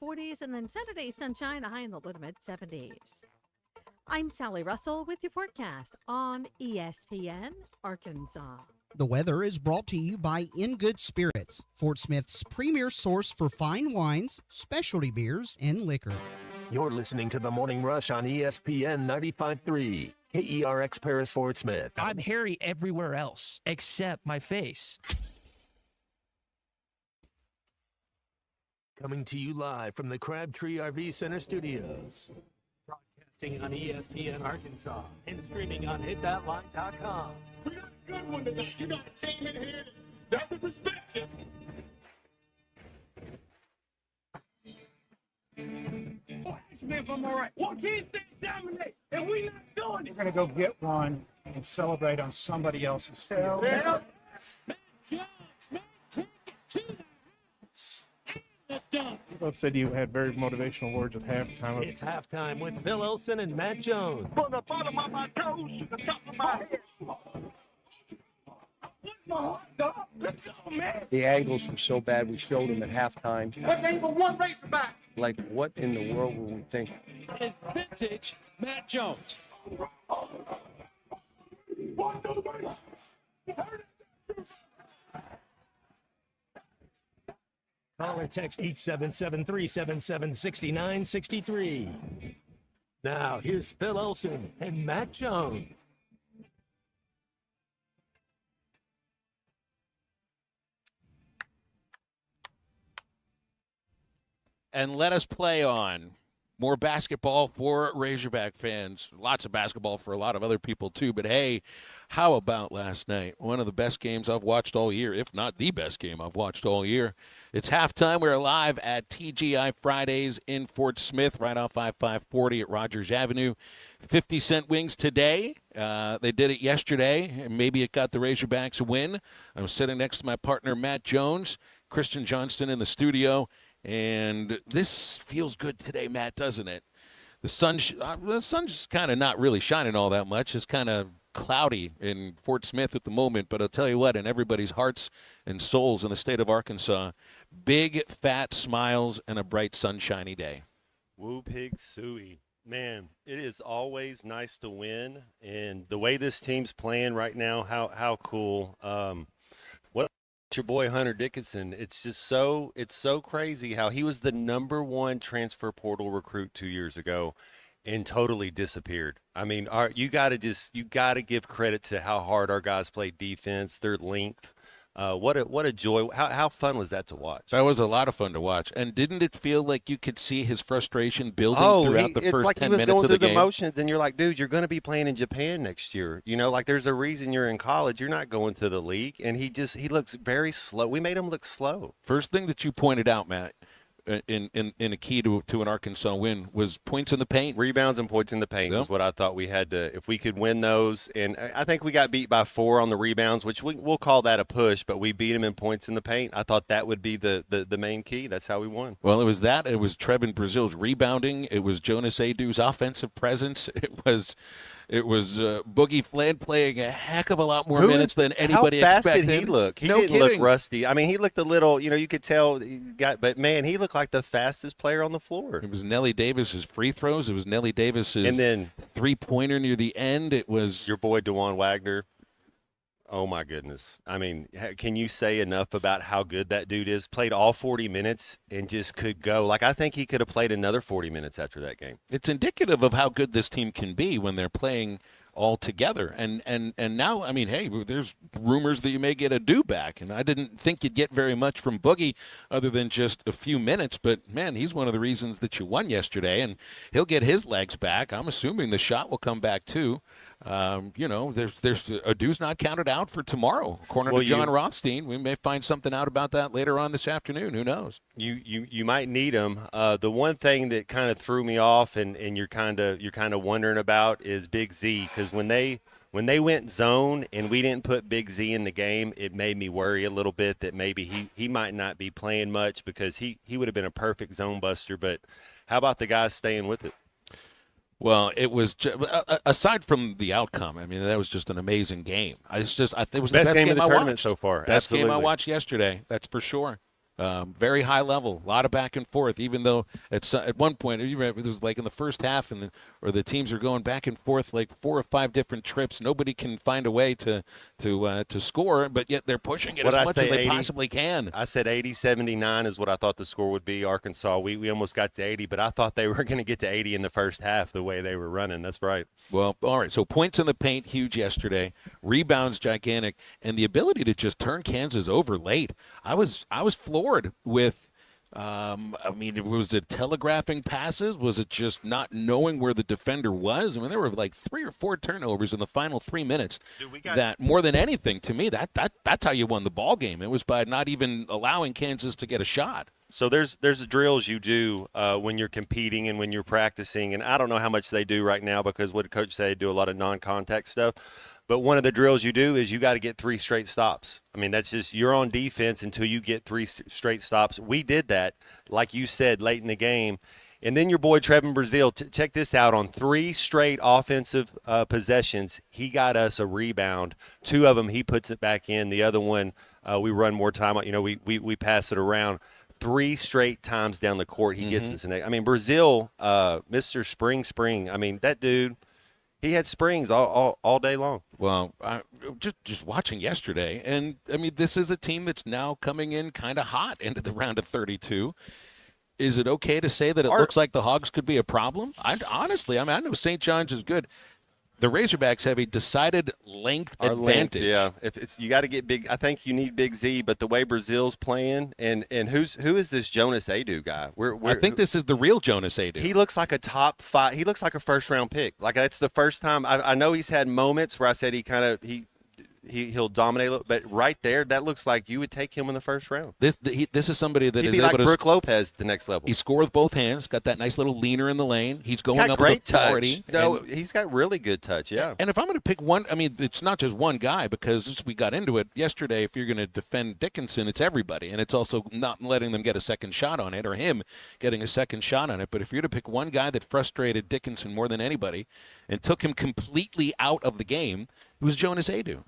40s, and then Saturday sunshine, a high in the low to mid 70s. I'm Sally Russell with your forecast on ESPN Arkansas. The weather is brought to you by In Good Spirits, Fort Smith's premier source for fine wines, specialty beers, and liquor. You're listening to The Morning Rush on ESPN 95.3, KERX Paris, Fort Smith. I'm hairy everywhere else except my face. Coming to you live from the Crabtree RV Center studios. Broadcasting on ESPN Arkansas and streaming on hitthatline.com. We got a good one tonight. You got a team in here that the perspective. Oh, ask me if I'm all right. Well, can't they dominate? And we not doing it. We're going to go get one and celebrate on somebody else's field. Yeah. Matt Jones, man, take it to the house. And the dunk. You both said you had very motivational words at halftime. It's halftime with Phil Olsen and Matt Jones. From the bottom of my toes to the top of my head. What's my heart, dog? Let's go, man. The angles were so bad, we showed them at halftime. What name for one Razorback? Like, what in the world were we thinking? It's vintage Matt Jones. One, two, three. Call or text 877-377-6963. Now, here's Phil Olsen and Matt Jones. And let us play on. More basketball for Razorback fans. Lots of basketball for a lot of other people, too. But, hey, how about last night? One of the best games I've watched all year, if not the best game I've watched all year. It's halftime. We're live at TGI Fridays in Fort Smith, right off I-540 at Rogers Avenue. 50-cent wings today. They did it yesterday, and maybe it got the Razorbacks a win. I'm sitting next to my partner, Matt Jones, Christian Johnston in the studio. And this feels good today, Matt, doesn't it? The sun's kind of not really shining all that much. It's kind of cloudy in Fort Smith at the moment. But I'll tell you what, in everybody's hearts and souls in the state of Arkansas, big, fat smiles and a bright, sunshiny day. Woo pig suey. Man, it is always nice to win. And the way this team's playing right now, how cool. Your boy Hunter Dickinson, it's so crazy how he was the #1 transfer portal recruit 2 years ago and totally disappeared. I mean, you got to give credit to how hard our guys play defense, their length. What a joy. How fun was that to watch? That was a lot of fun to watch. And didn't it feel like you could see his frustration building throughout the first 10 minutes of the game? It's like he was going through the motions, and you're like, dude, you're going to be playing in Japan next year. You know, like there's a reason you're in college. You're not going to the league. And he looks very slow. We made him look slow. First thing that you pointed out, Matt, in a key to an Arkansas win was points in the paint. Rebounds and points in the paint was what I thought we had to – if we could win those. And I think we got beat by 4 on the rebounds, which we'll call that a push, but we beat them in points in the paint. I thought that would be the main key. That's how we won. Well, it was that. It was Trevin Brazil's rebounding. It was Jonas Adu's offensive presence. It was Boogie Fland playing a heck of a lot more minutes than anybody expected. How fast did he look? He didn't look rusty. I mean, he looked a little, you could tell but man, he looked like the fastest player on the floor. It was Nelly Davis's free throws. It was Nelly Davis's three-pointer near the end. It was your boy DeJuan Wagner. Oh, my goodness. I mean, can you say enough about how good that dude is? Played all 40 minutes and just could go. Like, I think he could have played another 40 minutes after that game. It's indicative of how good this team can be when they're playing all together. And now, I mean, hey, there's rumors that you may get Adu back. And I didn't think you'd get very much from Boogie other than just a few minutes. But, man, he's one of the reasons that you won yesterday. And he'll get his legs back. I'm assuming the shot will come back, too. There's Adu's not counted out for tomorrow. According to John Rothstein, we may find something out about that later on this afternoon. Who knows? You might need him. The one thing that kind of threw me off, and you're kind of wondering about is Big Z, because when they went zone and we didn't put Big Z in the game, it made me worry a little bit that maybe he might not be playing much because he would have been a perfect zone buster. But how about the guys staying with it? Well, it was aside from the outcome. I mean, that was just an amazing game. It was the best game of the I tournament watched so far. Best Absolutely. game I watched yesterday. That's for sure. Very high level, a lot of back and forth. Even though at one point you remember, it was like in the first half, or the teams are going back and forth like 4 or 5 different trips. Nobody can find a way to score, but yet they're pushing it as much as they possibly can. I said 80-79 is what I thought the score would be. Arkansas, we almost got to 80, but I thought they were going to get to 80 in the first half the way they were running. That's right. Well, all right. So points in the paint, huge yesterday. Rebounds, gigantic, and the ability to just turn Kansas over late. I was floored with. Was it telegraphing passes? Was it just not knowing where the defender was? I mean, there were like 3 or 4 turnovers in the final 3 minutes. That more than anything, to me, that's how you won the ball game. It was by not even allowing Kansas to get a shot. So there's drills you do when you're competing and when you're practicing, and I don't know how much they do right now because what Coach said, they do a lot of non-contact stuff. But one of the drills you do is you got to get 3 straight stops. I mean, that's just you're on defense until you get 3 straight stops. We did that, like you said, late in the game. And then your boy Trevin Brazile, check this out, on 3 straight offensive possessions, he got us a rebound. 2 of them, he puts it back in. The other one, we run more time. We pass it around. 3 straight times down the court, he gets us an. I mean, Brazile, Mr. Spring. I mean, that dude. He had springs all day long. Well, just watching yesterday, and, I mean, this is a team that's now coming in kind of hot into the round of 32. Is it okay to say that it looks like the Hogs could be a problem? Honestly, I mean, I know St. John's is good. The Razorbacks have a decided length advantage. Yeah, if you got to get big. I think you need Big Z, but the way Brazil's playing, and who is this Jonas Adu guy? I think this is the real Jonas Adu. He looks like a top 5. He looks like a first-round pick. Like, that's the first time. I know he's had moments where I said he'll dominate, but right there, that looks like you would take him in the first round. This is somebody that he'd is be able like to Brooke Lopez at the next level. He scores with both hands, got that nice little leaner in the lane. He's going got up great with authority. Touch. No, he's got really good touch, yeah. And if I'm going to pick one, I mean, it's not just one guy, because we got into it yesterday. If you're going to defend Dickinson, it's everybody, and it's also not letting them get a second shot on it, or him getting a second shot on it. But if you're to pick one guy that frustrated Dickinson more than anybody and took him completely out of the game, it was Jonas Adu.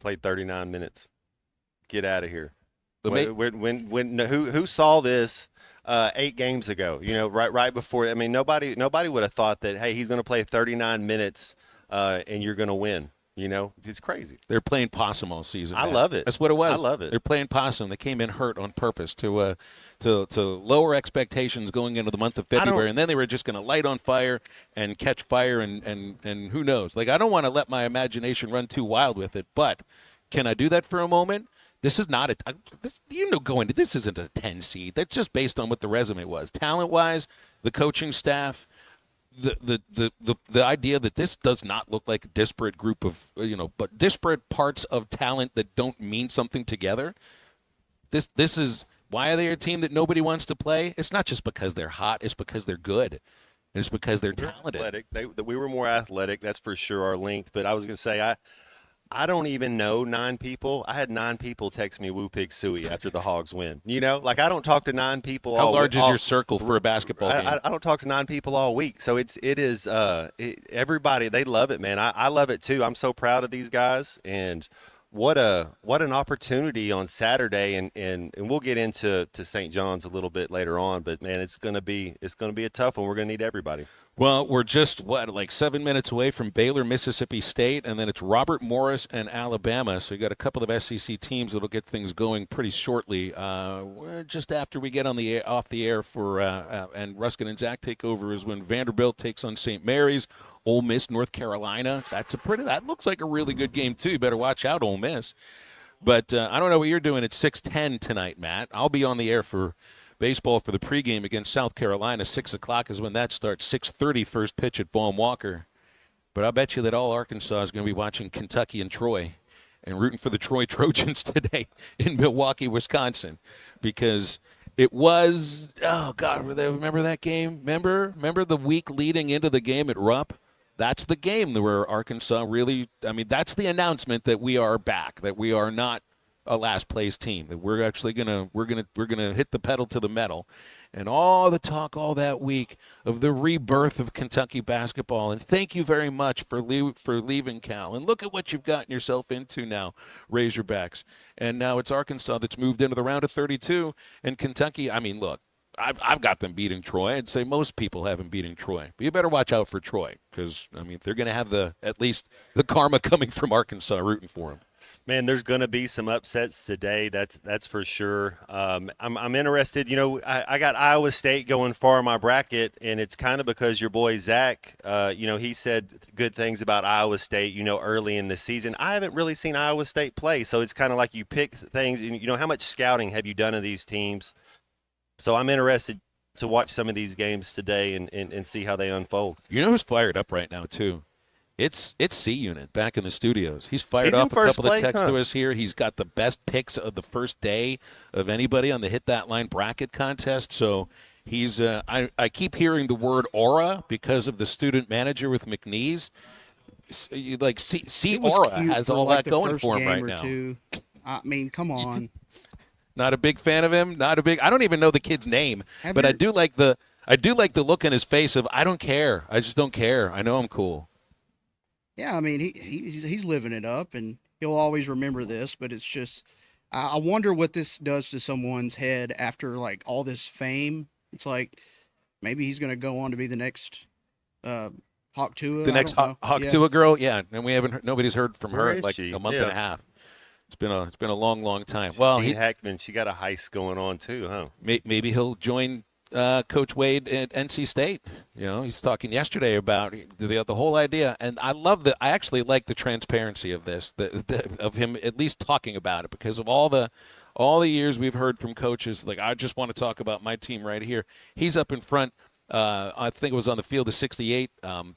Played 39 minutes. Get out of here. Who saw this 8 games ago? Right before. I mean, nobody would have thought that. Hey, he's going to play 39 minutes and you're going to win. It's crazy. They're playing possum all season. I love it. That's what it was. I love it. They're playing possum. They came in hurt on purpose to lower expectations going into the month of February, and then they were just going to light on fire and catch fire, and who knows? Like, I don't want to let my imagination run too wild with it, but can I do that for a moment? This is not this isn't a 10 seed. That's just based on what the resume was. Talent-wise, the coaching staff, the idea that this does not look like a disparate group of, but disparate parts of talent that don't mean something together. This is, why are they a team that nobody wants to play? It's not just because they're hot. It's because they're good. It's because they're talented. Athletic. We were more athletic. That's for sure, our length. But I was going to say, I don't even know 9 people. I had 9 people text me Woo Pig Suey after the Hogs win. Like, I don't talk to 9 people How large is your circle for a basketball game? I don't talk to 9 people all week. So it is everybody, they love it, man. I love it too. I'm so proud of these guys, and what an opportunity on Saturday, and we'll get into St. John's a little bit later on, but man, it's gonna be a tough one. We're gonna need everybody. Well, we're just, 7 minutes away from Baylor, Mississippi State, and then it's Robert Morris and Alabama. So you got a couple of SEC teams that'll get things going pretty shortly. Just after we get off the air for and Ruskin and Zach take over is when Vanderbilt takes on St. Mary's. Ole Miss, North Carolina. That looks like a really good game too. You better watch out, Ole Miss. But I don't know what you're doing at 6:10 tonight, Matt. I'll be on the air for baseball for the pregame against South Carolina. 6 o'clock is when that starts. 6:30 first pitch at Baum Walker. But I'll bet you that all Arkansas is going to be watching Kentucky and Troy and rooting for the Troy Trojans today in Milwaukee, Wisconsin, because it was, oh God, remember that game? Remember the week leading into the game at Rupp? That's the game where Arkansas really, that's the announcement that we are back, that we are not a last place team, that we're actually gonna hit the pedal to the metal, and all the talk all that week of the rebirth of Kentucky basketball. And thank you very much for leaving Cal. And look at what you've gotten yourself into now, Razorbacks. And now it's Arkansas that's moved into the round of 32. And Kentucky, I mean, look, I've got them beating Troy. I'd say most people have them beating Troy. But you better watch out for Troy because, I mean, they're going to have at least the karma coming from Arkansas rooting for them. Man, there's going to be some upsets today. That's for sure. I'm interested. You know, I got Iowa State going far in my bracket, and it's kind of because your boy Zach, he said good things about Iowa State, early in the season. I haven't really seen Iowa State play, so it's kind of like you pick things. How much scouting have you done of these teams? So I'm interested to watch some of these games today and see how they unfold. You know who's fired up right now, too? It's C-Unit back in the studios. He's fired up. A couple of texts to us here. He's got the best picks of the first day of anybody on the Hit That Line bracket contest. So he's I keep hearing the word aura because of the student manager with McNeese. Like C Aura has all that going for him right now. I mean, come on. Not a big fan of him. I don't even know the kid's name, but I do like the look on his face of I don't care. I just don't care. I know I'm cool. Yeah, I mean he's living it up, and he'll always remember this. But it's just, I wonder what this does to someone's head after like all this fame. It's like maybe he's going to go on to be the next Hawk Tua. The next Hawk Tua girl, yeah. And nobody's heard from her in like a month and a half. It's been a long time. Well, Gene Hackman, she got a heist going on too, huh? Maybe he'll join Coach Wade at NC State. He's talking yesterday about the whole idea, and I actually like the transparency of this, of him at least talking about it, because of all the years we've heard from coaches like I just want to talk about my team right here. He's up in front. I think it was on the Field of 68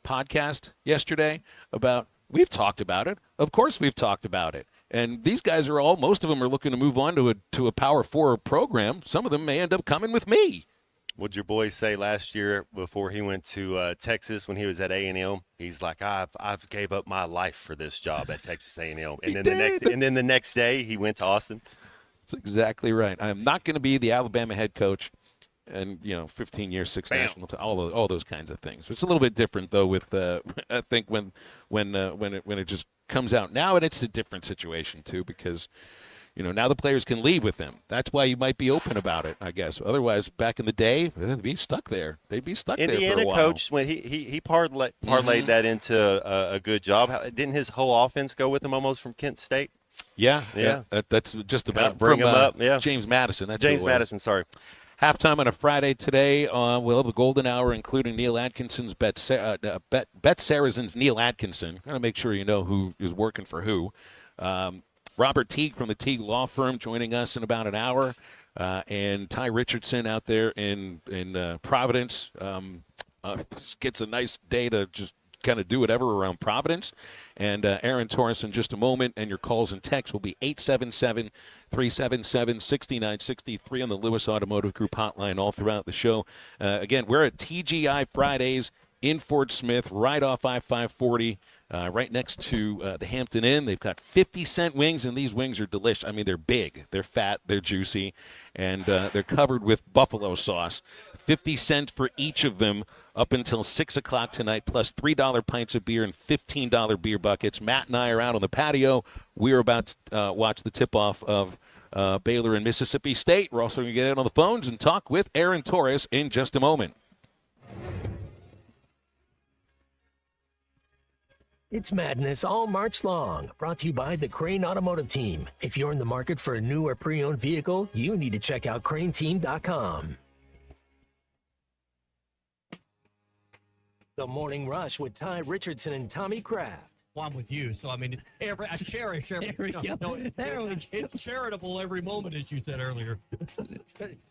podcast yesterday about we've talked about it. Of course, we've talked about it. And these guys most of them are looking to move on to a Power 4 program. Some of them may end up coming with me. What'd your boy say last year before he went to Texas when he was at A&M? He's like, I've gave up my life for this job at Texas A&M. And then the next day he went to Austin. That's exactly right. I am not going to be the Alabama head coach. And 15 years, 6 national, all those kinds of things. It's a little bit different though. With I think when it just comes out now, and it's a different situation too because now the players can leave with them. That's why you might be open about it, I guess. Otherwise, back in the day, they'd be stuck there. They'd be stuck there for a while. Indiana coach, when he parlayed that into a good job. Didn't his whole offense go with him almost from Kent State? Yeah. That's just about bring him up. Yeah, James Madison. That's James Madison. Sorry. Halftime on a Friday today. We'll have the golden hour, including Neal Atkinson's Bet Sarazen's Neal Atkinson. Got to make sure you know who is working for who. Robert Teague from the Teague Law Firm joining us in about an hour, and Tye Richardson out there in Providence gets a nice day to just kind of do whatever around Providence. And Aaron Torres in just a moment, and your calls and texts will be 877-377-6963 on the Lewis Automotive Group hotline all throughout the show. Again, we're at TGI Fridays in Fort Smith, right off I-540, right next to the Hampton Inn. They've got 50-cent wings, and these wings are delicious. I mean, they're big, they're fat, they're juicy, and they're covered with buffalo sauce. 50 cents for each of them up until 6 o'clock tonight, plus $3 pints of beer and $15 beer buckets. Matt and I are out on the patio. We're about to watch the tip-off of Baylor and Mississippi State. We're also going to get in on the phones and talk with Aaron Torres in just a moment. It's madness all March long, brought to you by the Crane Automotive Team. If you're in the market for a new or pre-owned vehicle, you need to check out craneteam.com. The Morning Rush with Tye Richardson and Tommy Kraft. Well, I'm with you, so I mean, I cherish every. It's charitable every moment, as you said earlier.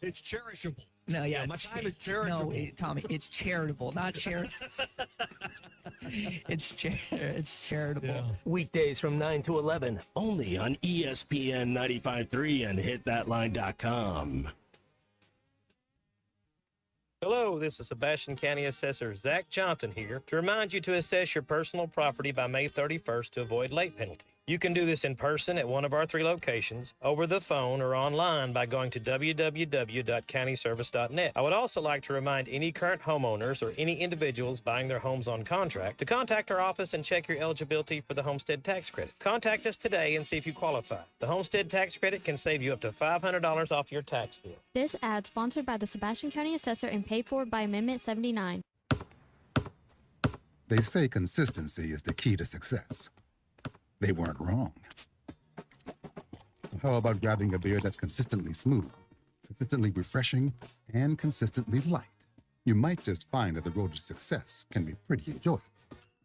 It's cherishable. No, yeah, my time is charitable. No, Tommy, it's charitable, not charitable. It's charitable. Yeah. Weekdays from 9 to 11, only on ESPN 95.3 and hitthatline.com. Hello, this is Sebastian County Assessor Zach Johnson here to remind you to assess your personal property by May 31st to avoid late penalties. You can do this in person at one of our 3 locations, over the phone, or online by going to www.countyservice.net. I would also like to remind any current homeowners or any individuals buying their homes on contract to contact our office and check your eligibility for the homestead tax credit. Contact us today and see if you qualify. The homestead tax credit can save you up to $500 off your tax bill. This ad sponsored by the Sebastian County Assessor and paid for by Amendment 79. They say consistency is the key to success. They weren't wrong. So how about grabbing a beer that's consistently smooth, consistently refreshing, and consistently light? You might just find that the road to success can be pretty enjoyable.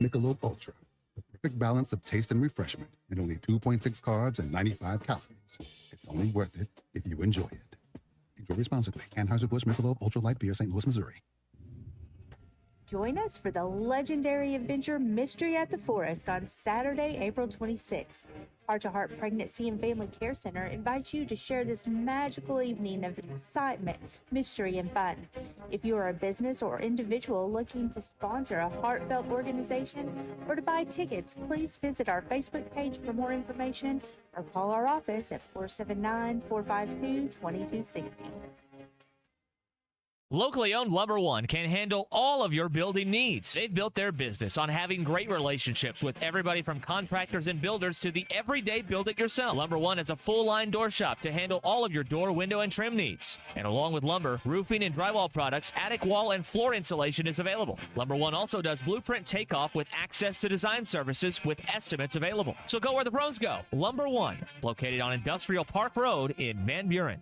Michelob Ultra, the perfect balance of taste and refreshment, and only 2.6 carbs and 95 calories. It's only worth it if you enjoy it. Enjoy responsibly. Anheuser-Busch Michelob Ultra Light Beer, St. Louis, Missouri. Join us for the legendary adventure Mystery at the Forest on Saturday, April 26th. Heart to Heart Pregnancy and Family Care Center invites you to share this magical evening of excitement, mystery, and fun. If you are a business or individual looking to sponsor a heartfelt organization or to buy tickets, please visit our Facebook page for more information or call our office at 479-452-2260. Locally owned Lumber One can handle all of your building needs. They've built their business on having great relationships with everybody from contractors and builders to the everyday build-it-yourself. Lumber One is a full-line door shop to handle all of your door, window, and trim needs. And along with lumber, roofing and drywall products, attic wall and floor insulation is available. Lumber One also does blueprint takeoff with access to design services with estimates available. So go where the pros go. Lumber One, located on Industrial Park Road in Van Buren.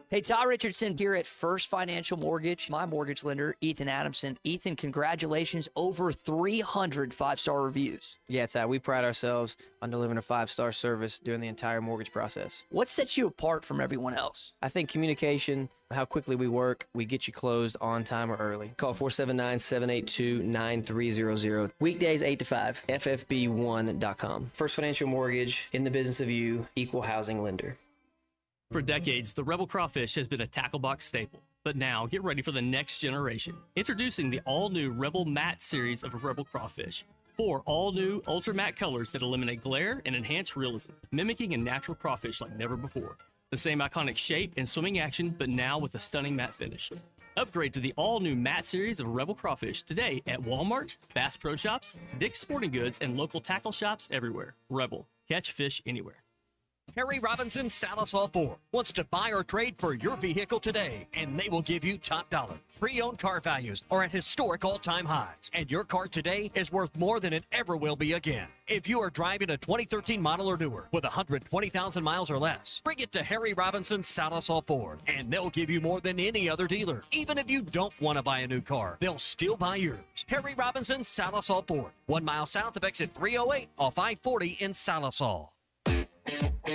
Hey, Tye Richardson here at First Financial Mortgage. My mortgage lender, Ethan Adamson. Ethan, congratulations. Over 300 five-star reviews. Yeah, Ty, we pride ourselves on delivering a 5-star service during the entire mortgage process. What sets you apart from everyone else? I think communication, how quickly we work, we get you closed on time or early. Call 479-782-9300. Weekdays 8 to 5, ffb1.com. First Financial Mortgage, in the business of you, equal housing lender. For decades, the Rebel Crawfish has been a tackle box staple. But now, get ready for the next generation. Introducing the all-new Rebel Matte series of Rebel Crawfish. 4 all-new Ultra Matte colors that eliminate glare and enhance realism, mimicking a natural crawfish like never before. The same iconic shape and swimming action, but now with a stunning matte finish. Upgrade to the all-new Matte series of Rebel Crawfish today at Walmart, Bass Pro Shops, Dick's Sporting Goods, and local tackle shops everywhere. Rebel. Catch fish anywhere. Harry Robinson Salisol Ford wants to buy or trade for your vehicle today, and they will give you top dollar. Pre-owned car values are at historic all-time highs, and your car today is worth more than it ever will be again. If you are driving a 2013 model or newer with 120,000 miles or less, bring it to Harry Robinson Salisol Ford, and they'll give you more than any other dealer. Even if you don't want to buy a new car, they'll still buy yours. Harry Robinson Salisol Ford, 1 mile south of exit 308 off I-40 in Salisol. The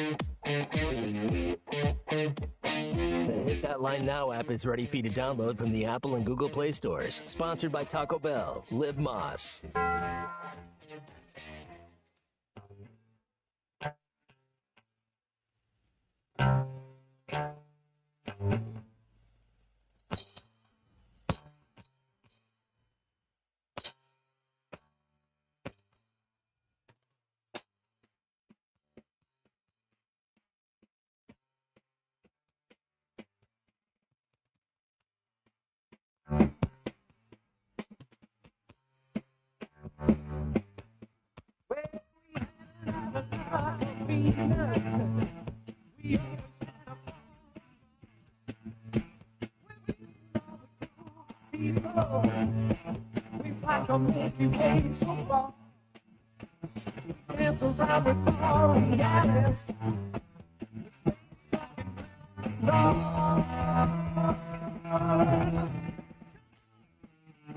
Hit That Line Now app is ready for you to download from the Apple and Google Play stores. Sponsored by Taco Bell. Live Moss.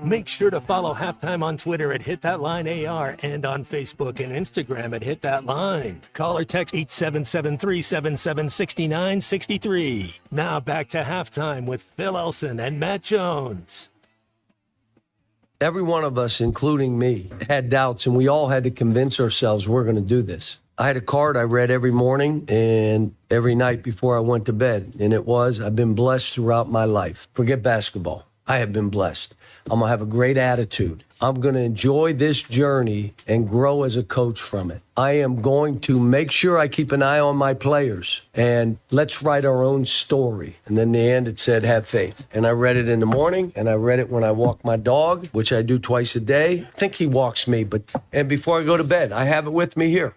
Make sure to follow Halftime on Twitter at Hit That Line AR and on Facebook and Instagram at Hit That Line. Call or text 877-377-6963. Now back to Halftime with Phil Elson and Matt Jones. Every one of us, including me, had doubts, and we all had to convince ourselves we're going to do this. I had a card I read every morning and every night before I went to bed, and it was, I've been blessed throughout my life. Forget basketball. I have been blessed. I'm going to have a great attitude. I'm going to enjoy this journey and grow as a coach from it. I am going to make sure I keep an eye on my players and let's write our own story. And then in the end, it said, have faith. And I read it in the morning and I read it when I walk my dog, which I do twice a day. I think he walks me, and before I go to bed, I have it with me here.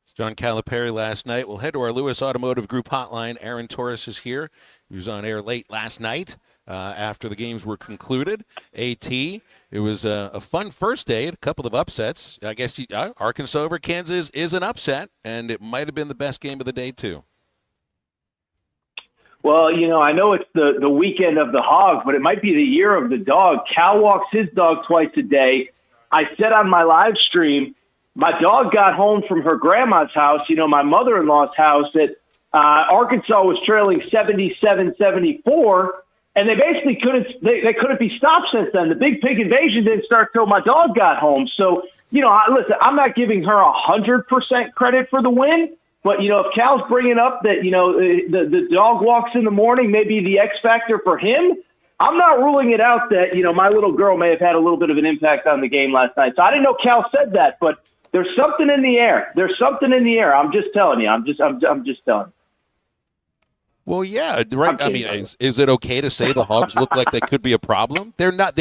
It's John Calipari last night. We'll head to our Lewis Automotive Group hotline. Aaron Torres is here. He was on air late last night after the games were concluded. AT, it was a fun first day, a couple of upsets. I guess Arkansas over Kansas is an upset, and it might have been the best game of the day, too. Well, I know it's the weekend of the hog, but it might be the year of the dog. Cal walks his dog twice a day. I said on my live stream, my dog got home from her grandma's house, my mother-in-law's house, that Arkansas was trailing 77-74, and they basically couldn't be stopped since then. The big pig invasion didn't start till my dog got home. So, listen, I'm not giving her 100% credit for the win, but, if Cal's bringing up that, the dog walks in the morning, maybe the X factor for him, I'm not ruling it out that, my little girl may have had a little bit of an impact on the game last night. So I didn't know Cal said that, but there's something in the air. There's something in the air. I'm just telling you. I'm just telling you. Well, yeah, right. I mean, is it okay to say the Hogs look like they could be a problem? They're not.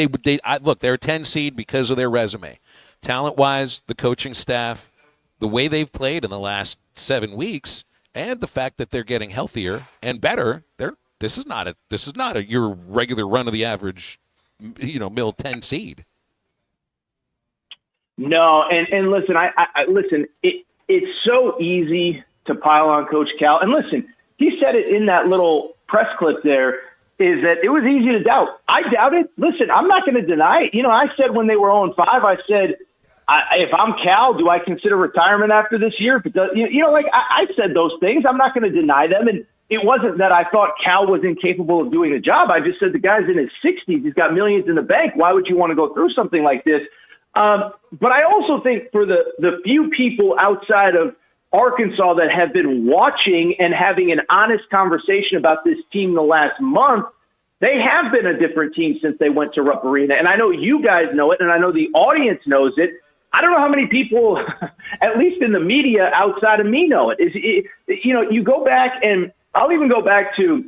Look, they're a 10 seed because of their resume. Talent-wise, the coaching staff, the way they've played in the last 7 weeks, and the fact that they're getting healthier and better, this is not your regular run of the average, middle 10 seed. No, and listen, I listen. It's so easy to pile on Coach Cal, and listen. He said it in that little press clip there, is that it was easy to doubt. I doubted. Listen, I'm not going to deny it. I said when they were 0-5, I said, if I'm Cal, do I consider retirement after this year? Because, I said those things. I'm not going to deny them. And it wasn't that I thought Cal was incapable of doing the job. I just said the guy's in his 60s. He's got millions in the bank. Why would you want to go through something like this? But I also think for the few people outside of Arkansas that have been watching and having an honest conversation about this team the last month, they have been a different team since they went to Rupp Arena. And I know you guys know it, and I know the audience knows it. I don't know how many people, at least in the media outside of me, know it. You go back, and I'll even go back to,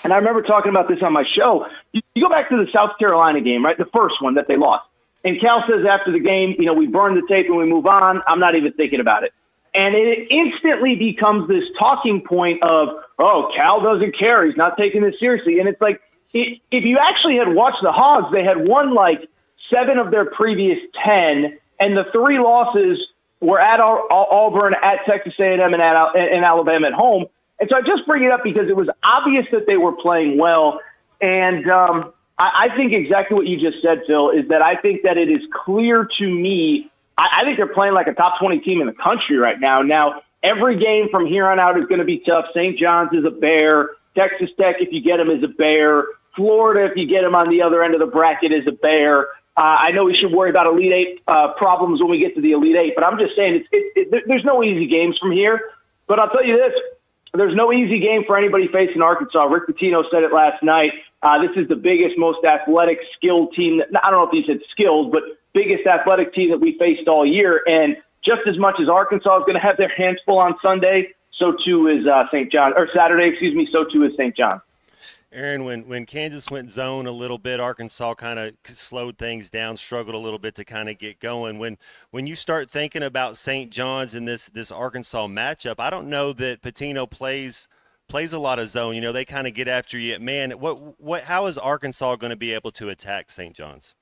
and I remember talking about this on my show, you go back to the South Carolina game, right, the first one that they lost. And Cal says after the game, we burn the tape and we move on. I'm not even thinking about it. And it instantly becomes this talking point of, oh, Cal doesn't care. He's not taking this seriously. And it's like, if you actually had watched the Hogs, they had won like 7 of their previous 10, and the 3 losses were at Auburn, at Texas A&M, and Alabama at home. And so I just bring it up because it was obvious that they were playing well. And I think exactly what you just said, Phil, is that I think that it is clear to me. I think they're playing like a top 20 team in the country right now. Now, every game from here on out is going to be tough. St. John's is a bear. Texas Tech, if you get them, is a bear. Florida, if you get them on the other end of the bracket, is a bear. I know we should worry about Elite Eight problems when we get to the Elite Eight, but I'm just saying there's no easy games from here. But I'll tell you this, there's no easy game for anybody facing Arkansas. Rick Pitino said it last night. This is the biggest, most athletic, skilled team. I don't know if he said skilled, but biggest athletic team that we faced all year. And just as much as Arkansas is going to have their hands full on Sunday, so too is Saturday, so too is St. John. Aaron, when Kansas went zone a little bit, Arkansas kind of slowed things down, struggled a little bit to kind of get going. When you start thinking about St. John's and this Arkansas matchup, I don't know that Pitino plays a lot of zone. They kind of get after you. Man, how is Arkansas going to be able to attack St. John's?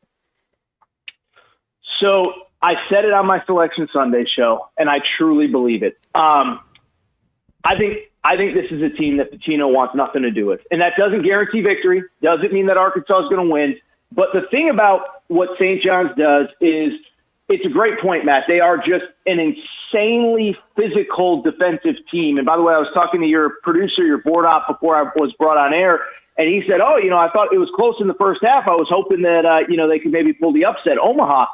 So I said it on my Selection Sunday show, and I truly believe it. I think this is a team that Pitino wants nothing to do with. And that doesn't guarantee victory, doesn't mean that Arkansas is going to win. But the thing about what St. John's does is, it's a great point, Matt. They are just an insanely physical defensive team. And by the way, I was talking to your producer, your board op, before I was brought on air, and he said, I thought it was close in the first half. I was hoping that, they could maybe pull the upset, Omaha.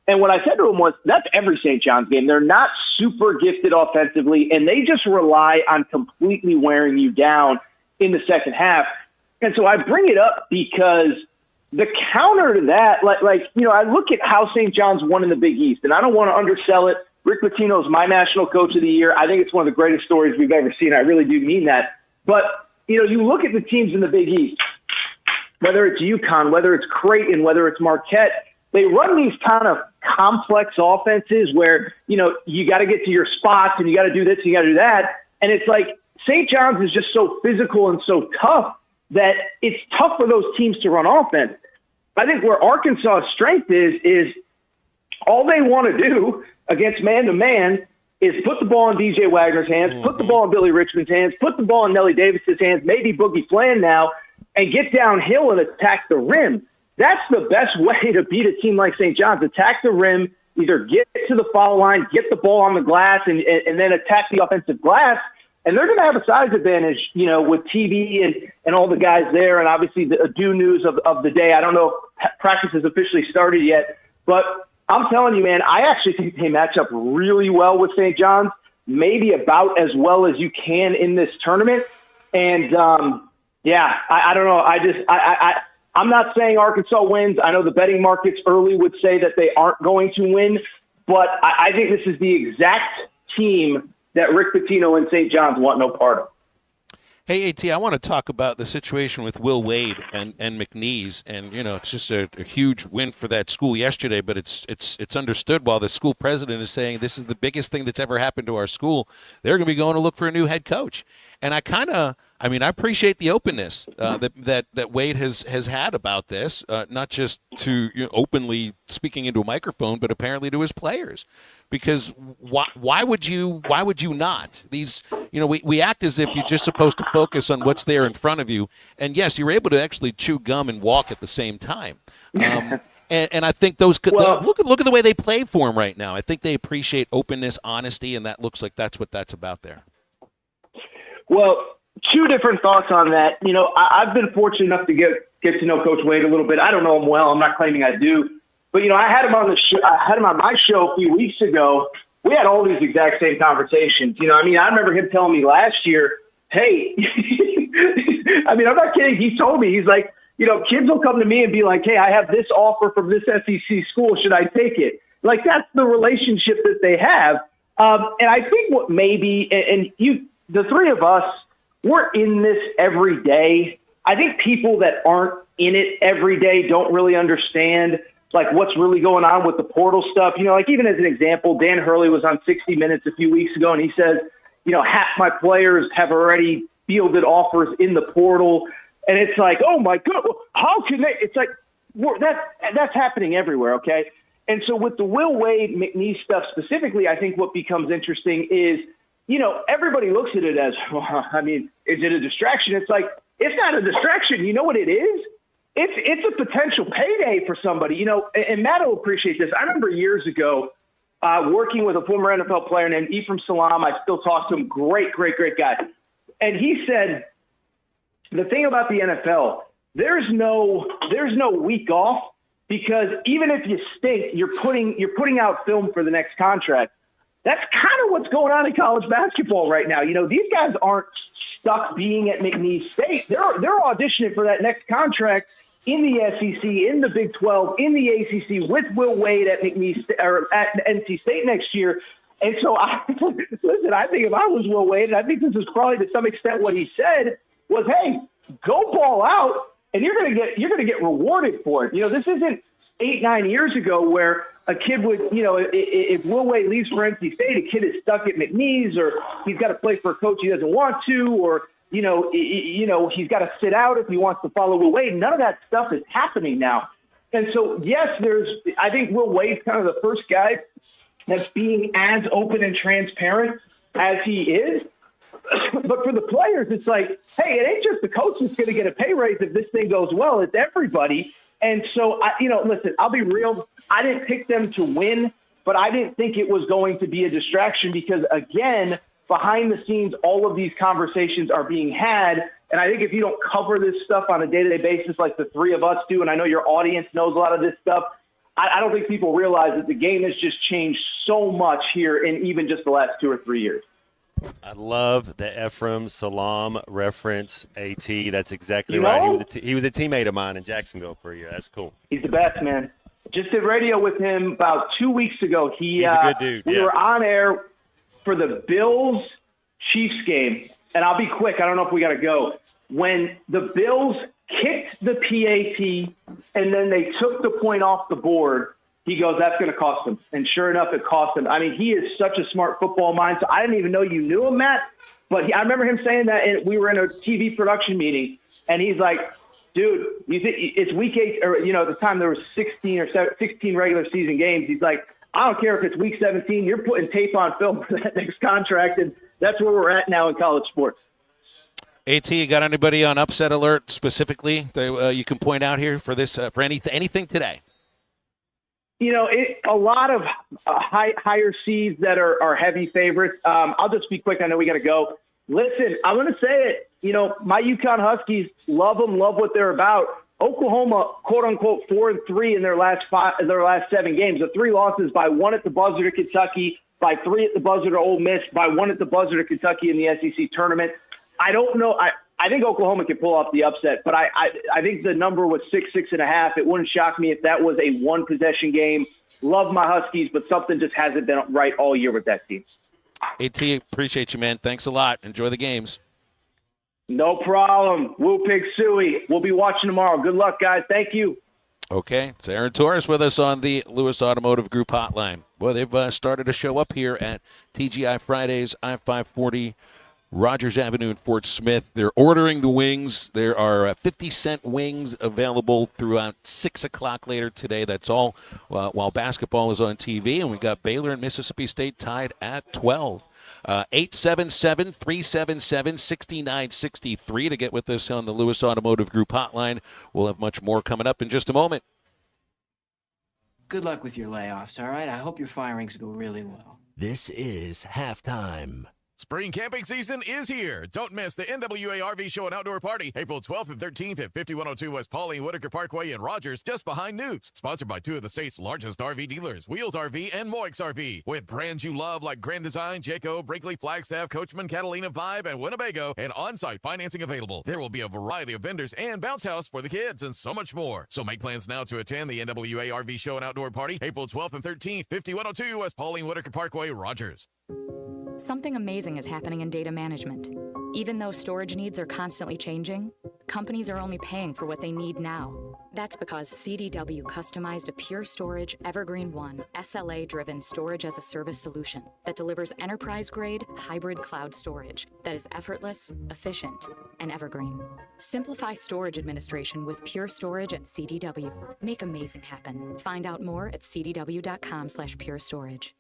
And what I said to him was, that's every St. John's game. They're not super gifted offensively, and they just rely on completely wearing you down in the second half. And so I bring it up because the counter to that, I look at how St. John's won in the Big East, and I don't want to undersell it. Rick Pitino is my national coach of the year. I think it's one of the greatest stories we've ever seen. I really do mean that. But, you look at the teams in the Big East, whether it's UConn, whether it's Creighton, whether it's Marquette, they run these kind of complex offenses where, you got to get to your spots and you got to do this and you got to do that. And it's like St. John's is just so physical and so tough that it's tough for those teams to run offense. I think where Arkansas's strength is all they want to do against man-to-man is put the ball in DJ Wagner's hands, put the ball in Billy Richmond's hands, put the ball in Nelly Davis's hands, maybe Boogie Flan now, and get downhill and attack the rim. That's the best way to beat a team like St. John's. Attack the rim, either get to the foul line, get the ball on the glass, and then attack the offensive glass. And they're going to have a size advantage, with TV and all the guys there. And obviously the due news of the day. I don't know if practice has officially started yet, but I'm telling you, man, I actually think they match up really well with St. John's, maybe about as well as you can in this tournament. And, I don't know. I'm not saying Arkansas wins. I know the betting markets early would say that they aren't going to win, but I think this is the exact team that Rick Pitino and St. John's want no part of. Hey, AT, I want to talk about the situation with Will Wade and McNeese, and it's just a huge win for that school yesterday. But it's understood while the school president is saying this is the biggest thing that's ever happened to our school. They're going to be going to look for a new head coach, and I appreciate the openness that Wade has had about this, not just to openly speaking into a microphone, but apparently to his players. Because why would you not? These we act as if you're just supposed to focus on what's there in front of you, and yes, you're able to actually chew gum and walk at the same time. And I think look at the way they play for him right now. I think they appreciate openness, honesty, and that looks like that's what that's about there. Well, two different thoughts on that. I've been fortunate enough to get to know Coach Wade a little bit. I don't know him well. I'm not claiming I do. But, I had him on the show. I had him on my show a few weeks ago. We had all these exact same conversations. I remember him telling me last year, hey, I'm not kidding. He told me, he's like, kids will come to me and be like, hey, I have this offer from this SEC school. Should I take it? Like, that's the relationship that they have. And I think what maybe, and the three of us, we're in this every day. I think people that aren't in it every day don't really understand what's really going on with the portal stuff. Even as an example, Dan Hurley was on 60 Minutes a few weeks ago, and he says, half my players have already fielded offers in the portal. And it's like, oh my God, how can they? It's like, that's happening everywhere. Okay. And so with the Will Wade McNeese stuff specifically, I think what becomes interesting is, everybody looks at it as, is it a distraction? It's like, it's not a distraction. You know what it is? It's a potential payday for somebody, and Matt will appreciate this. I remember years ago working with a former NFL player named Ephraim Salam. I still talk to him. Great, great, great guy. And he said, the thing about the NFL, there's no week off, because even if you stink, you're putting out film for the next contract. That's kind of what's going on in college basketball right now. These guys aren't stuck being at McNeese State. They're auditioning for that next contract in the SEC, in the Big 12, in the ACC with Will Wade at McNeese or at NC State next year. And so, I think if I was Will Wade, and I think this is probably to some extent what he said, was, hey, go ball out, and you're gonna get rewarded for it. This isn't 8-9 years ago where a kid would, if Will Wade leaves for NC State, a kid is stuck at McNeese, or he's got to play for a coach he doesn't want to, or he's got to sit out if he wants to follow Will Wade. None of that stuff is happening now. And so, yes, I think Will Wade's kind of the first guy that's being as open and transparent as he is. But for the players, it's like, hey, it ain't just the coach that's going to get a pay raise if this thing goes well. It's everybody. And so, listen, I'll be real. I didn't pick them to win, but I didn't think it was going to be a distraction because, again, behind the scenes, all of these conversations are being had. And I think if you don't cover this stuff on a day-to-day basis like the three of us do, and I know your audience knows a lot of this stuff, I don't think people realize that the game has just changed so much here in even just the last 2 or 3 years. I love the Ephraim Salam reference. At that's exactly You right. know? He was a teammate of mine in Jacksonville for a year. That's cool. He's the best, man. Just did radio with him about 2 weeks ago. He's a good dude. We yeah. were on air for the Bills-Chiefs game, and I'll be quick. I don't know if we got to go. When the Bills kicked the PAT and then they took the point off the board, he goes, that's going to cost them. And sure enough, it cost him. I mean, he is such a smart football mind. So I didn't even know you knew him, Matt. But I remember him saying that, and we were in a TV production meeting, and he's like, dude, you think it's week 8, or, at the time there was 16 regular season games. He's like, I don't care if it's week 17. You're putting tape on film for that next contract, and that's where we're at now in college sports. AT, you got anybody on upset alert specifically that you can point out here for this for anything today? A lot of higher seeds that are heavy favorites. I'll just be quick. I know we got to go. Listen, I'm going to say it. My UConn Huskies love them, love what they're about. Oklahoma, quote unquote, 4-3 in their last 7 games. The 3 losses by 1 at the buzzer to Kentucky, by 3 at the buzzer to Ole Miss, by 1 at the buzzer to Kentucky in the SEC tournament. I don't know. I think Oklahoma can pull off the upset, but I think the number was 6.5. It wouldn't shock me if that was a 1-possession game. Love my Huskies, but something just hasn't been right all year with that team. AT, appreciate you, man. Thanks a lot. Enjoy the games. No problem. Woo Pig Suey. We'll be watching tomorrow. Good luck, guys. Thank you. Okay, it's Aaron Torres with us on the Lewis Automotive Group hotline. Well, they've started to show up here at TGI Fridays, I-540, Rogers Avenue in Fort Smith. They're ordering the wings. There are 50-cent wings available throughout 6 o'clock later today. That's all while basketball is on TV. And we got Baylor and Mississippi State tied at 12. 877-377-6963 to get with us on the Lewis Automotive Group hotline. We'll have much more coming up in just a moment. Good luck with your layoffs, all right? I hope your firings go really well. This is halftime. Spring camping season is here. Don't miss the NWA RV Show and Outdoor Party, April 12th and 13th at 5102 West Pauline Whitaker Parkway in Rogers, just behind Newt's. Sponsored by 2 of the state's largest RV dealers, Wheels RV and Moix RV. With brands you love like Grand Design, Jayco, Brinkley, Flagstaff, Coachman, Catalina, Vibe, and Winnebago, and on-site financing available. There will be a variety of vendors and bounce house for the kids and so much more. So make plans now to attend the NWA RV Show and Outdoor Party, April 12th and 13th, 5102 West Pauline Whitaker Parkway, Rogers. Something amazing is happening in data management. Even though storage needs are constantly changing, companies are only paying for what they need now. That's because CDW customized a Pure Storage Evergreen One SLA-driven storage as a service solution that delivers enterprise-grade hybrid cloud storage that is effortless, efficient, and evergreen. Simplify storage administration with Pure Storage at CDW. Make amazing happen. Find out more at cdw.com/purestorage.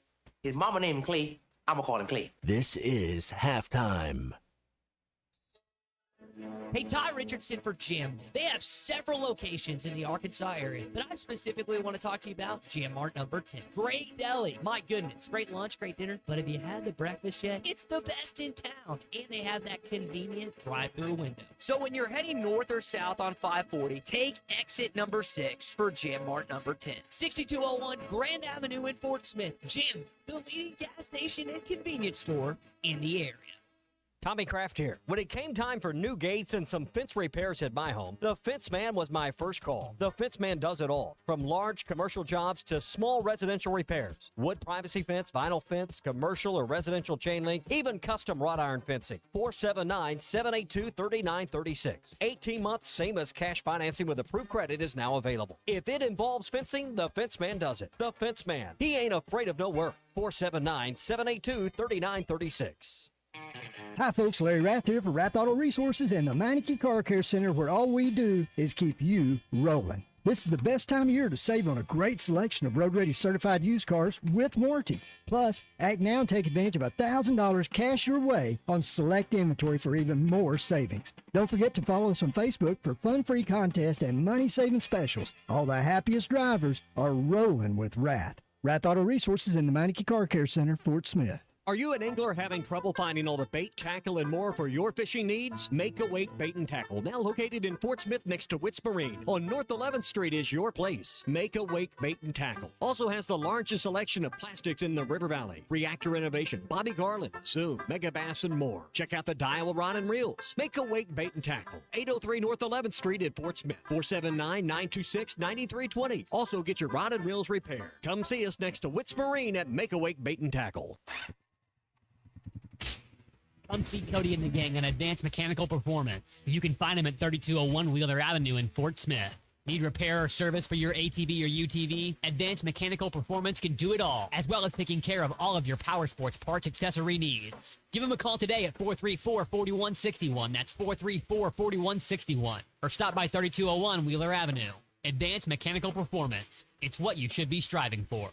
His mama named him Clay. I'm going to call him Clay. This is halftime. Hey, Tye Richardson for Jim. They have several locations in the Arkansas area, but I specifically want to talk to you about Jim Mart number 10. Great deli. My goodness. Great lunch, great dinner. But have you had the breakfast yet? It's the best in town. And they have that convenient drive-through window. So when you're heading north or south on 540, take exit number 6 for Jim Mart number 10. 6201 Grand Avenue in Fort Smith. Jim, the leading gas station and convenience store in the area. Tommy Kraft here. When it came time for new gates and some fence repairs at my home, the Fence Man was my first call. The Fence Man does it all, from large commercial jobs to small residential repairs. Wood privacy fence, vinyl fence, commercial or residential chain link, even custom wrought iron fencing. 479-782-3936. 18 months, same as cash financing with approved credit is now available. If it involves fencing, the Fence Man does it. The Fence Man. He ain't afraid of no work. 479-782-3936. Hi folks, Larry Rath here for Rath Auto Resources and the Meineke Car Care Center, where all we do is keep you rolling. This is the best time of year to save on a great selection of road-ready certified used cars with warranty. Plus, act now and take advantage of $1,000 cash your way on select inventory for even more savings. Don't forget to follow us on Facebook for fun-free contests and money-saving specials. All the happiest drivers are rolling with Rath. Rath Auto Resources in the Meineke Car Care Center, Fort Smith. Are you an angler having trouble finding all the bait, tackle, and more for your fishing needs? Make Awake Bait and Tackle, now located in Fort Smith next to Wits Marine on North 11th Street, is your place. Make Awake Bait and Tackle also has the largest selection of plastics in the River Valley. Reactor Innovation, Bobby Garland, Zoom, Mega Bass, and more. Check out the Daiwa Rod and Reels. Make Awake Bait and Tackle, 803 North 11th Street in Fort Smith, 479-926-9320. Also get your rod and reels repaired. Come see us next to Wits Marine at Make Awake Bait and Tackle. Come see Cody and the gang on Advanced Mechanical Performance. You can find them at 3201 Wheeler Avenue in Fort Smith. Need repair or service for your ATV or UTV? Advanced Mechanical Performance can do it all, as well as taking care of all of your power sports parts accessory needs. Give them a call today at 434-4161. That's 434-4161. Or stop by 3201 Wheeler Avenue. Advanced Mechanical Performance. It's what you should be striving for.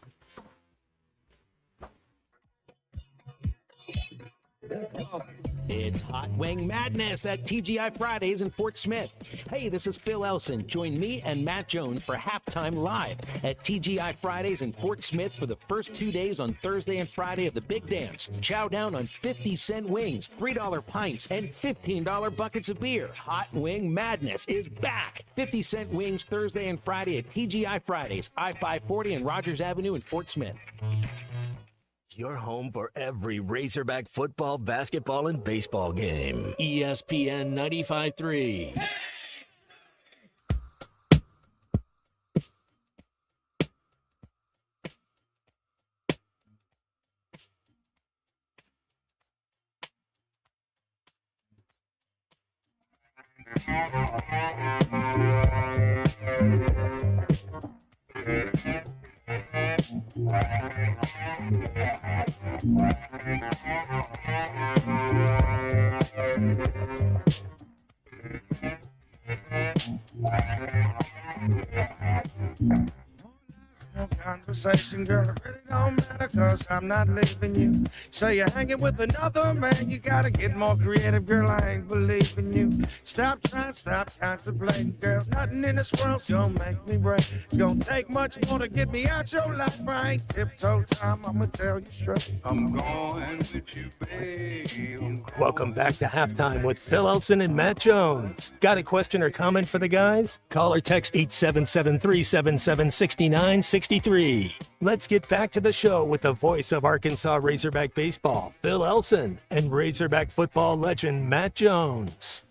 It's Hot Wing Madness at TGI Fridays in Fort Smith. Hey, this is Phil Elson. Join me and Matt Jones for Halftime Live at TGI Fridays in Fort Smith for the first 2 days on Thursday and Friday of the Big Dance. Chow down on 50-cent wings, $3 pints, and $15 buckets of beer. Hot Wing Madness is back. 50-cent wings Thursday and Friday at TGI Fridays, I-540 and Rogers Avenue in Fort Smith. Your home for every Razorback football, basketball, and baseball game. ESPN 95.3. Conversation, girl, it really don't matter, cause I'm not leaving you. So you're hanging with another man, you gotta get more creative, girl, I ain't believing you. Stop trying, stop contemplating, girl, nothing in this world's gonna make me break. Gonna take much more to get me out your life, I ain't tiptoe time, I'ma tell you straight. I'm going with you, babe. Welcome back to Halftime with Phil Elson and Matt Jones. Got a question or comment for the guys? Call or text 877-377-6963. Let's get back to the show with the voice of Arkansas Razorback baseball, Phil Elson, and Razorback football legend Matt Jones.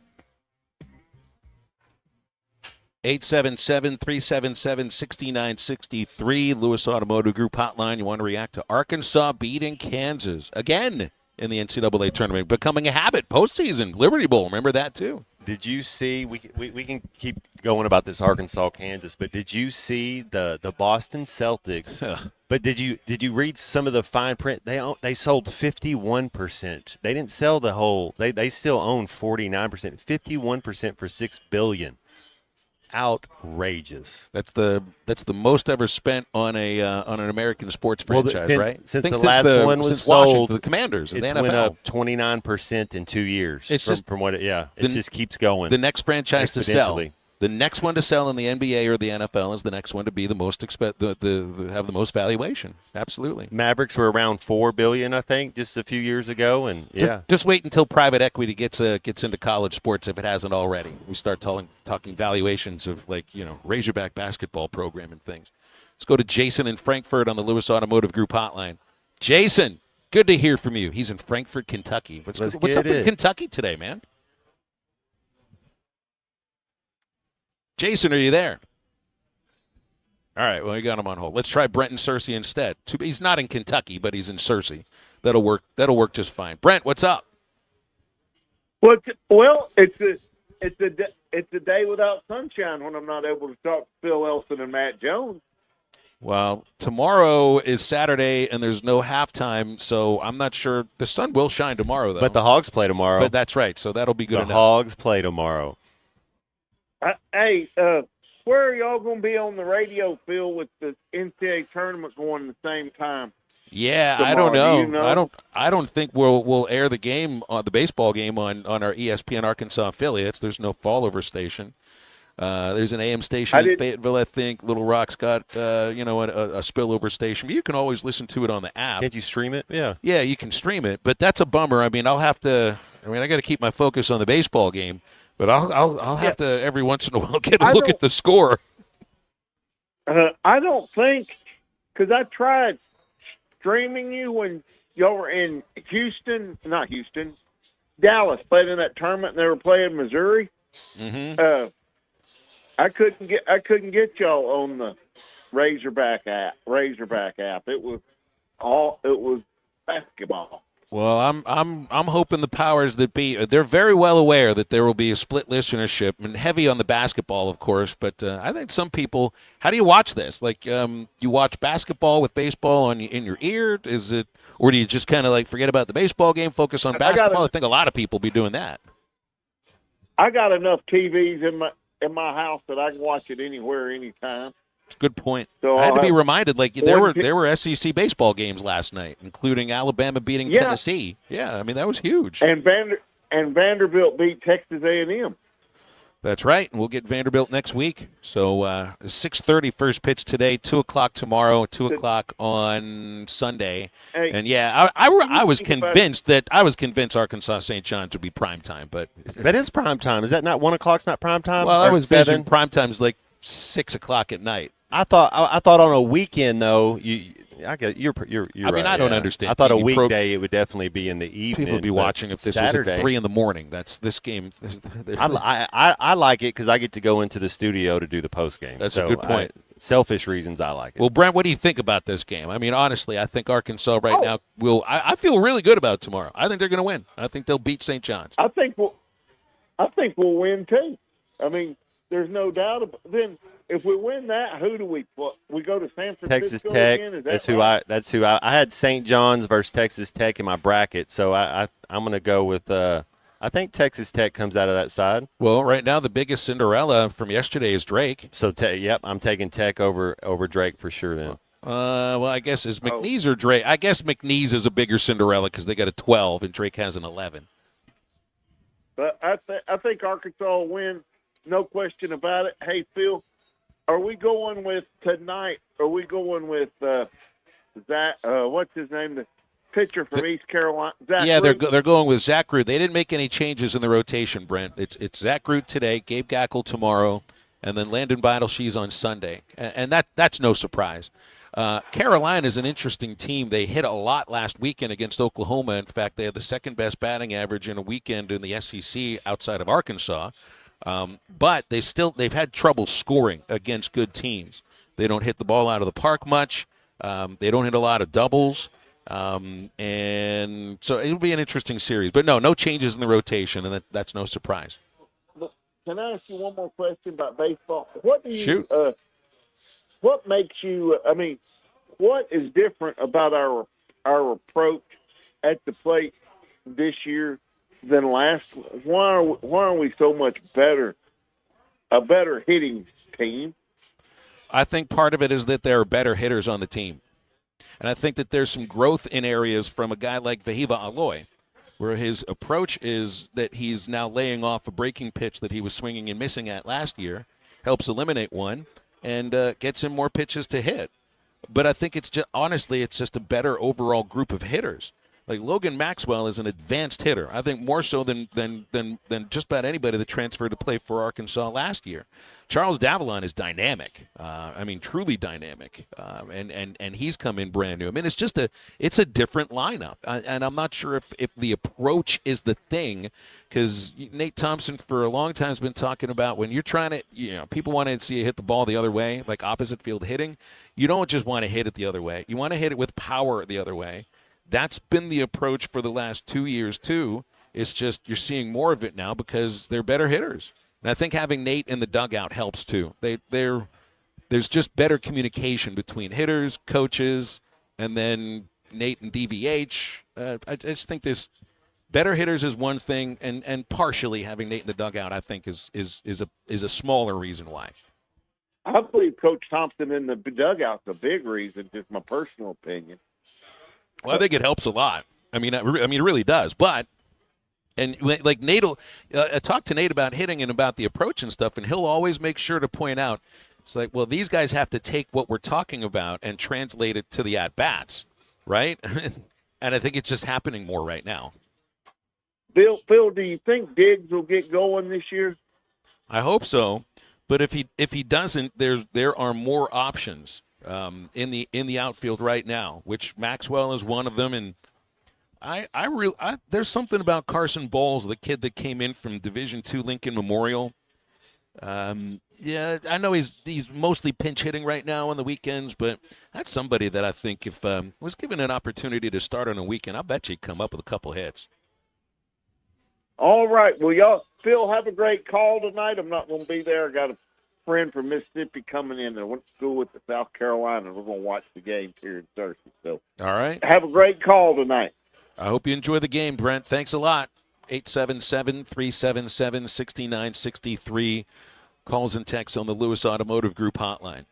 877-377-6963, Lewis Automotive Group hotline. You want to react to Arkansas beating Kansas again in the NCAA tournament, becoming a habit postseason. Liberty Bowl, remember that too. Did you see, we can keep going about this Arkansas-Kansas, but did you see the Boston Celtics? But did you read some of the fine print? They sold 51%. They didn't sell the whole. They still own 49%. 51% for $6 billion. Outrageous. That's the most ever spent on an American sports franchise, right? Since the last one was sold, the Commanders, it the NFL. went up 29% in 2 years. It's from what it just keeps going. The next franchise to sell. The next one to sell in the NBA or the NFL is the next one to be the most have the most valuation. Absolutely. Mavericks were around $4 billion, I think, just a few years ago, and just wait until private equity gets into college sports if it hasn't already. We start talking valuations of Razorback basketball program and things. Let's go to Jason in Frankfurt on the Lewis Automotive Group hotline. Jason, good to hear from you. He's in Frankfurt, Kentucky. What's up in Kentucky today, man? Jason, are you there? All right, well, we got him on hold. Let's try Brent in Searcy instead. He's not in Kentucky, but he's in Searcy. That'll work just fine. Brent, what's up? Well, it's a day without sunshine when I'm not able to talk to Phil Elson and Matt Jones. Well, tomorrow is Saturday, and there's no halftime, so I'm not sure. The sun will shine tomorrow, though. But the Hogs play tomorrow. But that's right, so that'll be good enough. The Hogs play tomorrow. Hey, where are y'all going to be on the radio, Phil, with the NCAA tournament going at the same time? Yeah, tomorrow? I don't know. Do you know? I don't think we'll air the game the baseball game on our ESPN Arkansas affiliates. There's no fallover station. There's an AM station in Fayetteville, I think. Little Rock's got, a spillover station. But you can always listen to it on the app. Can't you stream it? Yeah. Yeah, you can stream it, but that's a bummer. I mean, I got to keep my focus on the baseball game, but I'll have to every once in a while get a look at the score. I don't think, because I tried streaming you when y'all were in Dallas, played in that tournament, and they were playing Missouri. Mm-hmm. I couldn't get y'all on the Razorback app. It was basketball. Well, I'm hoping the powers that be, they're very well aware that there will be a split listenership and heavy on the basketball, of course. But I think some people, how do you watch this? Like, you watch basketball with baseball in your ear? Is it, or do you just kind of like forget about the baseball game, focus on basketball? I think a lot of people be doing that. I got enough TVs in my house that I can watch it anywhere, anytime. Good point. So I had to be reminded, like there were SEC baseball games last night, including Alabama beating Tennessee. Yeah, I mean that was huge. And Vanderbilt beat Texas A&M. That's right. We'll get Vanderbilt next week. So 6:30 first pitch today, 2:00 tomorrow, 2:00 on Sunday. Hey, and yeah, I was convinced Arkansas St. John's would be prime time, but that is prime time. Is that not 1:00? Not prime time. Well, I was 7. Prime time's like 6:00 at night. I thought on a weekend though. You're I mean, right, I don't understand. I thought TV a weekday it would definitely be in the evening. People would be watching if this Saturday. was at 3 in the morning. That's this game. I like it because I get to go into the studio to do the post game. That's a good point. Selfish reasons, I like it. Well, Brent, what do you think about this game? I mean, honestly, I think Arkansas right now will. I feel really good about tomorrow. I think they're going to win. I think they'll beat St. John's. I think we'll win too. I mean, there's no doubt about. Then if we win that, who do we put? We go to San Francisco Texas Tech. again? That's who I had St. John's versus Texas Tech in my bracket. So I'm going to go with. I think Texas Tech comes out of that side. Well, right now the biggest Cinderella from yesterday is Drake. So I'm taking Tech over Drake for sure. Then. Well, I guess is McNeese or Drake? I guess McNeese is a bigger Cinderella because they got a 12 and Drake has an 11. But I think Arkansas will win, no question about it. Hey, Phil, are we going with tonight? Are we going with Zach? What's his name? The pitcher from East Carolina. Zach Root? They're going with Zach Root. They didn't make any changes in the rotation, Brent. It's Zach Root today, Gabe Gackle tomorrow, and then Landon Beidle on Sunday. And that's no surprise. Carolina is an interesting team. They hit a lot last weekend against Oklahoma. In fact, they had the second best batting average in a weekend in the SEC outside of Arkansas. But they've had trouble scoring against good teams. They don't hit the ball out of the park much. They don't hit a lot of doubles. And so it'll be an interesting series. But no changes in the rotation, and that's no surprise. Can I ask you one more question about baseball? What do you Shoot. What makes you? I mean, what is different about our approach at the plate this year than last? Why are we so much better? A better hitting team. I think part of it is that there are better hitters on the team, and I think that there's some growth in areas from a guy like Vahiva Aloy, where his approach is that he's now laying off a breaking pitch that he was swinging and missing at last year, helps eliminate one, and gets him more pitches to hit. But I think it's just a better overall group of hitters. Like Logan Maxwell is an advanced hitter. I think more so than just about anybody that transferred to play for Arkansas last year. Charles Davalon is dynamic. I mean, truly dynamic. And he's come in brand new. I mean, it's a different lineup. And I'm not sure if the approach is the thing, because Nate Thompson for a long time has been talking about when you're trying to, people want to see you hit the ball the other way, like opposite field hitting. You don't just want to hit it the other way. You want to hit it with power the other way. That's been the approach for the last 2 years, too. It's just you're seeing more of it now because they're better hitters. And I think having Nate in the dugout helps, too. There's just better communication between hitters, coaches, and then Nate and DVH. I just think there's better hitters is one thing, and partially having Nate in the dugout, I think, is a smaller reason why. I believe Coach Thompson in the dugout's a big reason, just my personal opinion. Well, I think it helps a lot. I mean, it really does. But And like Nate will talk to Nate about hitting and about the approach and stuff, and he'll always make sure to point out, it's like, well, these guys have to take what we're talking about and translate it to the at-bats, right? And I think it's just happening more right now. Phil, do you think Diggs will get going this year? I hope so, but if he doesn't, there are more options in the outfield right now, which Maxwell is one of them, and there's something about Carson Bowles, the kid that came in from Division II Lincoln Memorial. Yeah, I know he's mostly pinch hitting right now on the weekends, but that's somebody that I think if was given an opportunity to start on a weekend, I bet you'd come up with a couple hits. All right. Well, y'all, Phil, have a great call tonight. I'm not going to be there. I got a friend from Mississippi coming in. I went to school with the South Carolina. We're going to watch the game here in Thursday. So, all right. Have a great call tonight. I hope you enjoy the game, Brent. Thanks a lot. 877-377-6963. Calls and texts on the Lewis Automotive Group hotline.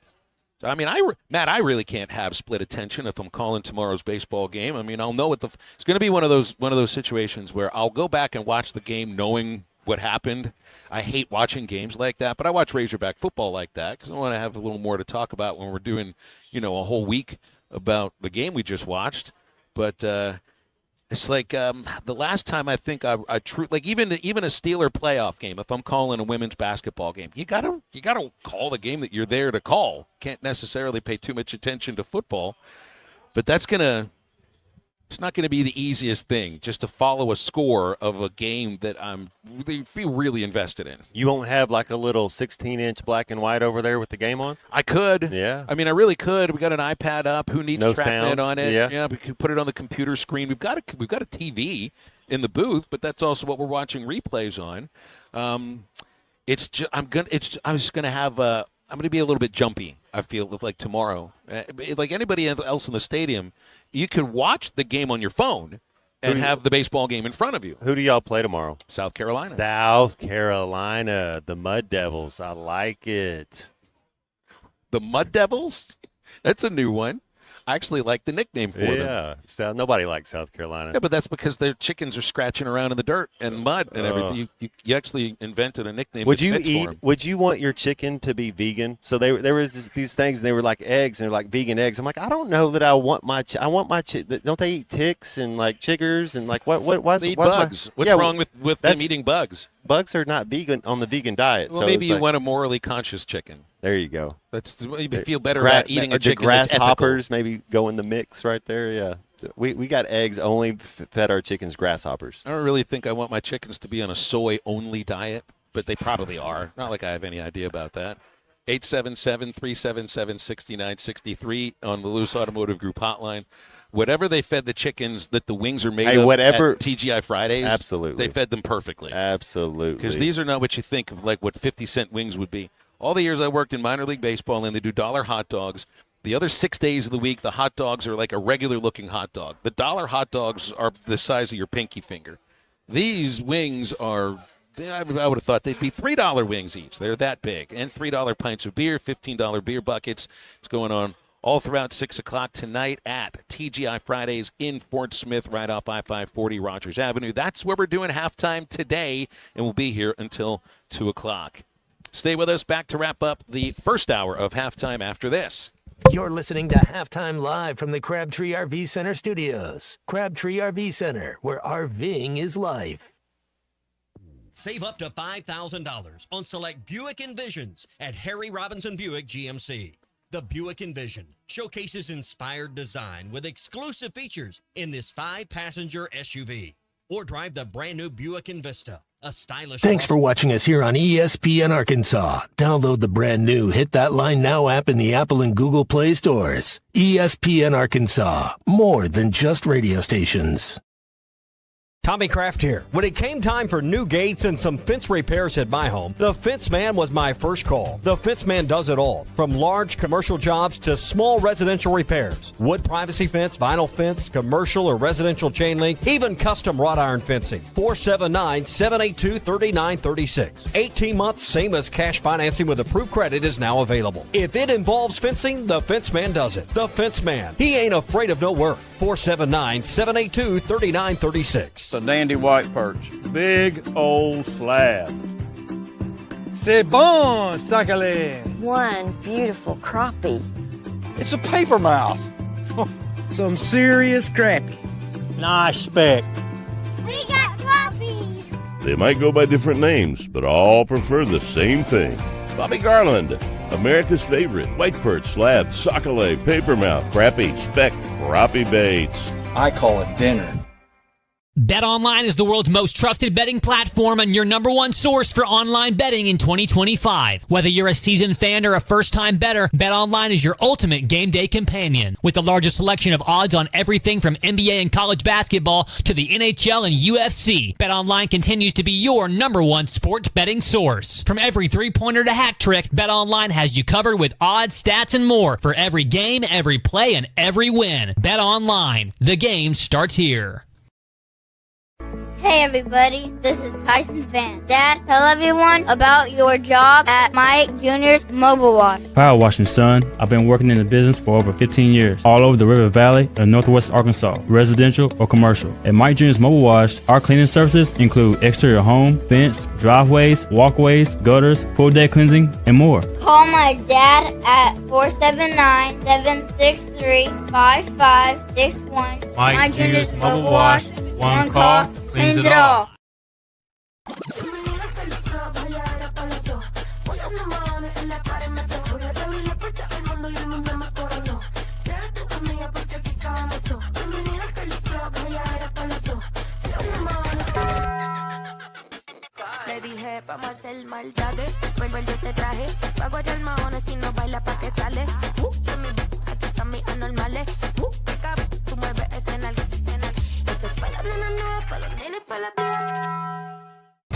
I mean, Matt, I really can't have split attention if I'm calling tomorrow's baseball game. I mean, I'll know it's going to be one of those situations where I'll go back and watch the game knowing what happened. I hate watching games like that, but I watch Razorback football like that because I want to have a little more to talk about when we're doing, a whole week about the game we just watched. But it's like the last time I think I like even a Steeler playoff game. If I'm calling a women's basketball game, you gotta call the game that you're there to call. Can't necessarily pay too much attention to football, but it's not gonna be the easiest thing just to follow a score of a game that feel really invested in. You won't have like a little 16-inch black and white over there with the game on? I could. Yeah. I mean, I really could. We got an iPad up. Who needs TrackNet on it? Yeah. We could put it on the computer screen. We've got a TV in the booth, but that's also what we're watching replays on. I'm just gonna have I'm gonna be a little bit jumpy. I feel like tomorrow, like anybody else in the stadium, you could watch the game on your phone and have the baseball game in front of you. Who do y'all play tomorrow? South Carolina. South Carolina, the Mud Devils. I like it. The Mud Devils? That's a new one. I actually like the nickname for them. Yeah, nobody likes South Carolina. Yeah, but that's because their chickens are scratching around in the dirt and mud and everything. You actually invented a nickname. Would you want your chicken to be vegan? So there was these things, and they were like eggs, and they're like vegan eggs. I'm like, I don't know that I want my don't they eat ticks and like chiggers and like what's they eat bugs? What's wrong with them eating bugs? Bugs are not vegan on the vegan diet. Well, so maybe you want a morally conscious chicken. There you go. You feel better about eating a chicken. Grasshoppers maybe go in the mix right there. Yeah, we got eggs only. Fed our chickens grasshoppers. I don't really think I want my chickens to be on a soy only diet, but they probably are. Not like I have any idea about that. 877-377-6963 on the Lewis Automotive Group hotline. Whatever they fed the chickens that the wings are made of at TGI Fridays, absolutely, they fed them perfectly. Absolutely. Because these are not what you think of, like what 50-cent wings would be. All the years I worked in minor league baseball, and they do dollar hot dogs. The other 6 days of the week, the hot dogs are like a regular-looking hot dog. The dollar hot dogs are the size of your pinky finger. These wings are, I would have thought they'd be $3 wings each. They're that big. And $3 pints of beer, $15 beer buckets. It's going on all throughout 6 o'clock tonight at TGI Fridays in Fort Smith, right off I-540 Rogers Avenue. That's where we're doing halftime today, and we'll be here until 2 o'clock. Stay with us. Back to wrap up the first hour of halftime after this. You're listening to Halftime Live from the Crabtree RV Center studios. Crabtree RV Center, where RVing is life. Save up to $5,000 on select Buick Envisions at Harry Robinson Buick GMC. The Buick Envision showcases inspired design with exclusive features in this 5-passenger SUV. Or drive the brand new Buick Envista, a stylish... Thanks for watching us here on ESPN Arkansas. Download the brand new Hit That Line Now app in the Apple and Google Play stores. ESPN Arkansas, more than just radio stations. Tommy Kraft here. When it came time for new gates and some fence repairs at my home, the Fence Man was my first call. The Fence Man does it all, from large commercial jobs to small residential repairs. Wood privacy fence, vinyl fence, commercial or residential chain link, even custom wrought iron fencing. 479-782-3936. 18 months, same as cash financing with approved credit is now available. If it involves fencing, the Fence Man does it. The Fence Man. He ain't afraid of no work. 479-782-3936. A dandy white perch. big old slab. C'est bon, sacale. One beautiful crappie. It's a paper mouth. Some serious crappie. Nice speck. We got crappie. They might go by different names, but all prefer the same thing. Bobby Garland, America's favorite. White perch, slab, sockeye, papermouth, crappie, speck, crappie baits. I call it dinner. BetOnline is the world's most trusted betting platform and your number one source for online betting in 2025. Whether you're a seasoned fan or a first-time bettor, BetOnline is your ultimate game day companion. With the largest selection of odds on everything from NBA and college basketball to the NHL and UFC, BetOnline continues to be your number one sports betting source. From every three-pointer to hat trick, BetOnline has you covered with odds, stats, and more for every game, every play, and every win. BetOnline. The game starts here. Hey everybody, this is Tyson Van. Dad, tell everyone about your job at Mike Jr.'s Mobile Wash. Power washing, son. I've been working in the business for over 15 years, all over the River Valley and Northwest Arkansas, residential or commercial. At Mike Jr.'s Mobile Wash, our cleaning services include exterior home, fence, driveways, walkways, gutters, pool deck cleansing, and more. Call my dad at 479-763-5561. Mike Jr.'s Mobile Wash. One call, cleans it all. Le dije, vamos a hacer maldades. Vuelvo yo te traje. Pago ya el mahones si no baila pa' que sale. Aquí están mis anormales. Tú mueves ese nalga. Esto es pa' las nenas nuevas, pa' los nenes, pa' la tía.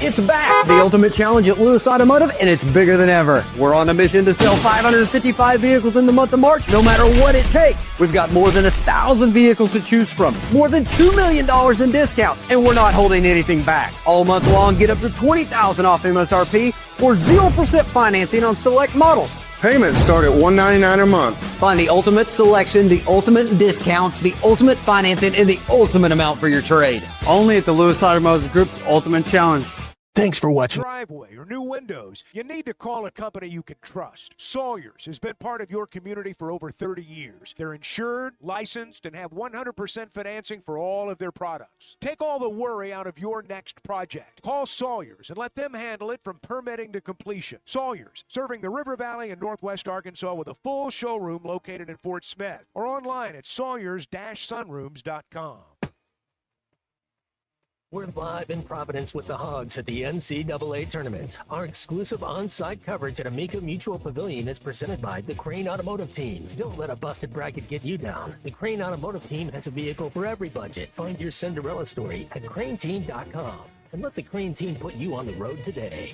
It's back, the Ultimate Challenge at Lewis Automotive, and it's bigger than ever. We're on a mission to sell 555 vehicles in the month of March, no matter what it takes. We've got more than 1,000 vehicles to choose from, more than $2 million in discounts, and we're not holding anything back. All month long, get up to $20,000 off MSRP or 0% financing on select models. Payments start at $199 a month. Find the ultimate selection, the ultimate discounts, the ultimate financing, and the ultimate amount for your trade. Only at the Lewis Automotive Group's Ultimate Challenge. Thanks for watching. Driveway or new windows, you need to call a company you can trust. Sawyers has been part of your community for over 30 years. They're insured, licensed, and have 100% financing for all of their products. Take all the worry out of your next project. Call Sawyers and let them handle it from permitting to completion. Sawyers, serving the River Valley and Northwest Arkansas with a full showroom located in Fort Smith or online at sawyers-sunrooms.com. We're live in Providence with the Hogs at the NCAA Tournament. Our exclusive on-site coverage at Amica Mutual Pavilion is presented by the Crane Automotive Team. Don't let a busted bracket get you down. The Crane Automotive Team has a vehicle for every budget. Find your Cinderella story at craneteam.com and let the Crane Team put you on the road today.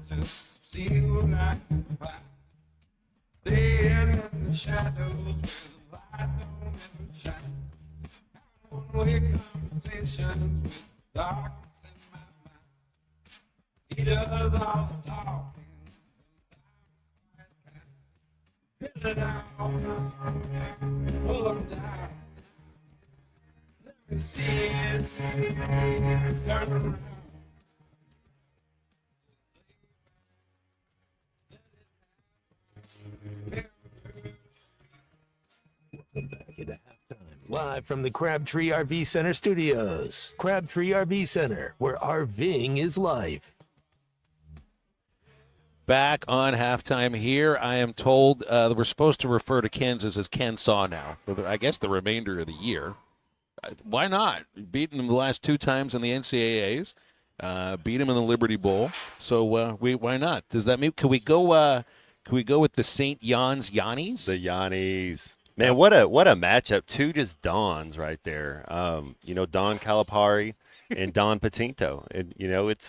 Just see what I can find. Staying in the shadows with the light don't ever shine. One-way conversations with darkness in my mind. He does all the talking. Hit it out, pull him down. Let me see it, turn around. Welcome back into halftime. Live from the Crabtree RV Center studios. Crabtree RV Center, where RVing is life. Back on halftime here. I am told that we're supposed to refer to Kansas as Kensaw now for, I guess, the remainder of the year. Why not? Beaten them the last two times in the NCAAs. Beat them in the Liberty Bowl. So why not? Does that mean can we go with the St. John's Yannis? The Yannis. Man, what a matchup. Two just Dons right there. Don Calipari and Don Patinto. And it's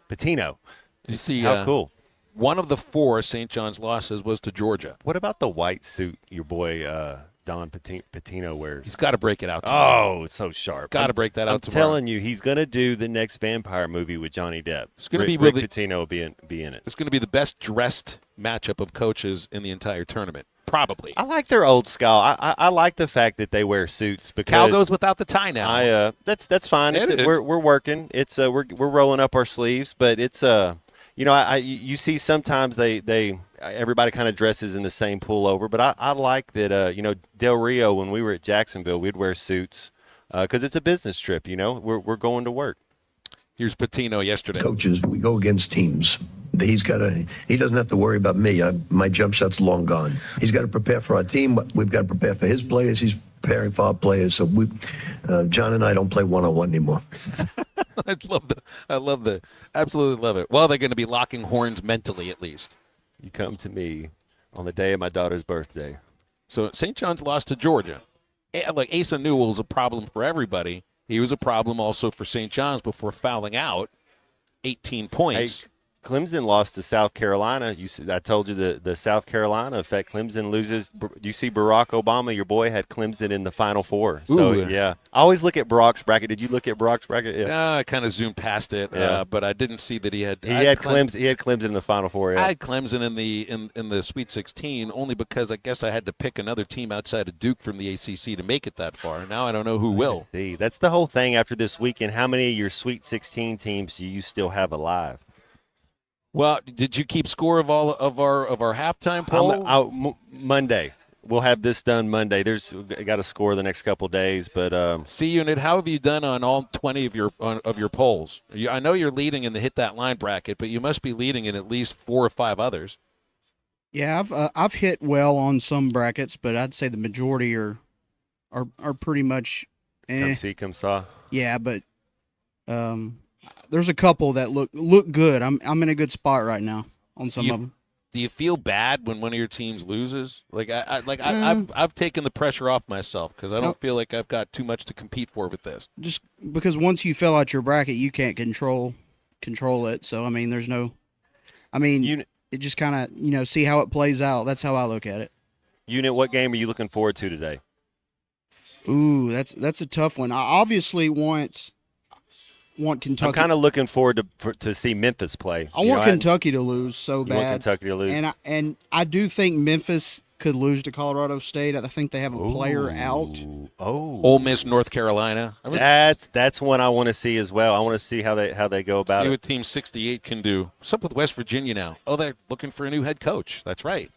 Patino. Did you see how cool? One of the 4 St. John's losses was to Georgia. What about the white suit your boy Don Patino wears? He's got to break it out tomorrow. Oh, it's so sharp. Got to break that out tomorrow. I'm telling you, he's going to do the next vampire movie with Johnny Depp. It's going to be Rick really, Pitino will be in it. It's going to be the best dressed matchup of coaches in the entire tournament. Probably. I like their old style. I like the fact that they wear suits because Cal goes without the tie now. That's fine. We're working. It's we're rolling up our sleeves, but it's you see sometimes everybody kind of dresses in the same pullover, but I like that Del Rio, when we were at Jacksonville, we'd wear suits because it's a business trip. We're going to work. Here's Patino yesterday. Coaches, we go against teams. He doesn't have to worry about me. My jump shot's long gone. He's got to prepare for our team, but we've got to prepare for his players. He's preparing for our players. So John and I don't play one-on-one anymore. Absolutely love it. Well, they're going to be locking horns mentally, at least. You come to me on the day of my daughter's birthday. So St. John's lost to Georgia. Like Asa Newell was a problem for everybody. He was a problem also for St. John's before fouling out 18 points. Hey, Clemson lost to South Carolina. I told you the South Carolina effect. Clemson loses. You see Barack Obama, your boy, had Clemson in the Final Four. So, yeah. I always look at Barack's bracket. Did you look at Barack's bracket? Yeah. I kind of zoomed past it, but I didn't see that he had Clemson. He had Clemson in the Final Four. Yeah. I had Clemson in the Sweet 16 only because I guess I had to pick another team outside of Duke from the ACC to make it that far. Now I don't know who will. See, that's the whole thing after this weekend. How many of your Sweet 16 teams do you still have alive? Well, did you keep score of all of our halftime poll? Monday. We'll have this done Monday. I got to score the next couple days, but C-Unit, how have you done on all 20 of your polls? I know you're leading in the Hit That Line bracket, but you must be leading in at least 4 or 5 others. Yeah, I've hit well on some brackets, but I'd say the majority are pretty much come see, come saw. Yeah, but there's a couple that look good. I'm in a good spot right now on some of them. Do you feel bad when one of your teams loses? I've taken the pressure off myself because I don't feel like I've got too much to compete for with this. Just because once you fill out your bracket, you can't control it. So I mean, it just kind of see how it plays out. That's how I look at it. Unit, what game are you looking forward to today? Ooh, that's a tough one. I obviously want Kentucky. I'm kind of looking forward to see Memphis play. I want Kentucky to lose so bad. You want Kentucky to lose, and I do think Memphis could lose to Colorado State. I think they have a player out. Ole Miss, North Carolina. That's one I want to see as well. I want to see how they go about see it. What Team 68 can do. What's up with West Virginia now? Oh, they're looking for a new head coach. That's right.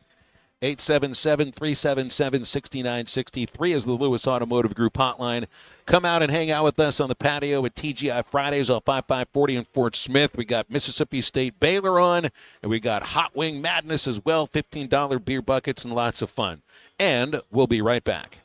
877-377-6963 is the Lewis Automotive Group hotline. Come out and hang out with us on the patio at TGI Fridays off 5540 in Fort Smith. We got Mississippi State Baylor on, and we got Hot Wing Madness as well, $15 beer buckets and lots of fun. And we'll be right back.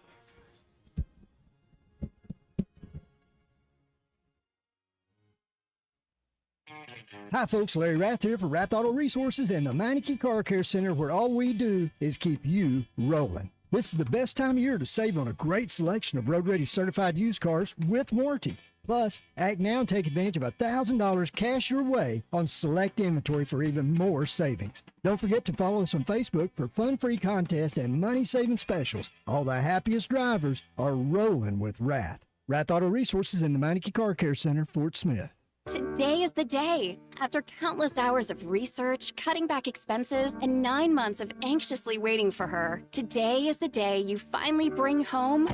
Hi folks, Larry Rath here for Rath Auto Resources and the Meineke Car Care Center, where all we do is keep you rolling. This is the best time of year to save on a great selection of road-ready certified used cars with warranty. Plus, act now and take advantage of $1,000 cash your way on select inventory for even more savings. Don't forget to follow us on Facebook for fun-free contests and money-saving specials. All the happiest drivers are rolling with Rath. Rath Auto Resources and the Meineke Car Care Center, Fort Smith. Today is the day. After countless hours of research, cutting back expenses, and 9 months of anxiously waiting for her, today is the day you finally bring home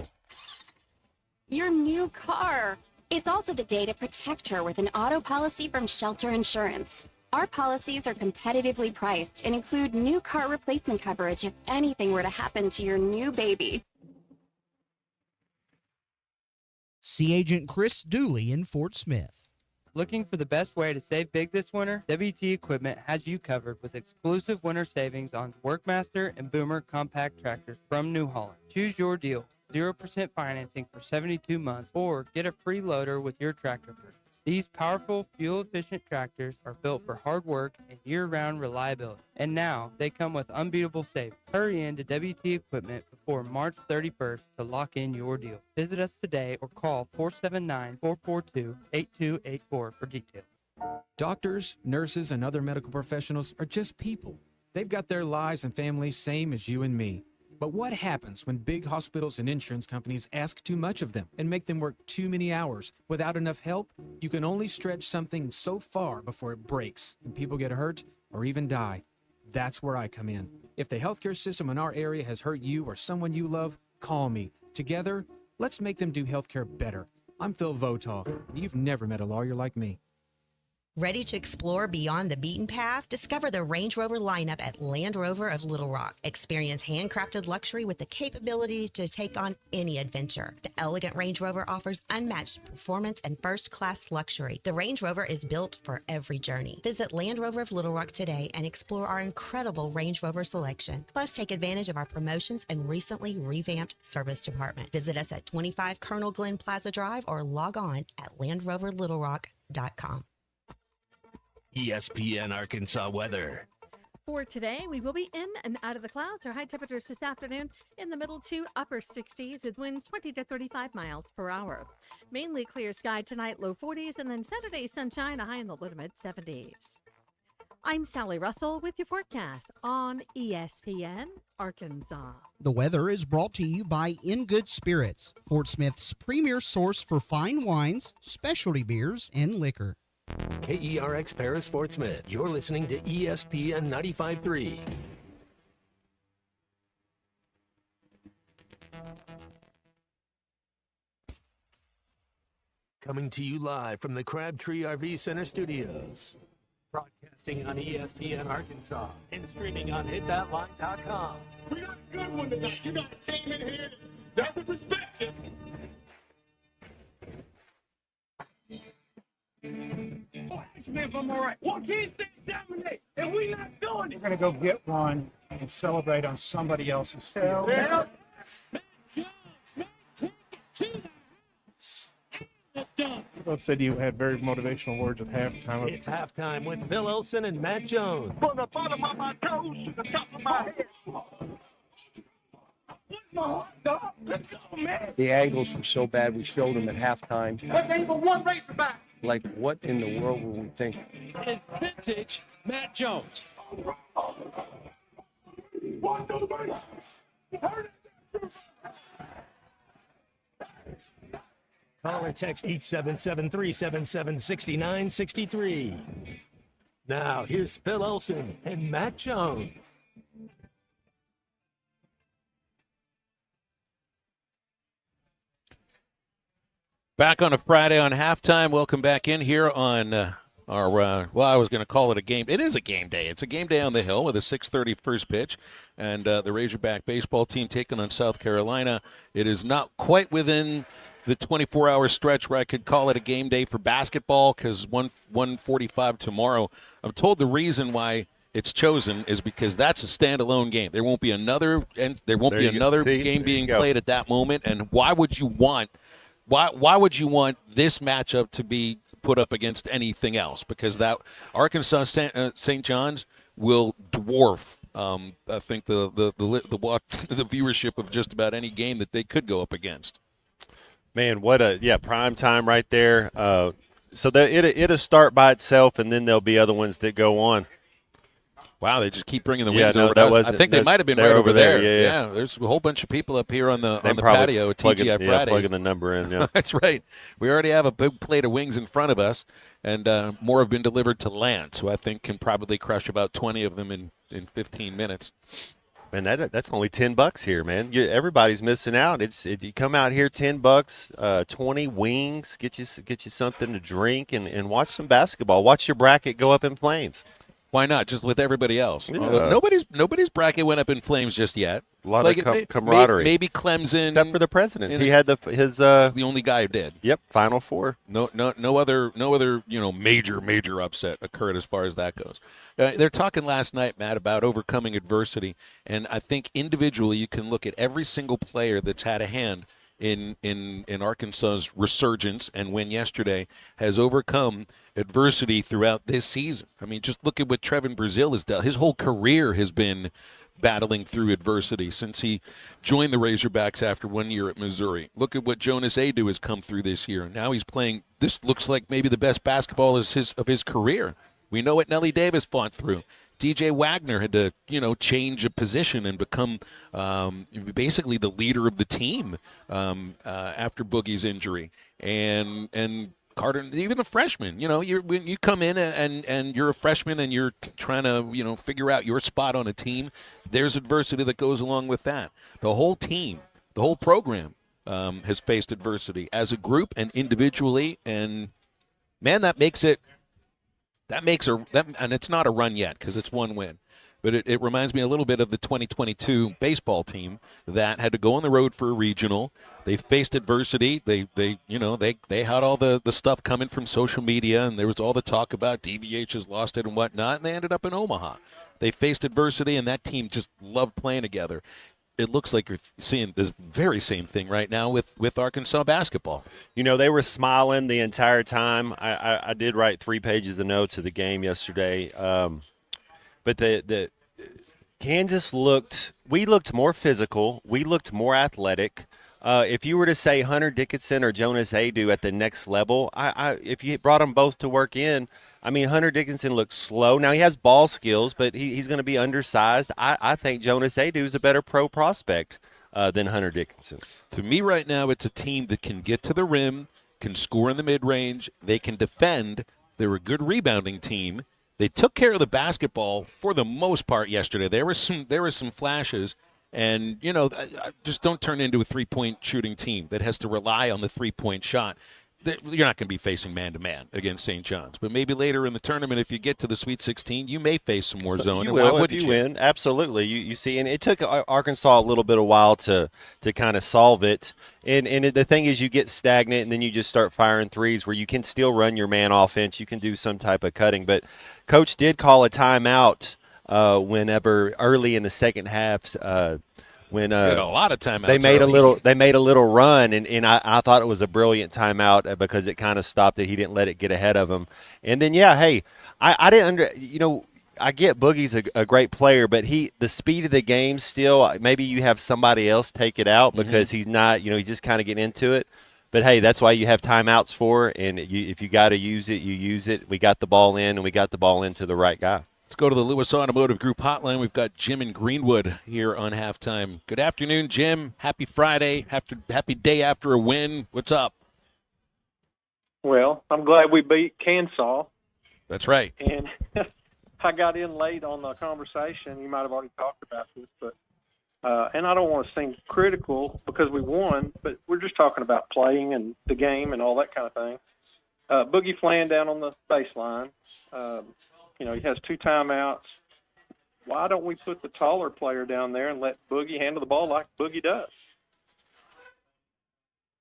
your new car. It's also the day to protect her with an auto policy from Shelter Insurance. Our policies are competitively priced and include new car replacement coverage if anything were to happen to your new baby. See Agent Chris Dooley in Fort Smith. Looking for the best way to save big this winter? WT Equipment has you covered with exclusive winter savings on Workmaster and Boomer compact tractors from New Holland. Choose your deal. 0% financing for 72 months or get a free loader with your tractor purchase. These powerful, fuel-efficient tractors are built for hard work and year-round reliability. And now, they come with unbeatable savings. Hurry in to WT Equipment before March 31st to lock in your deal. Visit us today or call 479-442-8284 for details. Doctors, nurses, and other medical professionals are just people. They've got their lives and families same as you and me. But what happens when big hospitals and insurance companies ask too much of them and make them work too many hours without enough help? You can only stretch something so far before it breaks and people get hurt or even die. That's where I come in. If the healthcare system in our area has hurt you or someone you love, call me. Together, let's make them do healthcare better. I'm Phil Votaw, and you've never met a lawyer like me. Ready to explore beyond the beaten path? Discover the Range Rover lineup at Land Rover of Little Rock. Experience handcrafted luxury with the capability to take on any adventure. The elegant Range Rover offers unmatched performance and first-class luxury. The Range Rover is built for every journey. Visit Land Rover of Little Rock today and explore our incredible Range Rover selection. Plus, take advantage of our promotions and recently revamped service department. Visit us at 25 Colonel Glenn Plaza Drive or log on at LandRoverLittleRock.com. ESPN Arkansas weather. For today, we will be in and out of the clouds. Our high temperatures this afternoon in the middle to upper 60s with winds 20 to 35 miles per hour. Mainly clear sky tonight, low 40s, and then Saturday sunshine, a high in the low to mid 70s. I'm Sally Russell with your forecast on ESPN Arkansas. The weather is brought to you by In Good Spirits, Fort Smith's premier source for fine wines, specialty beers, and liquor. KERX Paris Fort Smith. You're listening to ESPN 95.3. Coming to you live from the Crabtree RV Center studios. Broadcasting on ESPN Arkansas and streaming on hitthatline.com. We got a good one tonight. You got a team in here that's a perspective. If I'm all right. One can't stay dominate, and we not doing it. We're going to go get one and celebrate on somebody else's field. Yeah. People said you had very motivational words at halftime. It's halftime with Bill Olsen and Matt Jones. From the bottom of my toes to the top of my head. What's my heart, dog? Let's go, man. The angles were so bad, we showed them at halftime. What ain't but one racerback? Like, what in the world were we thinking? It's vintage Matt Jones. One, two, three. Call or text 877-377-6963. Now, here's Phil Olsen and Matt Jones. Back on a Friday on halftime. Welcome back in here on our, well, I was going to call it a game. It is a game day. It's a game day on the Hill with a 6:30 first pitch. And the Razorback baseball team taking on South Carolina. It is not quite within the 24-hour stretch where I could call it a game day for basketball because 1:45 tomorrow. I'm told the reason why it's chosen is because that's a standalone game. There won't be another, and there won't be another game being played at that moment. And why would you want this matchup to be put up against anything else? Because that Arkansas St. John's will dwarf, I think, the viewership of just about any game that they could go up against. Man, what prime time right there. So it'll start by itself, and then there'll be other ones that go on. Wow, they just keep bringing the wings over to us. I think they might have been right over there. Yeah, there's a whole bunch of people up here on the patio at TGI Fridays. Yeah, plugging the number in, yeah. That's right. We already have a big plate of wings in front of us, and more have been delivered to Lance, who I think can probably crush about 20 of them in 15 minutes. Man, that's only $10 here, man. Everybody's missing out. You come out here, $10, 20 wings, get you something to drink, and watch some basketball. Watch your bracket go up in flames. Why not? Just with everybody else. Yeah. Nobody's bracket went up in flames just yet. A lot of camaraderie. Maybe Clemson, except for the president. He had his the only guy who did. Yep, Final Four. No other major upset occurred as far as that goes. They're talking last night, Matt, about overcoming adversity, and I think individually you can look at every single player that's had a hand in Arkansas's resurgence and win yesterday has overcome adversity throughout this season. I mean, just look at what Trevin Brazile has done. His whole career has been battling through adversity since he joined the Razorbacks after 1 year at Missouri. Look at what Jonas Adu has come through this year. Now he's playing, this looks like maybe the best basketball of his career. We know what Nellie Davis fought through. DJ Wagner had to, change a position and become basically the leader of the team after Boogie's injury. And Carter, even the freshmen, when you come in and you're a freshman and you're trying to, figure out your spot on a team, there's adversity that goes along with that. The whole team, the whole program has faced adversity as a group and individually, and man, that makes it. And it's not a run yet because it's one win. But it reminds me a little bit of the 2022 baseball team that had to go on the road for a regional. They faced adversity. They had all the stuff coming from social media, and there was all the talk about DVH has lost it and whatnot, and they ended up in Omaha. They faced adversity, and that team just loved playing together. It looks like you're seeing this very same thing right now with Arkansas basketball. They were smiling the entire time. I did write 3 pages of notes of the game yesterday. But the Kansas looked more physical. We looked more athletic. If you were to say Hunter Dickinson or Jonas Adu at the next level, if you brought them both to work in, Hunter Dickinson looks slow. Now, he has ball skills, but he's going to be undersized. I think Jonas Adu is a better pro prospect than Hunter Dickinson. To me right now, it's a team that can get to the rim, can score in the mid-range. They can defend. They're a good rebounding team. They took care of the basketball for the most part yesterday. There were some flashes. And, just don't turn into a three-point shooting team that has to rely on the three-point shot. You're not going to be facing man-to-man against St. John's. But maybe later in the tournament, if you get to the Sweet 16, you may face some more zone. You will if you win. Absolutely. You see, and it took Arkansas a little bit of while to kind of solve it. And the thing is, you get stagnant, and then you just start firing threes where you can still run your man offense. You can do some type of cutting. But Coach did call a timeout whenever early in the second half, when a lot of timeouts they made a little run, and I thought it was a brilliant timeout because it kind of stopped it. He didn't let it get ahead of him. And then I didn't I get Boogie's a great player, but the speed of the game still, maybe you have somebody else take it out because he's not, he's just kind of getting into it. But, hey, that's why you have timeouts for, and if you got to use it, you use it. We got the ball in, and we got the ball into the right guy. Let's go to the Lewis Automotive Group hotline. We've got Jim in Greenwood here on halftime. Good afternoon, Jim. Happy Friday. Happy day after a win. What's up? Well, I'm glad we beat Kansas. That's right. And I got in late on the conversation. You might have already talked about this, but and I don't want to seem critical because we won, but we're just talking about playing and the game and all that kind of thing. Boogie Flan down on the baseline. He has 2 timeouts. Why don't we put the taller player down there and let Boogie handle the ball like Boogie does?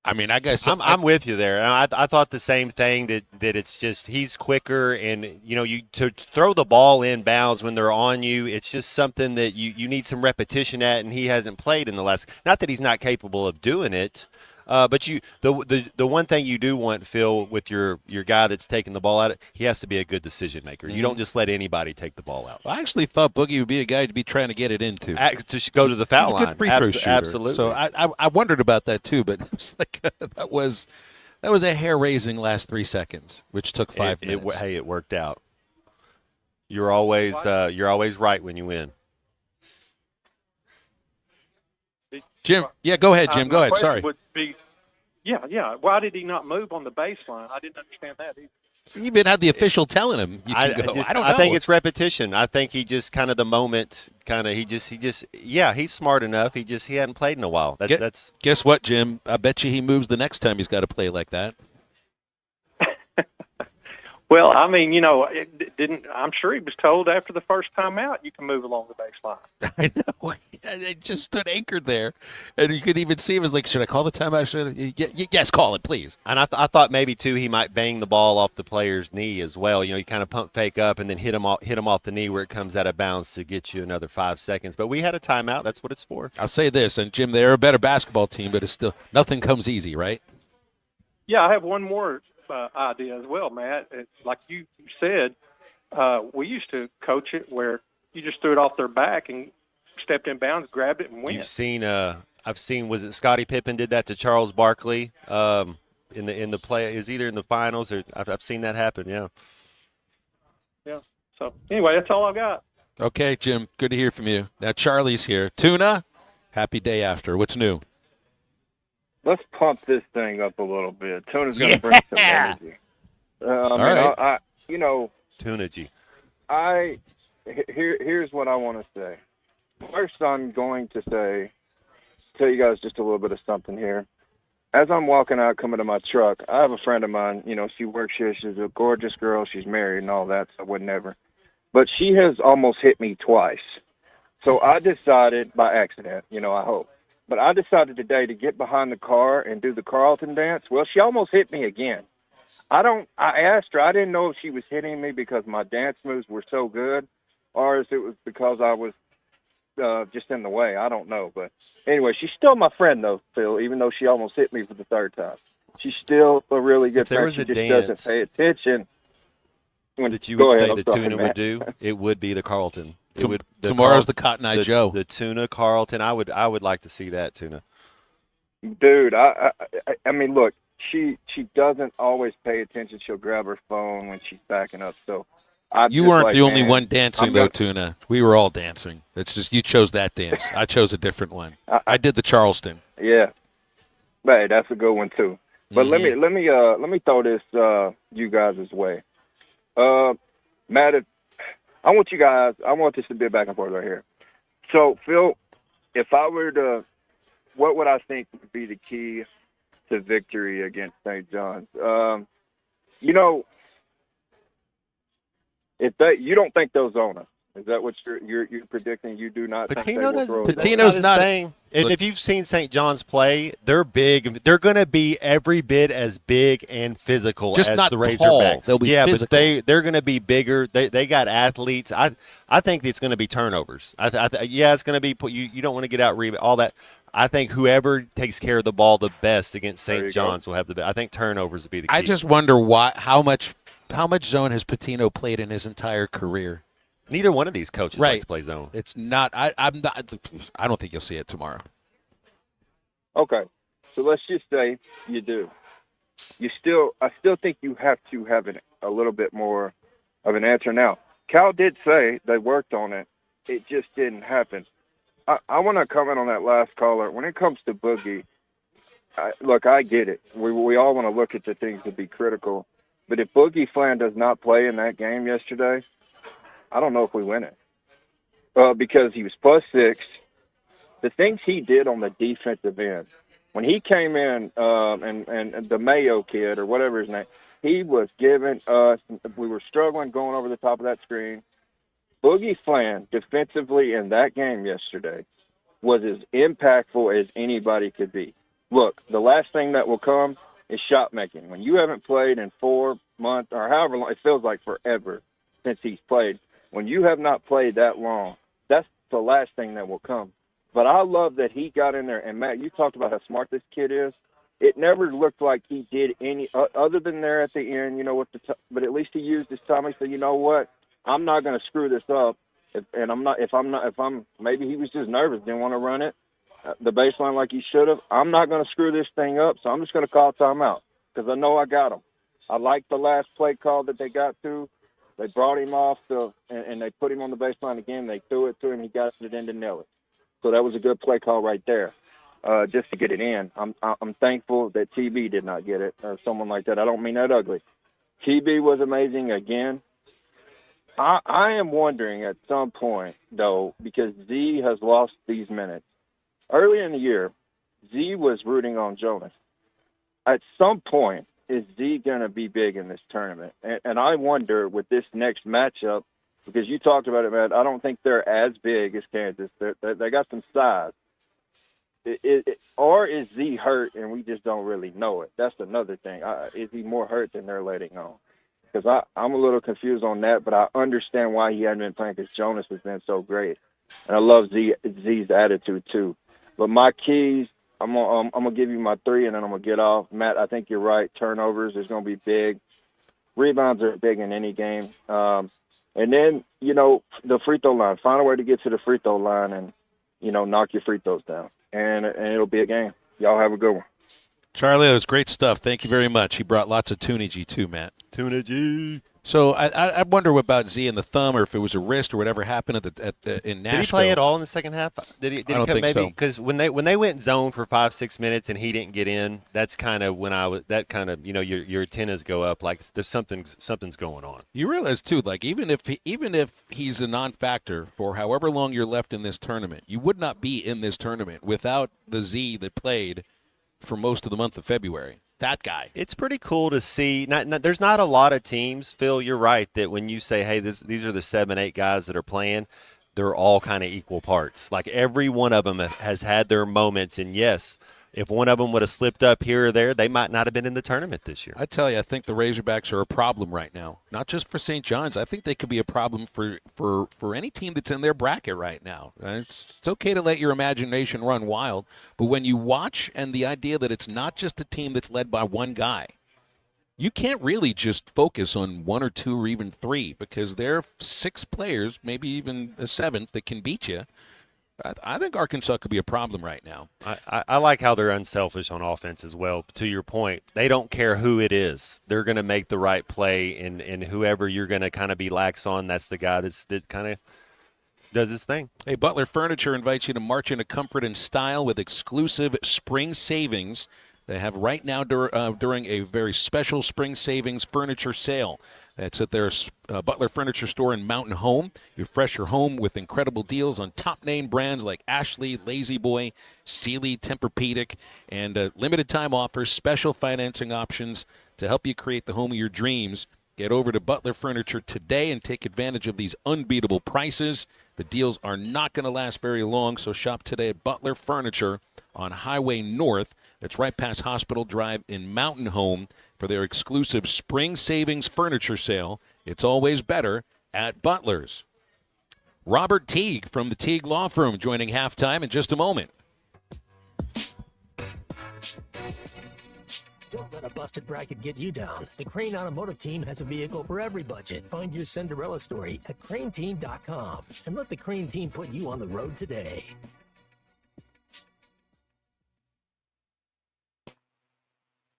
I guess I'm with you there. I thought the same thing, that it's just he's quicker, and you to throw the ball in bounds when they're on you, it's just something that you need some repetition at, and he hasn't played in the last. Not that he's not capable of doing it. But the one thing you do want, Phil, with your guy that's taking the ball out, he has to be a good decision maker. You don't just let anybody take the ball out. I actually thought Boogie would be a guy to be trying to get it into. To go to the foul line. Good free throw shooter. Absolutely. So I wondered about that too, but it was like that was a hair-raising last 3 seconds, which took 5 minutes. It worked out. You're always right when you win. Jim, go ahead, Jim. Go ahead. Sorry. Why did he not move on the baseline? I didn't understand that either. You even had the official telling him you can go. I don't know. I think it's repetition. I think he just kind of the moment, he's smart enough. He hadn't played in a while. Guess what, Jim? I bet you he moves the next time he's got to play like that. Well, it didn't. I'm sure he was told after the first time out, you can move along the baseline. I know. It just stood anchored there, and you could even see him as like, should I call the timeout? Yes, call it, please. And I thought maybe too he might bang the ball off the player's knee as well. You kind of pump fake up and then hit him off the knee where it comes out of bounds to get you another 5 seconds. But we had a timeout. That's what it's for. I'll say this, and Jim, they're a better basketball team, but it's still nothing comes easy, right? Yeah, I have one more idea as well, Matt. It's like you said, we used to coach it where you just threw it off their back and stepped in bounds, grabbed it, and went. You've seen I've seen, was it Scottie Pippen did that to Charles Barkley in the play? Is either in the finals or I've seen that happen. Yeah. Yeah. So anyway, that's all I've got. Okay, Jim. Good to hear from you. Now Charlie's here. Tuna, happy day after. What's new? Let's pump this thing up a little bit. Tuna's going to bring some energy. All right. Tuna-G. Here's what I want to say. First, I'm going to tell you guys just a little bit of something here. As I'm walking out, coming to my truck, I have a friend of mine, she works here. She's a gorgeous girl. She's married and all that, so I would never. But she has almost hit me twice. So I decided, by accident, I hope. But I decided today to get behind the car and do the Carlton dance. Well, she almost hit me again. I asked her, I didn't know if she was hitting me because my dance moves were so good or if it was because I was just in the way. I don't know. But anyway, she's still my friend, though, Phil, even though she almost hit me for the third time. She's still a really good friend. She just doesn't pay attention. That you would say the Tuna would do, it would be the Carlton. Tomorrow's the Cotton Eye Joe. The Tuna Carlton. I would like to see that, Tuna. Dude, I mean, look, she doesn't always pay attention. She'll grab her phone when she's backing up. So you weren't the only one dancing, though, Tuna. We were all dancing. It's just you chose that dance. I chose a different one. I did the Charleston. Yeah, hey, that's a good one too. But let me throw this you guys' way. Matt, I want this to be a back and forth right here. So, Phil, if I were to, what would I think would be the key to victory against St. John's? If you don't think they'll zone us, is that what you're predicting? You do not think they will throw us? Patino's not saying. And if you've seen St. John's play, they're big. They're going to be every bit as big and physical just as not the tall. Razorbacks. They'll be physical. But they're going to be bigger. They got athletes. I think it's going to be turnovers. It's going to be you don't want to get out all that. I think whoever takes care of the ball the best against St. John's will have the best. I think turnovers will be the key. I just wonder how much zone has Patino played in his entire career? Neither one of these coaches likes to play zone. It's not. I don't think you'll see it tomorrow. Okay, so let's just say you do. I still think you have to have a little bit more of an answer. Now, Cal did say they worked on it. It just didn't happen. I want to comment on that last caller. When it comes to Boogie, look, I get it. We all want to look at the things to be critical. But if Boogie Flan does not play in that game yesterday, I don't know if we win it. Because he was +6. The things he did on the defensive end, when he came in and the Mayo kid or whatever his name, he was giving us – we were struggling going over the top of that screen. Boogie Flan defensively in that game yesterday was as impactful as anybody could be. Look, the last thing that will come is shot making. When you haven't played in 4 months or however long – it feels like forever since he's played. When you have not played that long, that's the last thing that will come. But I love that he got in there. And, Matt, you talked about how smart this kid is. It never looked like he did any other than there at the end, but at least he used his time. He said, you know what? I'm not going to screw this up. Maybe he was just nervous, didn't want to run it, the baseline like he should have. I'm not going to screw this thing up, so I'm just going to call timeout because I know I got him. I like the last play call that they got to. They brought him off, and they put him on the baseline again. They threw it to him. He got it in to nail it. So that was a good play call right there, just to get it in. I'm thankful that TB did not get it or someone like that. I don't mean that ugly. TB was amazing again. I am wondering at some point, though, because Z has lost these minutes. Early in the year, Z was rooting on Jonas. At some point, is Z going to be big in this tournament? And I wonder with this next matchup, because you talked about it, Matt, I don't think they're as big as Kansas. They got some size. Or is Z hurt and we just don't really know it? That's another thing. Is he more hurt than they're letting on? Because I'm a little confused on that, but I understand why he hasn't been playing because Jonas has been so great. And I love Z's attitude too. But my keys, I'm gonna give you my 3 and then I'm gonna get off. Matt, I think you're right. Turnovers is gonna be big. Rebounds are big in any game. And then, the free throw line. Find a way to get to the free throw line. And knock your free throws down, and it'll be a game. Y'all have a good one. Charlie, that was great stuff. Thank you very much. He brought lots of tunage too, Matt. Tunage. So I wonder about Z and the thumb, or if it was a wrist, or whatever happened in Nashville. Did he play at all in the second half? Did he? I don't think maybe so. Because when they went zone for 5-6 minutes and he didn't get in, that's kind of when your antennas go up. Like there's something's going on. You realize too, like even if he's a non-factor for however long you're left in this tournament, you would not be in this tournament without the Z that played for most of the month of February. That guy. It's pretty cool to see. There's not a lot of teams, Phil, you're right, that when you say, hey, these are the 7-8 guys that are playing, they're all kind of equal parts. Like every one of them has had their moments. And, yes, if one of them would have slipped up here or there, they might not have been in the tournament this year. I tell you, I think the Razorbacks are a problem right now. Not just for St. John's. I think they could be a problem for any team that's in their bracket right now. It's okay to let your imagination run wild, but when you watch and the idea that it's not just a team that's led by one guy, you can't really just focus on one or two or even three, because there are 6 players, maybe even a 7th, that can beat you. I think Arkansas could be a problem right now. I like how they're unselfish on offense as well. To your point, they don't care who it is. They're going to make the right play, and whoever you're going to kind of be lax on, that's the guy that kind of does his thing. Hey, Butler Furniture invites you to march into comfort and style with exclusive spring savings. They have right now during a very special spring savings furniture sale. That's at their Butler Furniture store in Mountain Home. You refresh your home with incredible deals on top-name brands like Ashley, Lazy Boy, Sealy, Tempur-Pedic, and limited-time offers, special financing options to help you create the home of your dreams. Get over to Butler Furniture today and take advantage of these unbeatable prices. The deals are not going to last very long, so shop today at Butler Furniture on Highway North. That's right past Hospital Drive in Mountain Home for their exclusive spring savings furniture sale. It's always better at Butler's. Robert Teague from the Teague Law Firm joining halftime in just a moment. Don't let a busted bracket get you down. The Crane Automotive Team has a vehicle for every budget. Find your Cinderella story at craneteam.com and let the Crane Team put you on the road today.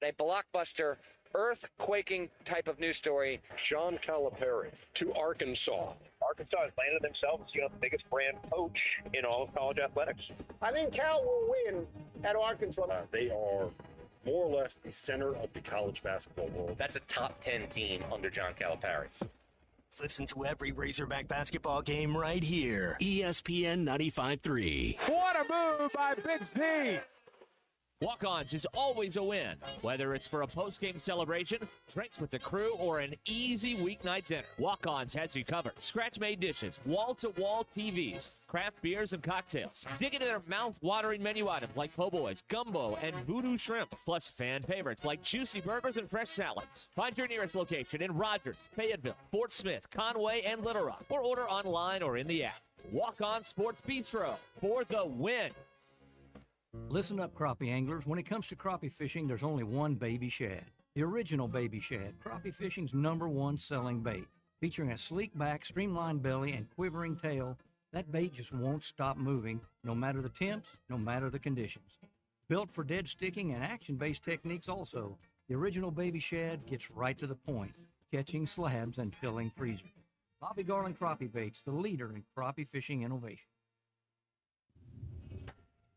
A blockbuster, earth-quaking type of news story. Sean Calipari to Arkansas. Arkansas has landed themselves, the biggest brand coach in all of college athletics. I think Cal will win at Arkansas. They are more or less the center of the college basketball world. That's a top 10 team under John Calipari. Listen to every Razorback basketball game right here. ESPN 95.3. What a move by Big Z. Walk-Ons is always a win, whether it's for a post-game celebration, drinks with the crew, or an easy weeknight dinner. Walk-Ons has you covered. Scratch-made dishes, wall-to-wall TVs, craft beers and cocktails. Dig into their mouth-watering menu items like po' boys, gumbo, and voodoo shrimp, plus fan favorites like juicy burgers and fresh salads. Find your nearest location in Rogers, Fayetteville, Fort Smith, Conway, and Little Rock, or order online or in the app. Walk-On Sports Bistro for the win. Listen up, crappie anglers. When it comes to crappie fishing, there's only one baby shad. The original baby shad, crappie fishing's #1 selling bait. Featuring a sleek back, streamlined belly, and quivering tail, that bait just won't stop moving, no matter the temps, no matter the conditions. Built for dead sticking and action-based techniques also, the original baby shad gets right to the point, catching slabs and filling freezers. Bobby Garland Crappie Baits, the leader in crappie fishing innovation.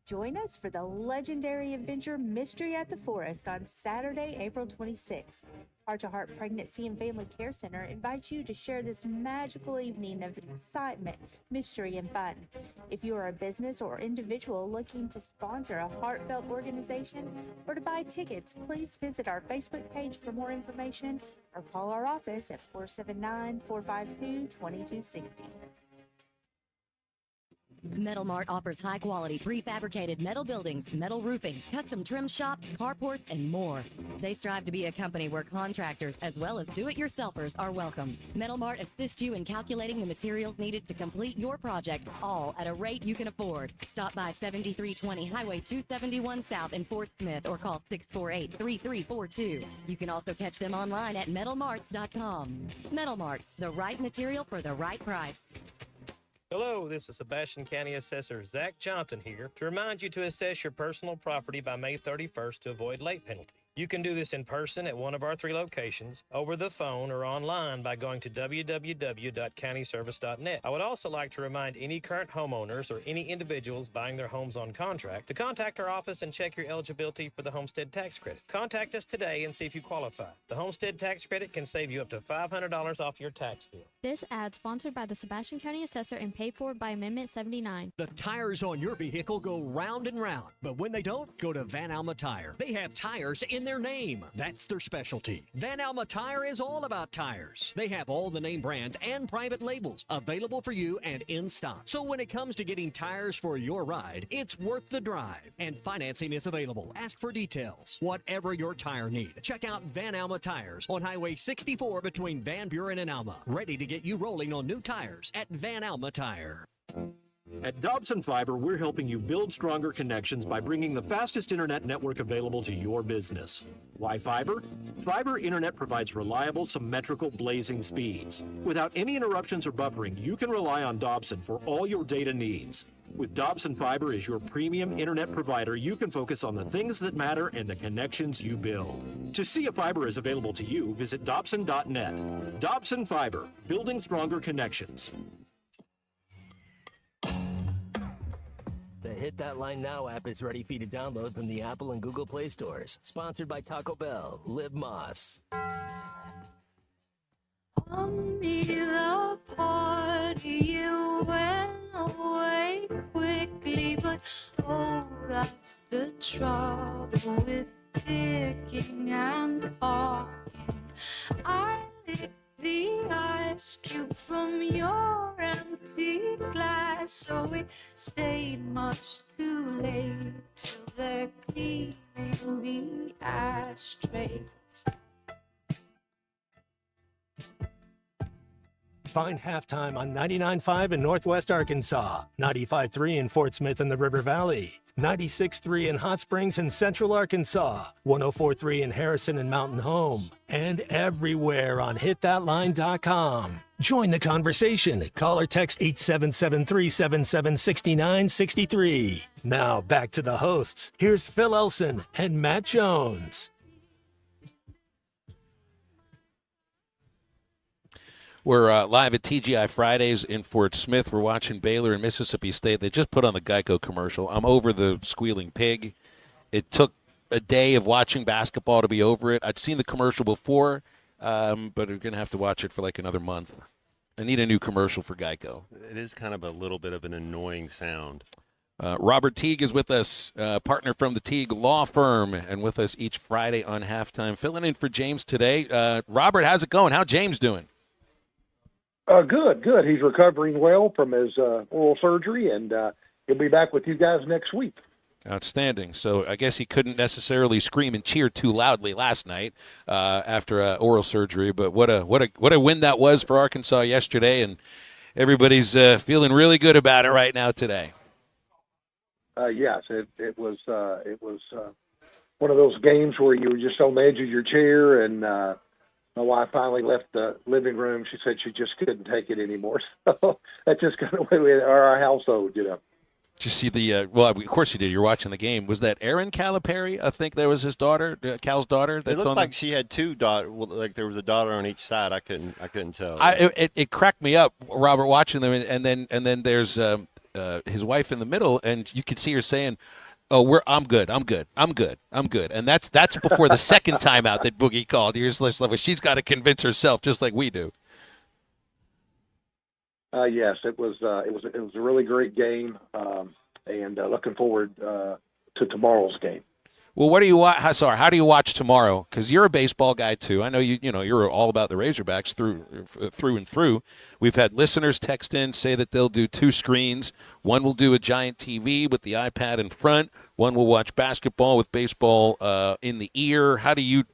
Join us for the legendary adventure Mystery at the Forest on Saturday, April 26th. Heart to Heart Pregnancy and Family Care Center invites you to share this magical evening of excitement, mystery, and fun. If you are a business or individual looking to sponsor a heartfelt organization or to buy tickets, please visit our Facebook page for more information or call our office at 479-452-2260. Metal Mart offers high-quality prefabricated metal buildings, metal roofing, custom trim shop, carports, and more. They strive to be a company where contractors as well as do-it-yourselfers are welcome. Metal Mart assists you in calculating the materials needed to complete your project, all at a rate you can afford. Stop by 7320 Highway 271 South in Fort Smith or call 648-3342. You can also catch them online at metalmarts.com. Metal Mart, the right material for the right price. Hello, this is Sebastian County Assessor Zach Johnson here to remind you to assess your personal property by May 31st to avoid late penalty. You can do this in person at one of our 3 locations, over the phone, or online by going to www.countyservice.net. I would also like to remind any current homeowners or any individuals buying their homes on contract to contact our office and check your eligibility for the homestead tax credit. Contact us today and see if you qualify. The homestead tax credit can save you up to $500 off your tax bill. This ad sponsored by the Sebastian County Assessor and paid for by Amendment 79. The tires on your vehicle go round and round, but when they don't, go to Van Alma Tire. They have tires in their name. That's their specialty. Van Alma Tire is all about tires. They have all the name brands and private labels available for you and in stock. So when it comes to getting tires for your ride, it's worth the drive. And financing is available. Ask for details. Whatever your tire need, check out Van Alma Tires on Highway 64 between Van Buren and Alma. Ready to get you rolling on new tires at Van Alma Tire. At Dobson Fiber, we're helping you build stronger connections by bringing the fastest internet network available to your business. Why fiber? Fiber internet provides reliable, symmetrical, blazing speeds. Without any interruptions or buffering, you can rely on Dobson for all your data needs. With Dobson Fiber as your premium internet provider, you can focus on the things that matter and the connections you build. To see if fiber is available to you, visit Dobson.net. Dobson Fiber, building stronger connections. The Hit That Line Now app is ready for you to download from the Apple and Google Play stores. Sponsored by Taco Bell. Live Moss. Only the party you went away quickly, but oh, that's the trouble with ticking and talking. I licked the ice cube from your empty glass, so it stayed much too late till they're cleaning the ashtrays. Find Halftime on 99.5 in Northwest Arkansas, 95.3 in Fort Smith and the River Valley, 96.3 in Hot Springs and Central Arkansas, 104.3 in Harrison and Mountain Home, and everywhere on hitthatline.com. Join the conversation. Call or text 877-377-6963. Now back to the hosts. Here's Phil Elson and Matt Jones. We're live at TGI Fridays in Fort Smith. We're watching Baylor and Mississippi State. They just put on the Geico commercial. I'm over the squealing pig. It took a day of watching basketball to be over it. I'd seen the commercial before, but we're going to have to watch it for like another month. I need a new commercial for Geico. It is kind of a little bit of an annoying sound. Robert Teague is with us, partner from the Teague Law Firm, and with us each Friday on Halftime. Filling in for James today. Robert, how's it going? How's James doing? Good. He's recovering well from his oral surgery, and he'll be back with you guys next week. Outstanding. So I guess he couldn't necessarily scream and cheer too loudly last night after oral surgery, but what a win that was for Arkansas yesterday, and everybody's feeling really good about it right now today. Yes, it was one of those games where you were just on the edge of your chair, and my wife finally left the living room. She said she just couldn't take it anymore. So that's just kind of the way we are our household, you know. Did you see the well, of course you did. You're watching the game. Was that Erin Calipari? I think that was his daughter, Cal's daughter. It looked like she had two daughters. Like there was a daughter on each side. I couldn't tell. It cracked me up, Robert, watching them, and then there's his wife in the middle, and you could see her saying, "Oh, I'm good. And that's before the second time out that Boogie called. You're just like, she's got to convince herself, just like we do. Yes, it was a really great game, and looking forward to tomorrow's game. Well, what do you watch? How do you watch tomorrow? Because you're a baseball guy too. I know you're all about the Razorbacks through and through. We've had listeners text in, say that they'll do two screens. One will do a giant TV with the iPad in front. One will watch basketball with baseball in the ear. How do you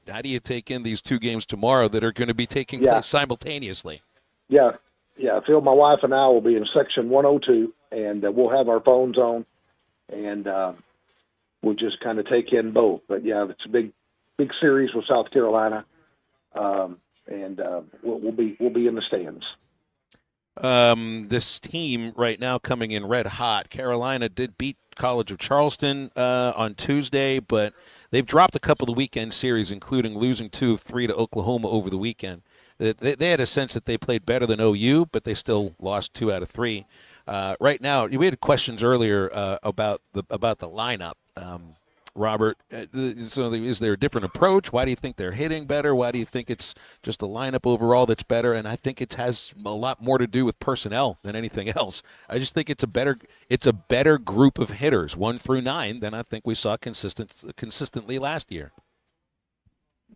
take in these two games tomorrow that are going to be taking place simultaneously? Yeah, Phil, my wife and I will be in section 102, and we'll have our phones on, and we'll just kind of take in both. But yeah, it's a big series with South Carolina, and we'll be in the stands. This team right now coming in red hot. Carolina did beat College of Charleston on Tuesday, but they've dropped a couple of weekend series, including losing 2 of 3 to Oklahoma over the weekend. They had a sense that they played better than OU, but they still lost 2 out of 3. Right now, we had questions earlier about the lineup. Robert, so is there a different approach? Why do you think they're hitting better? Why do you think it's just a lineup overall that's better? And I think it has a lot more to do with personnel than anything else. I just think it's a better group of hitters, 1 through 9, than I think we saw consistently last year.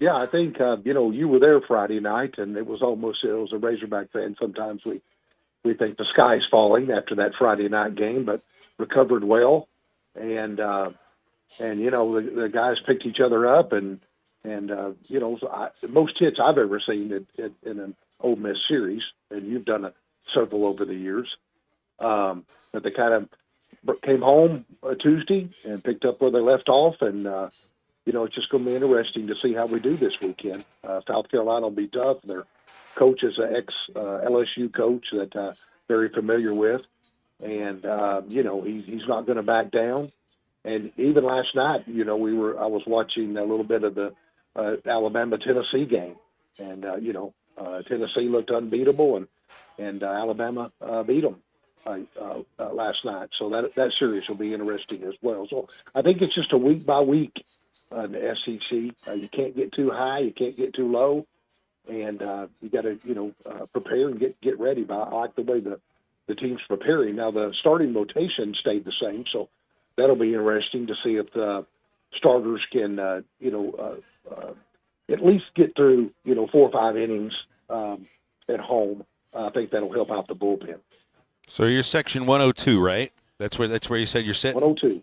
Yeah, I think you were there Friday night, and it was a Razorback fan. Sometimes we think the sky's falling after that Friday night game, but recovered well, and the guys picked each other up, and most hits I've ever seen in an Ole Miss series, and you've done several over the years. But they kind of came home Tuesday and picked up where they left off, and it's just going to be interesting to see how we do this weekend. South Carolina will be tough. Their coach is an ex-LSU coach that very familiar with, and he's not going to back down. And even last night, I was watching a little bit of the Alabama-Tennessee game, and Tennessee looked unbeatable, and Alabama beat them last night. So that series will be interesting as well. So I think it's just a week by week in the SEC. You can't get too high, you can't get too low, and you got to prepare and get ready. But I like the way the team's preparing. Now the starting rotation stayed the same, so that'll be interesting to see if the starters can, at least get through, 4 or 5 innings at home. I think that'll help out the bullpen. So you're section 102, right? That's where you said you're sitting? 102.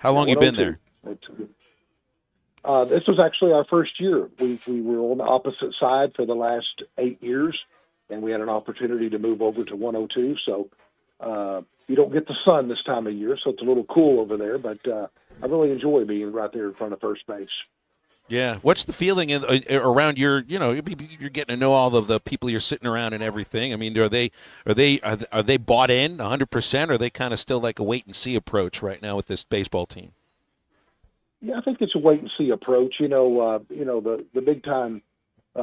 How long you been there? This was actually our first year. We were on the opposite side for the last 8 years, and we had an opportunity to move over to 102. So you don't get the sun this time of year, so it's a little cool over there. But I really enjoy being right there in front of first base. Yeah. What's the feeling around your? You're getting to know all of the people you're sitting around and everything. I mean, are they bought in 100%? Or are they kind of still like a wait and see approach right now with this baseball team? Yeah, I think it's a wait and see approach. The big time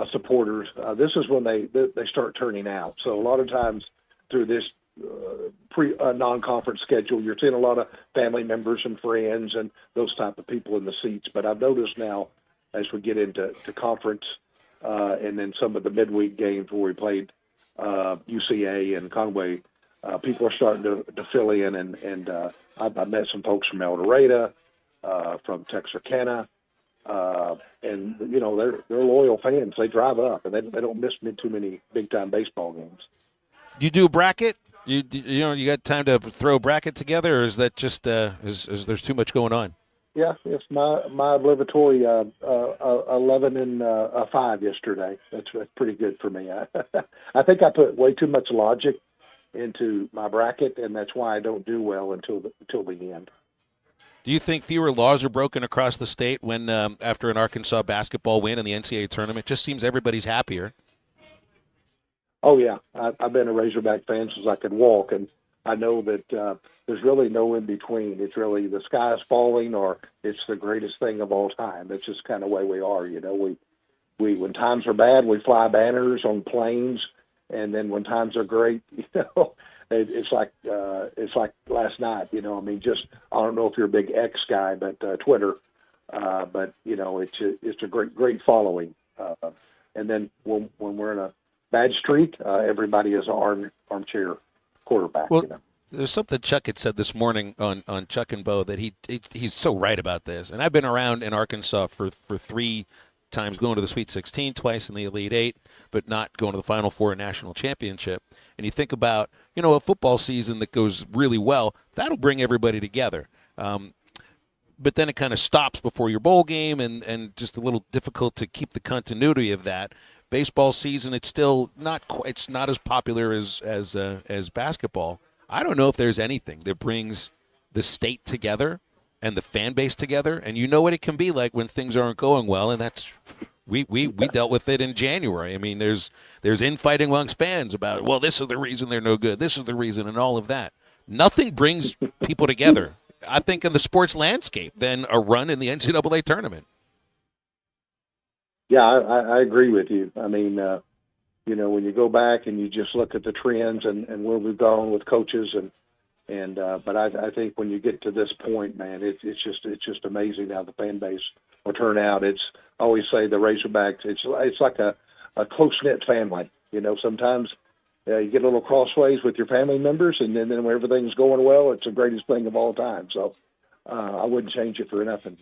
supporters. This is when they start turning out. So a lot of times through this non-conference schedule, you're seeing a lot of family members and friends and those type of people in the seats. But I've noticed now, as we get into conference and then some of the midweek games where we played UCA and Conway, people are starting to fill in. And I met some folks from El Dorado, from Texarkana, and they're loyal fans. They drive up and they don't miss too many big time baseball games. Do you do a bracket? You got time to throw a bracket together, or is that just is there's too much going on? Yeah, it's my obligatory 11 and 5 yesterday. That's pretty good for me. I think I put way too much logic into my bracket, and that's why I don't do well until the end. Do you think fewer laws are broken across the state when after an Arkansas basketball win in the NCAA tournament? It just seems everybody's happier. Oh, yeah. I've been a Razorback fan since I could walk, and I know that there's really no in between. It's really the sky is falling or it's the greatest thing of all time. That's just kind of the way we are. We when times are bad, we fly banners on planes, and then when times are great, it's like last night. I don't know if you're a big X guy, but Twitter, but it's a great following. And then when we're in a bad streak, everybody is an armchair quarterback. Well, there's something Chuck had said this morning on Chuck and Bo that he's so right about this. And I've been around in Arkansas for 3 times, going to the Sweet 16, twice in the Elite 8, but not going to the Final Four national championship. And you think about, a football season that goes really well, that'll bring everybody together. But then it kind of stops before your bowl game, and just a little difficult to keep the continuity of that. Baseball season, it's still it's not as popular as basketball. I don't know if there's anything that brings the state together and the fan base together, and you know what it can be like when things aren't going well, and that's We dealt with it in January. I mean, there's infighting amongst fans about, well, this is the reason they're no good. This is the reason, and all of that. Nothing brings people together, I think, in the sports landscape than a run in the NCAA tournament. Yeah, I agree with you. I mean, when you go back and you just look at the trends and where we've gone with coaches but I think when you get to this point, man, it's just amazing how the fan base will turn out. I always say the Razorbacks, it's like a close-knit family. Sometimes you get a little crossways with your family members, and then when everything's going well, it's the greatest thing of all time. So I wouldn't change it for nothing,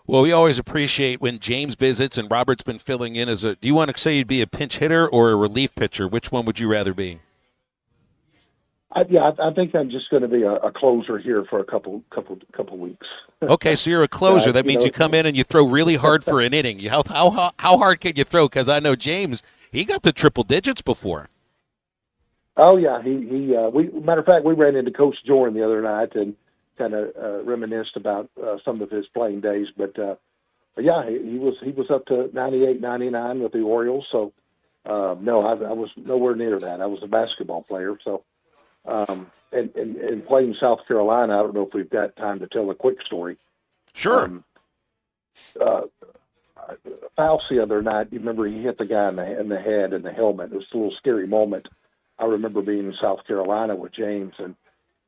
Well, we always appreciate when James visits, and Robert's been filling in do you want to say you'd be a pinch hitter or a relief pitcher? Which one would you rather be? I think I'm just going to be a closer here for a couple weeks. Okay, so you're a closer. That means you come in and you throw really hard for an inning. How hard can you throw? Because I know James, he got to triple digits before. Oh yeah, matter of fact, we ran into Coach Jordan the other night and kind of reminisced about some of his playing days. But yeah, he was up to 98, 99 with the Orioles. So no, I was nowhere near that. I was a basketball player. So. And playing South Carolina, I don't know if we've got time to tell a quick story. Sure. Faust the other night, you remember he hit the guy in the head in the helmet. It was a little scary moment. I remember being in South Carolina with James, and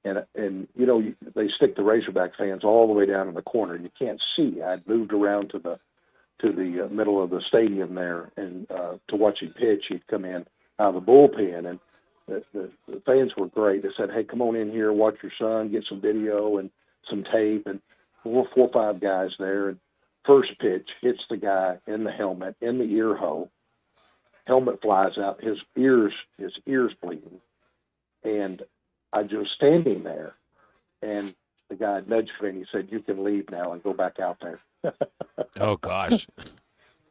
they stick the Razorback fans all the way down in the corner. You can't see. I'd moved around to the middle of the stadium there, and to watch him pitch, he'd come in out of the bullpen, and the fans were great. They said, hey, come on in here, watch your son, get some video and some tape. And we're 4 or 5 guys there. And first pitch hits the guy in the helmet, in the ear hole. Helmet flies out, his ears bleeding. And I was standing there, and the guy nudged me and he said, you can leave now and go back out there. Oh, gosh.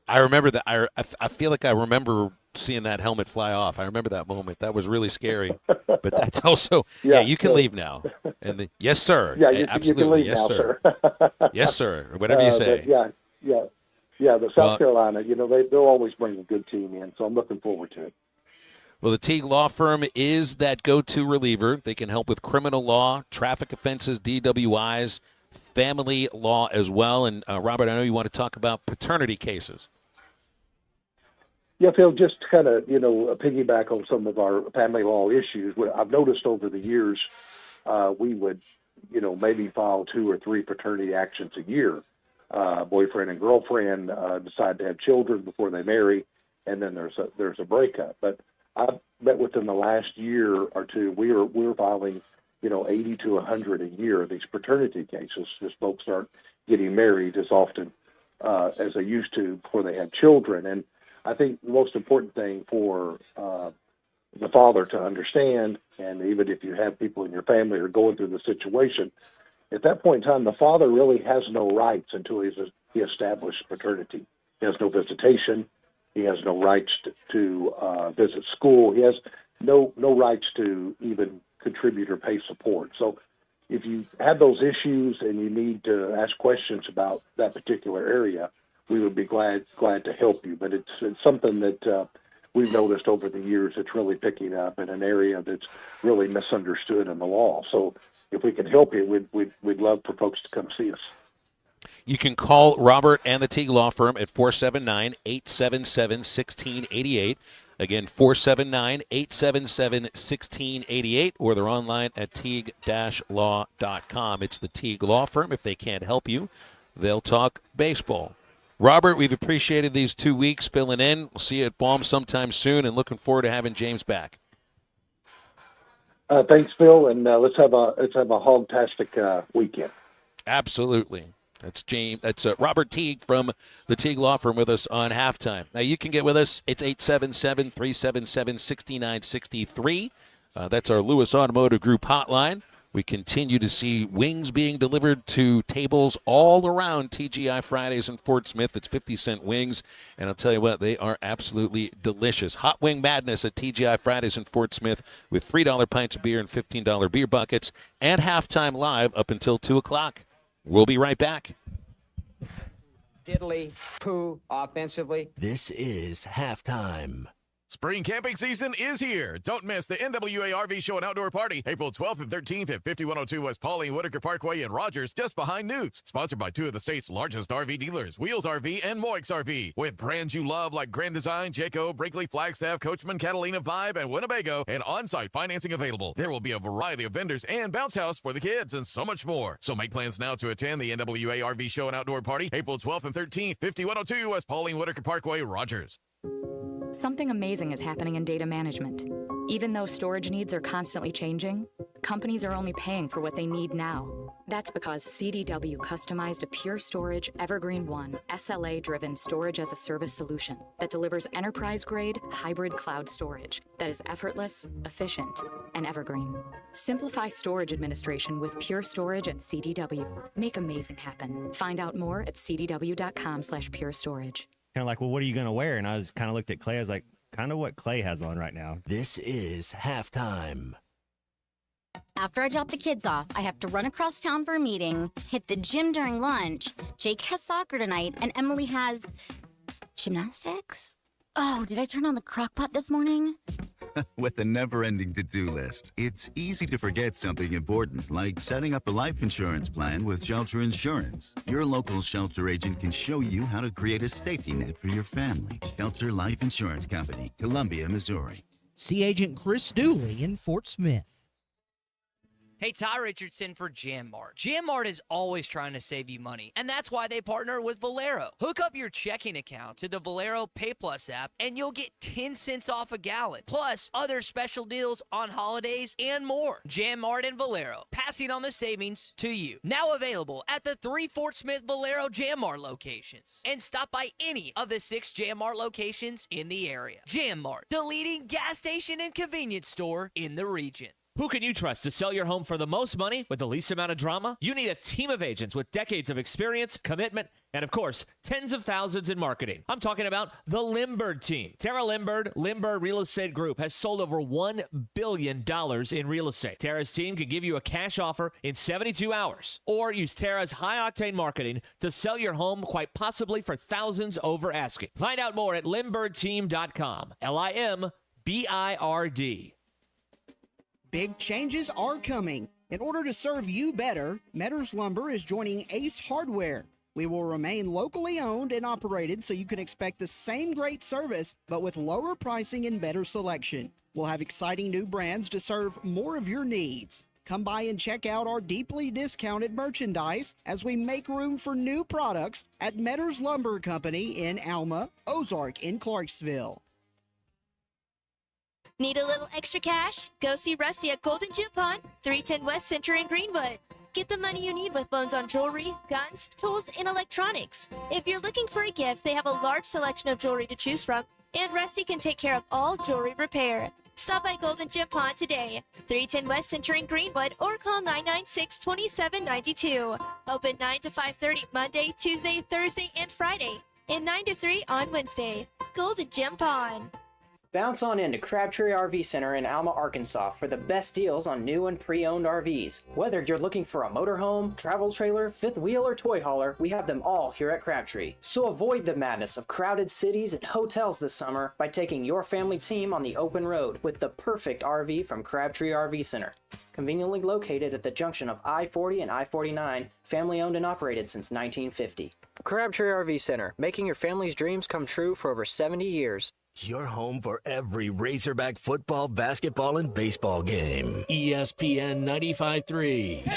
I remember that. I feel like I remember seeing that helmet fly off. I remember that moment. That was really scary. But that's also, you can leave now. And yes, sir. Yeah, absolutely. you can leave yes, now, sir. Yes, sir. Or whatever you say. The South Carolina, they'll always bring a good team in, so I'm looking forward to it. Well, the Teague Law Firm is that go-to reliever. They can help with criminal law, traffic offenses, DWIs, family law as well. And, Robert, I know you want to talk about paternity cases. Yeah, Phil, just kind of, piggyback on some of our family law issues. What I've noticed over the years, we would, maybe file 2 or 3 paternity actions a year. Boyfriend and girlfriend decide to have children before they marry, and then there's a breakup. But I bet within the last year or two, we're filing, 80 to 100 a year of these paternity cases. Just folks aren't getting married as often as they used to before they had children. And I think the most important thing for the father to understand, and even if you have people in your family who are going through the situation, at that point in time, the father really has no rights until he established paternity. He has no visitation. He has no rights to visit school. He has no rights to even contribute or pay support. So if you have those issues and you need to ask questions about that particular area, we would be glad to help you. But it's something that we've noticed over the years. It's really picking up in an area that's really misunderstood in the law. So if we can help you, we'd love for folks to come see us. You can call Robert and the Teague Law Firm at 479-877-1688. Again, 479-877-1688, or they're online at teague-law.com. It's the Teague Law Firm. If they can't help you, they'll talk baseball. Robert, we've appreciated these 2 weeks filling in. We'll see you at Baum sometime soon, and looking forward to having James back. Thanks, Phil, and let's have a hogtastic weekend. Absolutely. That's James. That's Robert Teague from the Teague Law Firm with us on halftime. Now you can get with us. It's 877-377-6963. That's our Lewis Automotive Group hotline. We continue to see wings being delivered to tables all around TGI Fridays in Fort Smith. It's 50-cent wings, and I'll tell you what, they are absolutely delicious. Hot Wing Madness at TGI Fridays in Fort Smith with $3 pints of beer and $15 beer buckets, and halftime live up until 2 o'clock. We'll be right back. diddly poo offensively. This is halftime. Spring camping season is here. Don't miss the NWA RV Show and Outdoor Party, April 12th and 13th at 5102 West Pauline Whitaker Parkway in Rogers, just behind Newt's. Sponsored by two of the state's largest RV dealers, Wheels RV and Moix RV. With brands you love like Grand Design, Jayco, Brinkley, Flagstaff, Coachman, Catalina, Vibe, and Winnebago, and on-site financing available. There will be a variety of vendors and bounce house for the kids and so much more. So make plans now to attend the NWA RV Show and Outdoor Party, April 12th and 13th, 5102 West Pauline Whitaker Parkway, Rogers. Something amazing is happening in data management. Even though storage needs are constantly changing, companies are only paying for what they need now. That's because CDW customized a Pure Storage Evergreen One SLA-driven storage as a service solution that delivers enterprise-grade hybrid cloud storage that is effortless, efficient, and evergreen. Simplify storage administration with Pure Storage at CDW. Make amazing happen. Find out more at cdw.com/purestorage. Kind of like, well, what are you going to wear? And I was kind of looked at Clay. I was like, kind of what Clay has on right now. This is halftime. After I drop the kids off, I have to run across town for a meeting, hit the gym during lunch. Jake has soccer tonight, and Emily has gymnastics. Oh, did I turn on the crock pot this morning? With the never-ending to-do list, it's easy to forget something important, like setting up a life insurance plan with Shelter Insurance. Your local Shelter agent can show you how to create a safety net for your family. Shelter Life Insurance Company, Columbia, Missouri. See Agent Chris Dooley in Fort Smith. Hey, Tye Richardson for Jam Mart. Jam Mart is always trying to save you money, and that's why they partner with Valero. Hook up your checking account to the Valero Pay Plus app, and you'll get 10 cents off a gallon, plus other special deals on holidays and more. Jam Mart and Valero, passing on the savings to you. Now available at the 3 Fort Smith Valero Jam Mart locations. And stop by any of the 6 Jam Mart locations in the area. Jam Mart, the leading gas station and convenience store in the region. Who can you trust to sell your home for the most money with the least amount of drama? You need a team of agents with decades of experience, commitment, and of course, tens of thousands in marketing. I'm talking about the Limbird team. Tara Limbird Real Estate Group has sold over $1 billion in real estate. Tara's team can give you a cash offer in 72 hours, or use Tara's high-octane marketing to sell your home quite possibly for thousands over asking. Find out more at limbirdteam.com. LIMBIRD. Big changes are coming. In order to serve you better, Metters Lumber is joining Ace Hardware. We will remain locally owned and operated so you can expect the same great service, but with lower pricing and better selection. We'll have exciting new brands to serve more of your needs. Come by and check out our deeply discounted merchandise as we make room for new products at Metters Lumber Company in Alma, Ozark in Clarksville. Need a little extra cash? Go see Rusty at Golden Gym Pond, 310 West Center in Greenwood. Get the money you need with loans on jewelry, guns, tools, and electronics. If you're looking for a gift, they have a large selection of jewelry to choose from, and Rusty can take care of all jewelry repair. Stop by Golden Gym Pond today, 310 West Center in Greenwood, or call 996-2792. Open 9 to 5:30 Monday, Tuesday, Thursday, and Friday, and 9 to 3 on Wednesday. Golden Gym Pond. Bounce on into Crabtree RV Center in Alma, Arkansas for the best deals on new and pre-owned RVs. Whether you're looking for a motorhome, travel trailer, fifth wheel, or toy hauler, we have them all here at Crabtree. So avoid the madness of crowded cities and hotels this summer by taking your family team on the open road with the perfect RV from Crabtree RV Center. Conveniently located at the junction of I-40 and I-49, family owned and operated since 1950. Crabtree RV Center, making your family's dreams come true for over 70 years. Your home for every Razorback football, basketball, and baseball game. ESPN 95.3.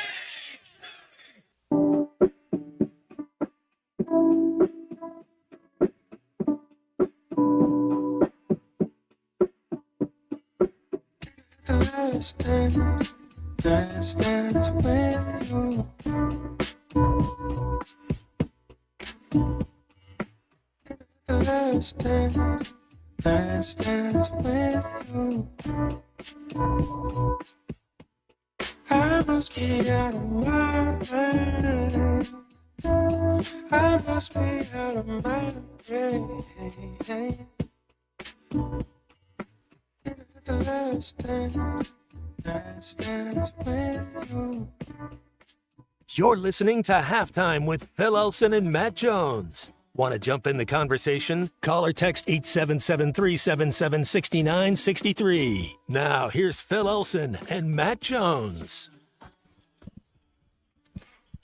Last dance with you. Last dance with you. I must be out of my mind. I must be out of my brain. The last dance with you. You're listening to Halftime with Phil Elson and Matt Jones. Want to jump in the conversation? Call or text 877-377-6963. Now, here's Phil Olson and Matt Jones.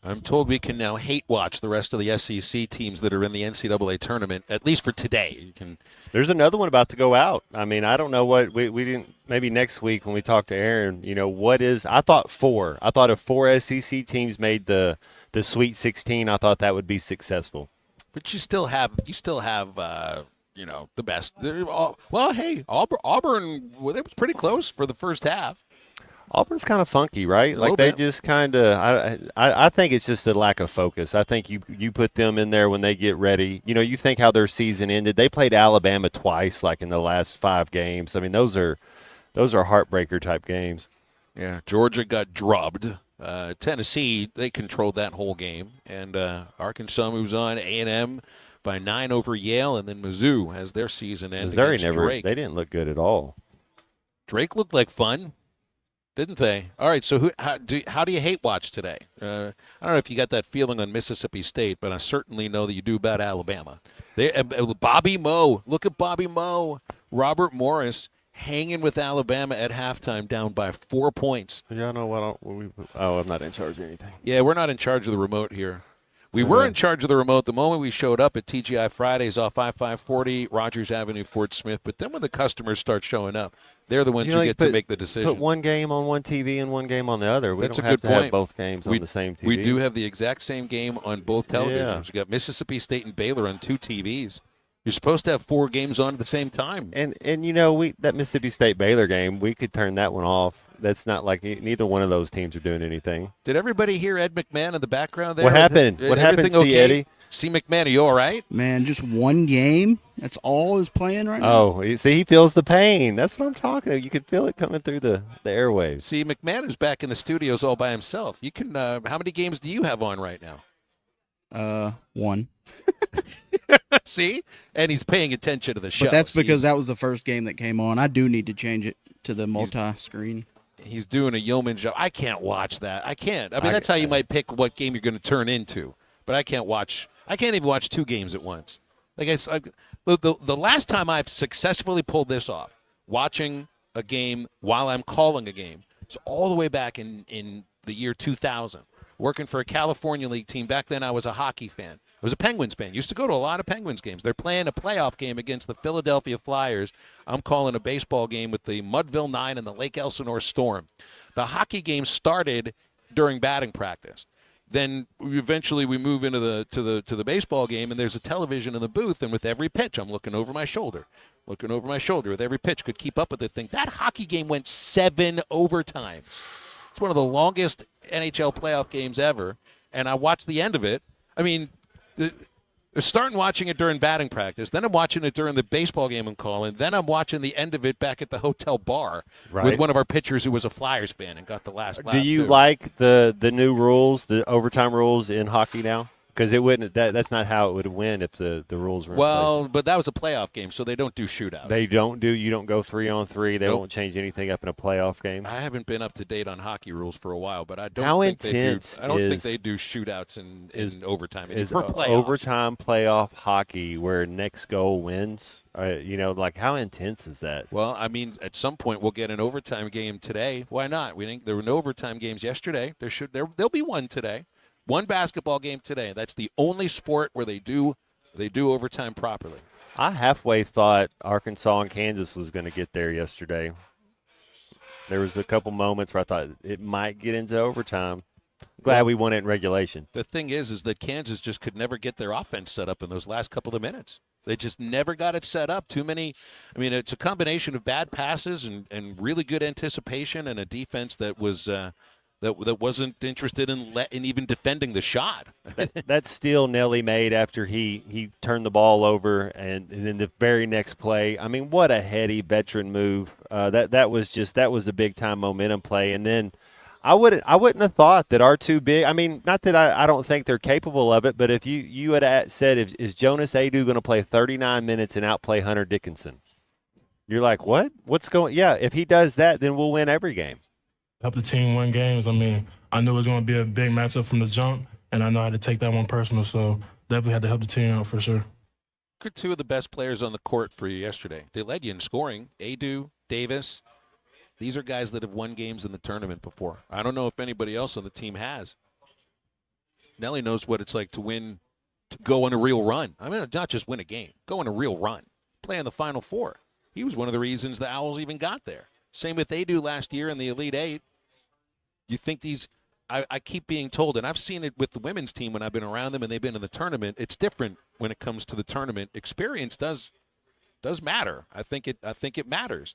I'm told we can now hate watch the rest of the SEC teams that are in the NCAA tournament, at least for today. You can. There's another one about to go out. I mean, I don't know what we didn't. Maybe next week when we talk to Aaron, what is? I thought 4. I thought if 4 SEC teams made the Sweet 16, I thought that would be successful. But you still have the best. Well, hey, Auburn, well, it was pretty close for the first half. Auburn's kind of funky, right? Like they just kind of I think it's just a lack of focus. I think you put them in there when they get ready. You think how their season ended. They played Alabama twice, like in the last 5 games. I mean, those are heartbreaker type games. Yeah, Georgia got drubbed. Tennessee, they controlled that whole game. And Arkansas moves on. A&M by 9 over Yale, and then Mizzou has their season end against Drake. They didn't look good at all. Drake looked like fun. Didn't they? All right, so how do you hate watch today? I don't know if you got that feeling on Mississippi State, but I certainly know that you do about Alabama. Bobby Moe, look at Bobby Moe. Robert Morris hanging with Alabama at halftime down by 4 points. Yeah, I know what. I'm not in charge of anything. Yeah, we're not in charge of the remote here. We were in charge of the remote the moment we showed up at TGI Fridays off I-540, Rogers Avenue, Fort Smith. But then when the customers start showing up, they're the ones who get to make the decision. Put one game on one TV and one game on the other. That's don't a have good to point. Have both games on the same TV. We do have the exact same game on both televisions. Yeah. We got Mississippi State and Baylor on 2 TVs. You're supposed to have 4 games on at the same time. And that Mississippi State Baylor game, we could turn that one off. That's not like neither one of those teams are doing anything. Did everybody hear Ed McMahon in the background there? What happened? What happened, okay? Eddie? See McMahon, are you all right? Man, just one game. That's all is playing right now. Oh, see, he feels the pain. That's what I'm talking about. You could feel it coming through the airwaves. See, McMahon is back in the studios all by himself. You can. How many games do you have on right now? 1. See? And he's paying attention to the show. But that's because that was the first game that came on. I do need to change it to the multi-screen. He's doing a yeoman job. I can't watch that. I can't. I mean, that's how you might pick what game you're going to turn into. But I can't watch. I can't even watch 2 games at once. Like the last time I've successfully pulled this off, watching a game while I'm calling a game, it's all the way back in the year 2000. Working for a California League team. Back then I was a hockey fan. I was a Penguins fan. Used to go to a lot of Penguins games. They're playing a playoff game against the Philadelphia Flyers. I'm calling a baseball game with the Mudville 9 and the Lake Elsinore Storm. The hockey game started during batting practice. Then eventually we move into the baseball game, and there's a television in the booth, and with every pitch I'm looking over my shoulder. With every pitch, could keep up with the thing. That hockey game went 7 overtimes. It's one of the longest NHL playoff games ever, and I watched the end of it. I mean, starting watching it during batting practice, then I'm watching it during the baseball game I'm calling, then I'm watching the end of it back at the hotel bar with one of our pitchers who was a Flyers fan and got the last laugh. Do you like the new rules, the overtime rules in hockey now? Because it wouldn't. That's not how it would win if the rules were. Well, but that was a playoff game, so they don't do shootouts. They don't do. You don't go 3-on-3. They won't change anything up in a playoff game. I haven't been up to date on hockey rules for a while, but I don't. How think intense? I don't think they do shootouts in overtime. Is for playoffs. Overtime playoff hockey where next goal wins? Like how intense is that? Well, I mean, at some point we'll get an overtime game today. Why not? We think there were no overtime games yesterday. There'll be one today. One basketball game today. That's the only sport where they do overtime properly. I halfway thought Arkansas and Kansas was going to get there yesterday. There was a couple moments where I thought it might get into overtime. Glad we won it in regulation. The thing is that Kansas just could never get their offense set up in those last couple of minutes. They just never got it set up. Too many. I mean, it's a combination of bad passes and really good anticipation and a defense that was that wasn't interested in even defending the shot. That steal Nelly made after he turned the ball over, and then the very next play. I mean, what a heady veteran move. That was a big time momentum play. And then I wouldn't have thought that our two big. I mean, not that I don't think they're capable of it, but if you had said, is Jonas Adu going to play 39 minutes and outplay Hunter Dickinson? You're like, what? What's going? Yeah, if he does that, then we'll win every game. Help the team win games. I mean, I knew it was going to be a big matchup from the jump, and I know how to take that one personal. So definitely had to help the team out for sure. Good, two of the best players on the court for you yesterday. They led you in scoring. Adu, Davis. These are guys that have won games in the tournament before. I don't know if anybody else on the team has. Nelly knows what it's like to win, to go on a real run. I mean, not just win a game, go on a real run. Play in the Final Four. He was one of the reasons the Owls even got there. Same with Adu last year in the Elite Eight. You think these – I keep being told, and I've seen it with the women's team when I've been around them and they've been in the tournament. It's different when it comes to the tournament. Experience does matter. I think it matters.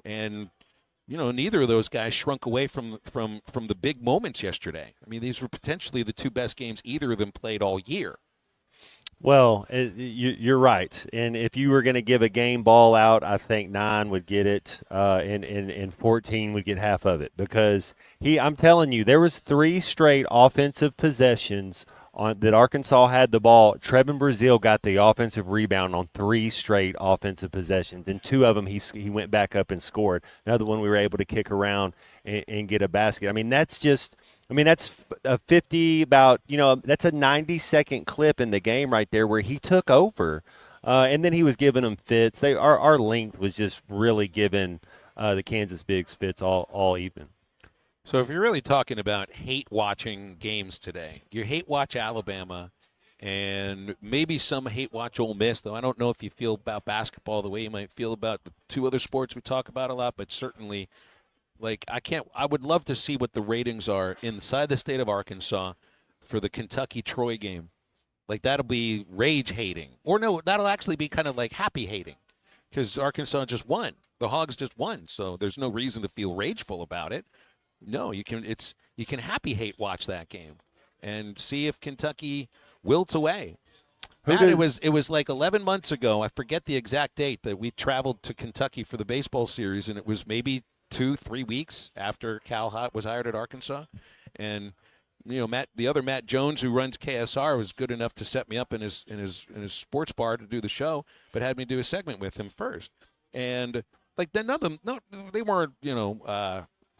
And – neither of those guys shrunk away from the big moments yesterday. I mean, these were potentially the two best games either of them played all year. Well, you're right. And if you were going to give a game ball out, I think 9 would get it, and 14 would get half of it. Because I'm telling you, there was 3 straight offensive possessions that Arkansas had the ball. Trevin Brazile got the offensive rebound on 3 straight offensive possessions, and 2 of them he went back up and scored. Another one we were able to kick around and get a basket. I mean, that's a 50 that's a 90-second clip in the game right there where he took over, and then he was giving them fits. Our length was just really giving the Kansas Bigs fits all even. So if you're really talking about hate-watching games today, you hate-watch Alabama and maybe some hate-watch Ole Miss, though I don't know if you feel about basketball the way you might feel about the 2 other sports we talk about a lot, but certainly, I would love to see what the ratings are inside the state of Arkansas for the Kentucky-Troy game. That'll be rage-hating. Or no, that'll actually be kind of like happy-hating because Arkansas just won. The Hogs just won, so there's no reason to feel rageful about it. No, you can happy hate watch that game and see if Kentucky wilts away. It was like 11 months ago. I forget the exact date that we traveled to Kentucky for the baseball series, and it was maybe 2-3 weeks after Cal was hired at Arkansas. And the other Matt Jones, who runs KSR, was good enough to set me up in his sports bar to do the show, but had me do a segment with him first. And they weren't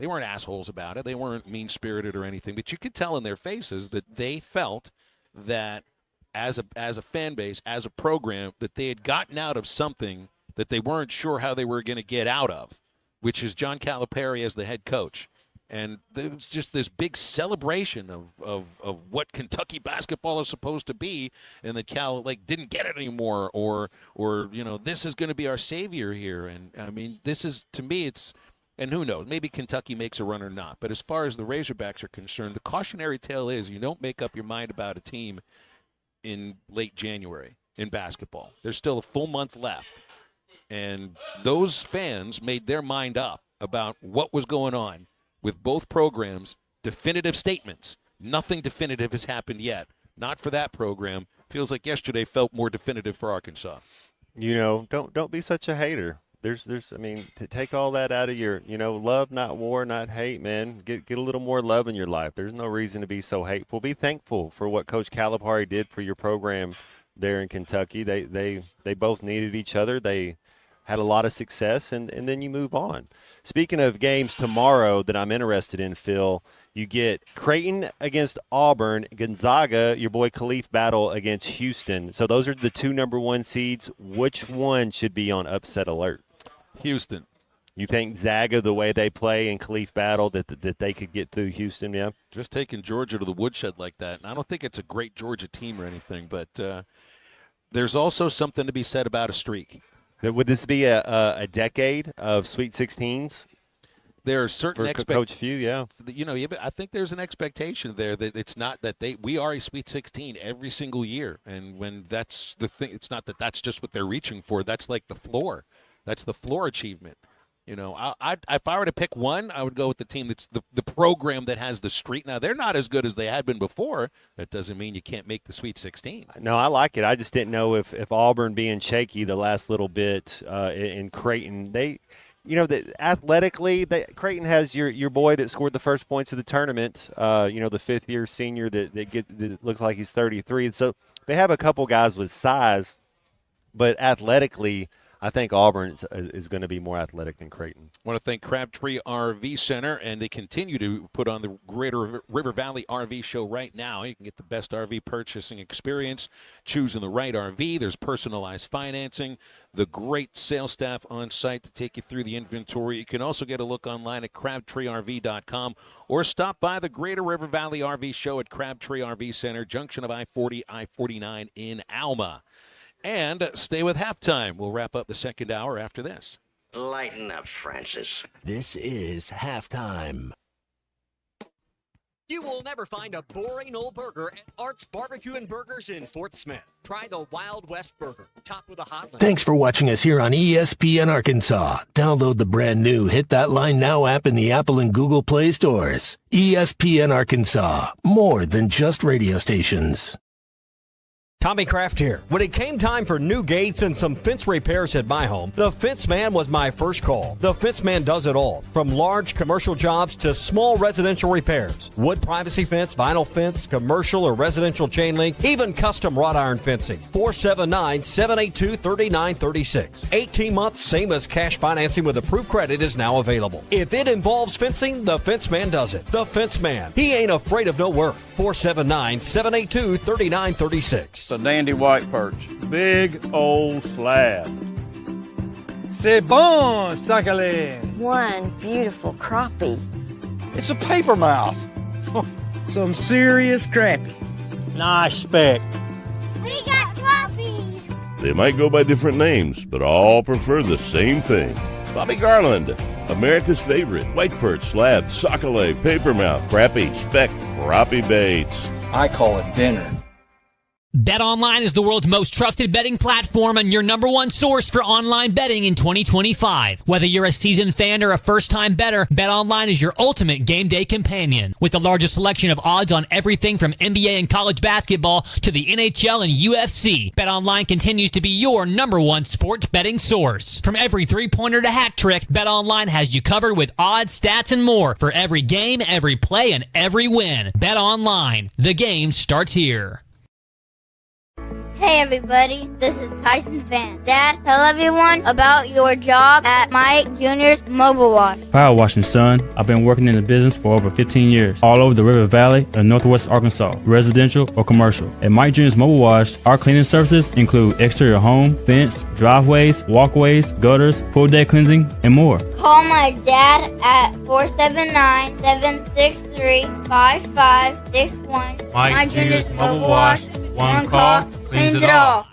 they weren't assholes about it. They weren't mean-spirited or anything. But you could tell in their faces that they felt that as a fan base, as a program, that they had gotten out of something that they weren't sure how they were going to get out of, which is John Calipari as the head coach. And there was just this big celebration of what Kentucky basketball is supposed to be, and that Cal didn't get it anymore, or this is going to be our savior here. And I mean, this is, to me, it's. And who knows, maybe Kentucky makes a run or not. But as far as the Razorbacks are concerned, the cautionary tale is you don't make up your mind about a team in late January in basketball. There's still a full month left. And those fans made their mind up about what was going on with both programs. Definitive statements. Nothing definitive has happened yet. Not for that program. Feels like yesterday felt more definitive for Arkansas. Don't be such a hater. To take all that out of your, love, not war, not hate, man. Get a little more love in your life. There's no reason to be so hateful. Be thankful for what Coach Calipari did for your program there in Kentucky. They both needed each other. They had a lot of success, and then you move on. Speaking of games tomorrow that I'm interested in, Phil, you get Creighton against Auburn, Gonzaga, your boy Khalif battle against Houston. So those are the 2 number 1 seeds. Which one should be on upset alert? Houston. You think Zaga, the way they play in Khalif battle, that they could get through Houston, yeah? Just taking Georgia to the woodshed like that. And I don't think it's a great Georgia team or anything, but there's also something to be said about a streak. Would this be a decade of Sweet 16s? There are certain for Coach Few, yeah. I think there's an expectation there that it's not that we are a Sweet 16 every single year. And when that's the thing, it's not that that's just what they're reaching for. That's like the floor. That's the floor achievement. If I were to pick one, I would go with the team that's the program that has the streak. Now, they're not as good as they had been before. That doesn't mean you can't make the Sweet 16. No, I like it. I just didn't know if Auburn being shaky the last little bit in Creighton, that athletically, Creighton has your boy that scored the first points of the tournament, the fifth-year senior that looks like he's 33. So they have a couple guys with size, but athletically, I think Auburn is going to be more athletic than Creighton. I want to thank Crabtree RV Center, and they continue to put on the Greater River Valley RV Show right now. You can get the best RV purchasing experience, choosing the right RV. There's personalized financing, the great sales staff on site to take you through the inventory. You can also get a look online at crabtreerv.com or stop by the Greater River Valley RV Show at Crabtree RV Center, junction of I-40, I-49 in Alma. And stay with Halftime. We'll wrap up the second hour after this. Lighten up, Francis. This is Halftime. You will never find a boring old burger at Art's Barbecue and Burgers in Fort Smith. Try the Wild West Burger, topped with a hot lemon. Thanks for watching us here on ESPN Arkansas. Download the brand new Hit That Line Now app in the Apple and Google Play stores. ESPN Arkansas, more than just radio stations. Tommy Kraft here. When it came time for new gates and some fence repairs at my home, the Fence Man was my first call. The Fence Man does it all, from large commercial jobs to small residential repairs. Wood privacy fence, vinyl fence, commercial or residential chain link, even custom wrought iron fencing. 479-782-3936. 18 months, same as cash financing with approved credit is now available. If it involves fencing, the Fence Man does it. The Fence Man. He ain't afraid of no work. 479-782-3936. A dandy white perch. Big old slab. C'est bon, Sakhalin. One beautiful crappie. It's a paper mouth. Some serious crappie. Nice speck. We got crappies. They might go by different names, but all prefer the same thing. Bobby Garland, America's favorite white perch, slab, sockeye, paper mouth, crappie, speck, crappie baits. I call it dinner. BetOnline is the world's most trusted betting platform and your number one source for online betting in 2025. Whether you're a seasoned fan or a first-time bettor, BetOnline is your ultimate game day companion. With the largest selection of odds on everything from NBA and college basketball to the NHL and UFC, BetOnline continues to be your number one sports betting source. From every three-pointer to hat trick, BetOnline has you covered with odds, stats, and more for every game, every play, and every win. BetOnline. The game starts here. Hey everybody, this is Tyson Van. Dad, tell everyone about your job at Mike Jr.'s Mobile Wash. Power washing, son. I've been working in the business for over 15 years, all over the River Valley and Northwest Arkansas, residential or commercial. At Mike Jr.'s Mobile Wash, our cleaning services include exterior home, fence, driveways, walkways, gutters, pool deck cleansing, and more. Call my dad at 479-763-5561. Mike Jr.'s Mobile Wash. One call cleans it all.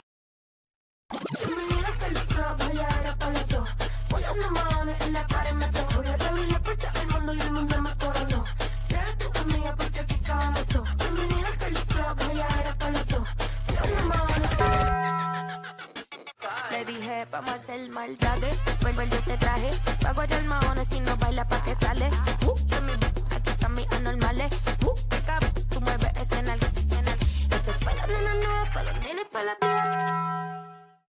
Le dije, vamos a hacer maldades. Vuelvo yo te traje. Pago allá el mahones si no baila pa' que sale. De mi aquí están mis anormales. Que cabe, tú mueves ese nalga. Esto es para la nena, no, para los nenes, para la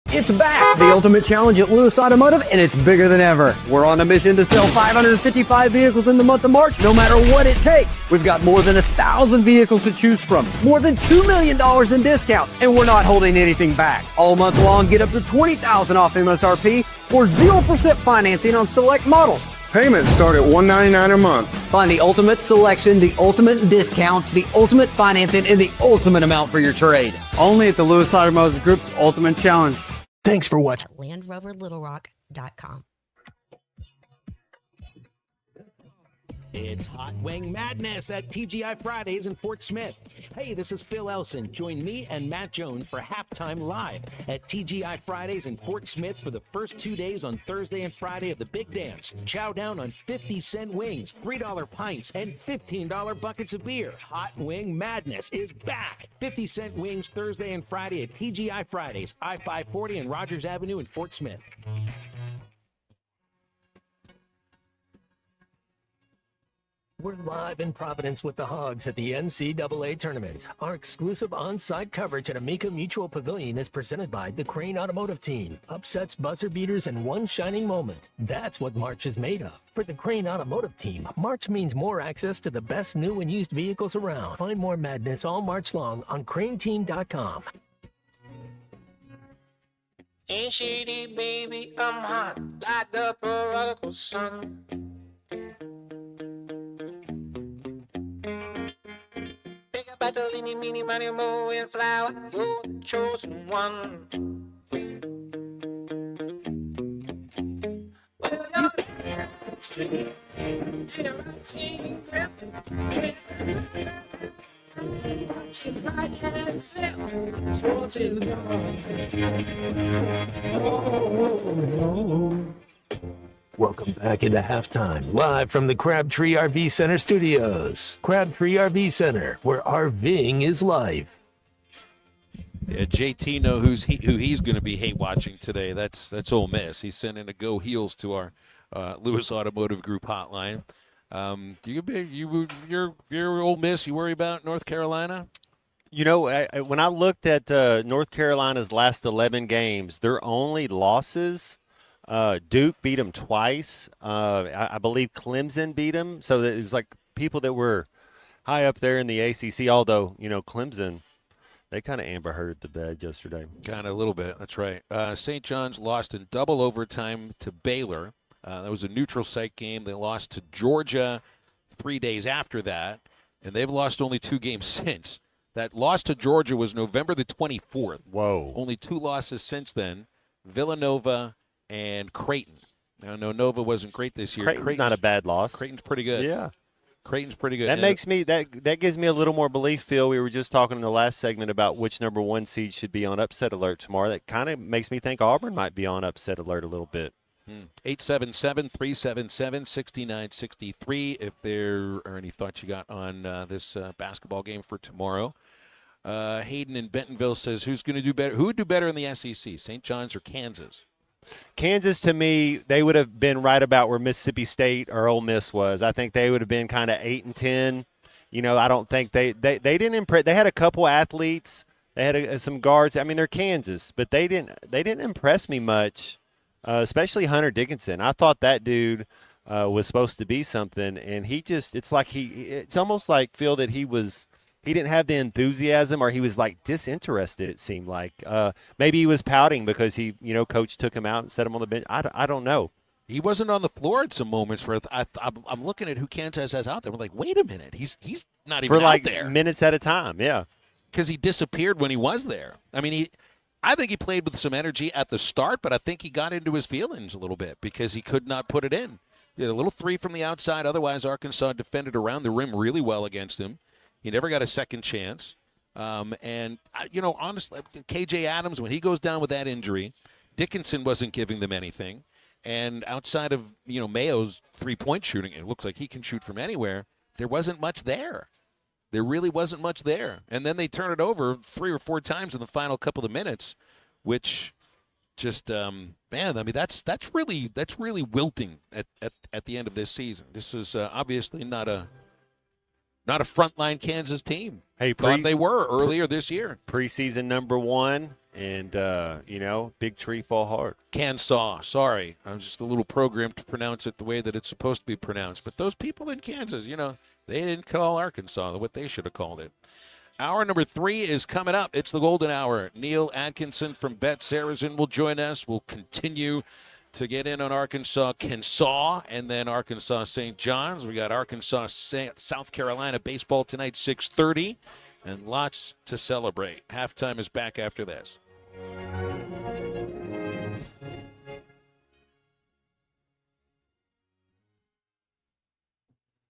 It's back, the Ultimate Challenge at Lewis Automotive, and it's bigger than ever. We're on a mission to sell 555 vehicles in the month of March, no matter what it takes. We've got more than 1,000 vehicles to choose from, more than $2 million in discounts, and we're not holding anything back. All month long, get up to $20,000 off MSRP or 0% financing on select models. Payments start at $199 a month. Find the ultimate selection, the ultimate discounts, the ultimate financing, and the ultimate amount for your trade. Only at the Lewis Automotive Group's Ultimate Challenge. Thanks for watching. LandRoverLittleRock.com. It's Hot Wing Madness at TGI Fridays in Fort Smith. Hey, this is Phil Elson. Join me and Matt Jones for Halftime Live at TGI Fridays in Fort Smith for the first 2 days on Thursday and Friday of the Big Dance. Chow down on 50-cent wings, $3 pints, and $15 buckets of beer. Hot Wing Madness is back. 50-cent wings Thursday and Friday at TGI Fridays, I-540 and Rogers Avenue in Fort Smith. We're live in Providence with the Hogs at the NCAA Tournament. Our exclusive on-site coverage at Amica Mutual Pavilion is presented by the Crane Automotive Team. Upsets, buzzer beaters, and one shining moment. That's what March is made of. For the Crane Automotive Team, March means more access to the best new and used vehicles around. Find more madness all March long on craneteam.com. Ain't shady, baby, I'm hot like the prodigal son. Pick up a little meeny, money, mo, and flower. You're the chosen one. Well, you're the routine grip. She's right and accept. Towards his Welcome back into halftime, live from the Crabtree RV Center studios. Crabtree RV Center, where RVing is life. Yeah, JT know who he's going to be hate watching today. That's Ole Miss. He's sending a go heels to our Lewis Automotive Group hotline. You're Ole Miss. You worry about North Carolina? You know, when I looked at North Carolina's last 11 games, their only losses. Duke beat them twice. I believe Clemson beat them. So it was like people that were high up there in the ACC, although, you know, Clemson, they kind of Amber Hearded the bed yesterday. Kind of a little bit. That's right. St. John's lost in double overtime to Baylor. That was a neutral site game. They lost to Georgia 3 days after that, and they've lost only 2 games since. That loss to Georgia was November the 24th. Whoa. Only 2 losses since then. Villanova and Creighton. Now, no, Nova wasn't great this year. Creighton's not a bad loss. Creighton's pretty good. Yeah. Creighton's pretty good. That makes me that gives me a little more belief, Phil. We were just talking in the last segment about which number 1 seed should be on upset alert tomorrow. That kind of makes me think Auburn might be on upset alert a little bit. 877-377-6963 if there are any thoughts you got on this basketball game for tomorrow. Hayden in Bentonville says, who's going to do better? Who would do better in the SEC, St. John's or Kansas? Kansas, to me, they would have been right about where Mississippi State or Ole Miss was. I think they would have been kind of 8-10. You know, I don't think they didn't impress. They had a couple athletes. They had some guards. I mean, they're Kansas, but they didn't impress me much, especially Hunter Dickinson. I thought that dude was supposed to be something, and it's almost like, Phil, that he didn't have the enthusiasm, or he was like disinterested, it seemed like. Maybe he was pouting because coach took him out and set him on the bench. I don't know. He wasn't on the floor at some moments where I'm looking at who Kansas has out there. We're like, wait a minute. He's not even out there. For minutes at a time, yeah. Because he disappeared when he was there. I mean, I think he played with some energy at the start, but I think he got into his feelings a little bit because he could not put it in. He had a little 3 from the outside. Otherwise, Arkansas defended around the rim really well against him. He never got a second chance. Honestly, KJ Adams, when he goes down with that injury, Dickinson wasn't giving them anything. And outside of, Mayo's three-point shooting, it looks like he can shoot from anywhere. There wasn't much there. There really wasn't much there. And then they turn it over 3 or 4 times in the final couple of minutes, which just, that's really wilting at the end of this season. This is obviously not a frontline Kansas team. Hey, thought they were earlier this year. Preseason number 1, and big tree fall hard. Kansas. Sorry, I'm just a little programmed to pronounce it the way that it's supposed to be pronounced. But those people in Kansas, they didn't call Arkansas what they should have called it. Hour number 3 is coming up. It's the Golden Hour. Neal Atkinson from Bet Saracen will join us. We'll continue to get in on Arkansas, and then Arkansas St. John's. We got Arkansas South Carolina baseball tonight, 6:30, and lots to celebrate. Halftime is back after this.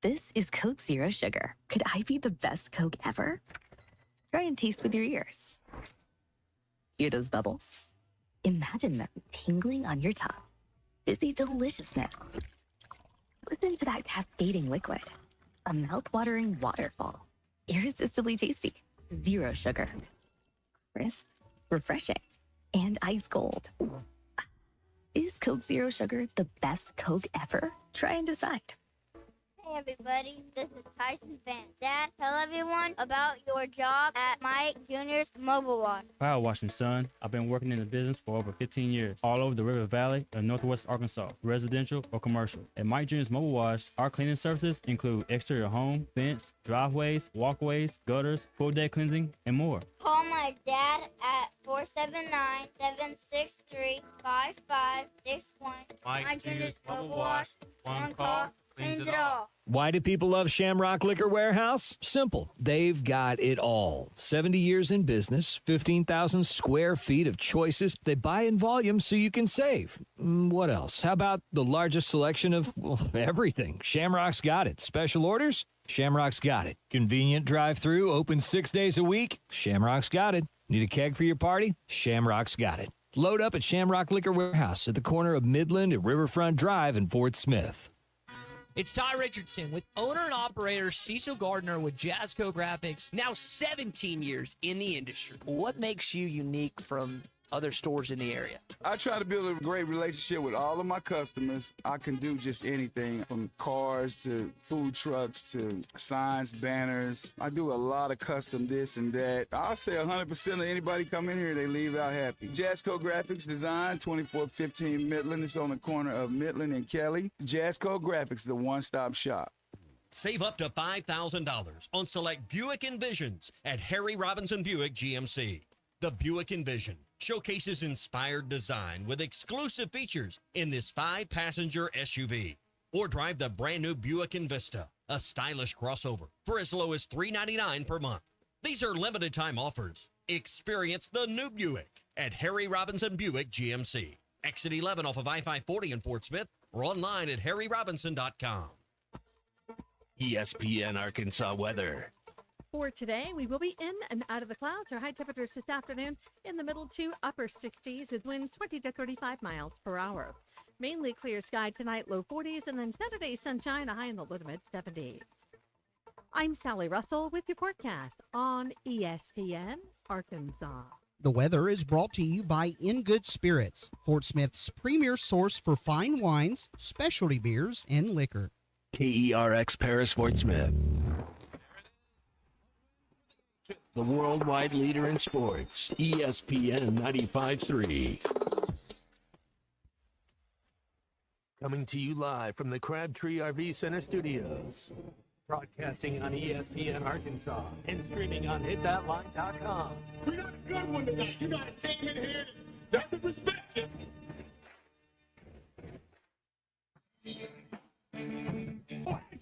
This is Coke Zero Sugar. Could I be the best Coke ever? Try and taste with your ears. Hear those bubbles? Imagine them tingling on your tongue. Fizzy deliciousness. Listen to that cascading liquid. A mouth-watering waterfall. Irresistibly tasty. Zero sugar. Crisp, refreshing, and ice cold. Is Coke Zero Sugar the best Coke ever? Try and decide. Hey everybody, this is Tyson Van. Dad, tell everyone about your job at Mike Jr.'s Mobile Wash. Power washing, son. I've been working in the business for over 15 years, all over the River Valley and Northwest Arkansas, residential or commercial. At Mike Jr.'s Mobile Wash, our cleaning services include exterior home, fence, driveways, walkways, gutters, full deck cleansing, and more. Call my dad at 479-763-5561. Mike Jr.'s Mobile Wash. One call, cleans it all. Why do people love Shamrock Liquor Warehouse? Simple. They've got it all. 70 years in business, 15,000 square feet of choices. They buy in volume so you can save. What else? How about the largest selection of everything? Shamrock's got it. Special orders? Shamrock's got it. Convenient drive-through, open 6 days a week? Shamrock's got it. Need a keg for your party? Shamrock's got it. Load up at Shamrock Liquor Warehouse at the corner of Midland and Riverfront Drive in Fort Smith. It's Tye Richardson with owner and operator Cecil Gardner with Jazzco Graphics, now 17 years in the industry. What makes you unique from other stores in the area? I try to build a great relationship with all of my customers. I can do just anything from cars to food trucks to signs, banners. I do a lot of custom this and that. I'll say 100% of anybody come in here, they leave out happy. Jazzco Graphics Design, 2415 Midland. It's on the corner of Midland and Kelly. Jazzco Graphics, the one-stop shop. Save up to $5,000 on select Buick Envisions at Harry Robinson Buick GMC. The Buick Envision showcases inspired design with exclusive features in this 5-passenger SUV. Or drive the brand new Buick Envista, a stylish crossover, for as low as $399 per month. These are limited time offers. Experience the new Buick at Harry Robinson Buick GMC. Exit 11 off of I-540 in Fort Smith or online at harryrobinson.com. ESPN Arkansas weather. For today, we will be in and out of the clouds. Our high temperatures this afternoon in the middle to upper 60s with winds 20 to 35 miles per hour. Mainly clear sky tonight, low 40s, and then Saturday sunshine, a high in the low to mid 70s. I'm Sally Russell with your forecast on ESPN Arkansas. The weather is brought to you by In Good Spirits, Fort Smith's premier source for fine wines, specialty beers, and liquor. KERX Paris Fort Smith. The worldwide leader in sports, ESPN 95.3. Coming to you live from the Crabtree RV Center studios. Broadcasting on ESPN Arkansas and streaming on hitthatline.com. We got a good one tonight. You got a team in here that doesn't respect it.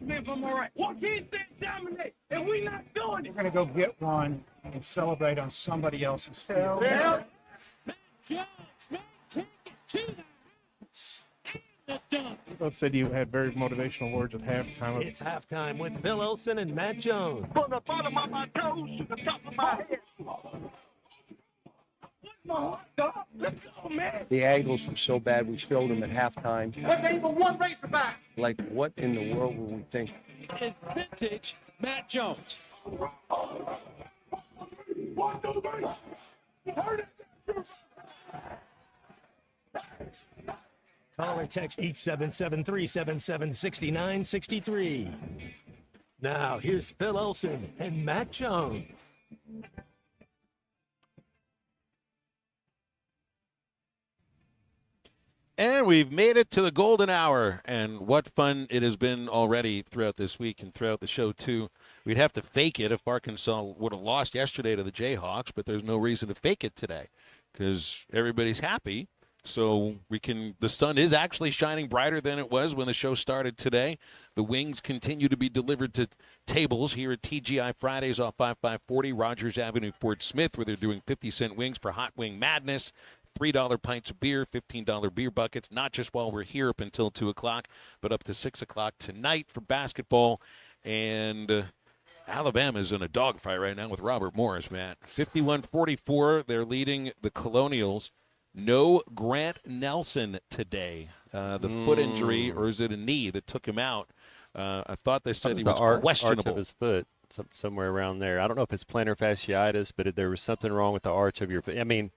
If I'm all right. What can't they dominate? And we not doing it. We're going to go get one and celebrate on somebody else's field. Well, Matt Jones may take it to the dunk. Both said you had very motivational words at halftime. It's halftime with Bill Olsen and Matt Jones. From the bottom of my toes to the top of my head. My hot dog. Let's go, man. The angles were so bad we showed them at halftime. That ain't but one Razorback. Like, what in the world were we thinking? It's vintage Matt Jones. Call or text 877-377-6963. Now, here's Phil Olsen and Matt Jones. And we've made it to the golden hour, and what fun it has been already throughout this week and throughout the show, too. We'd have to fake it if Arkansas would have lost yesterday to the Jayhawks, but there's no reason to fake it today because everybody's happy. So the sun is actually shining brighter than it was when the show started today. The wings continue to be delivered to tables here at TGI Fridays off 5540 Rogers Avenue, Fort Smith, where they're doing 50-cent wings for Hot Wing Madness. $3 pints of beer, $15 beer buckets, not just while we're here up until 2 o'clock, but up to 6 o'clock tonight for basketball. And Alabama's in a dogfight right now with Robert Morris, Matt. 51-44, they're leading the Colonials. No Grant Nelson today. The foot injury, or is it a knee that took him out? I thought they said he was questionable. Arch of his foot, somewhere around there. I don't know if it's plantar fasciitis, but there was something wrong with the arch of your foot. I mean,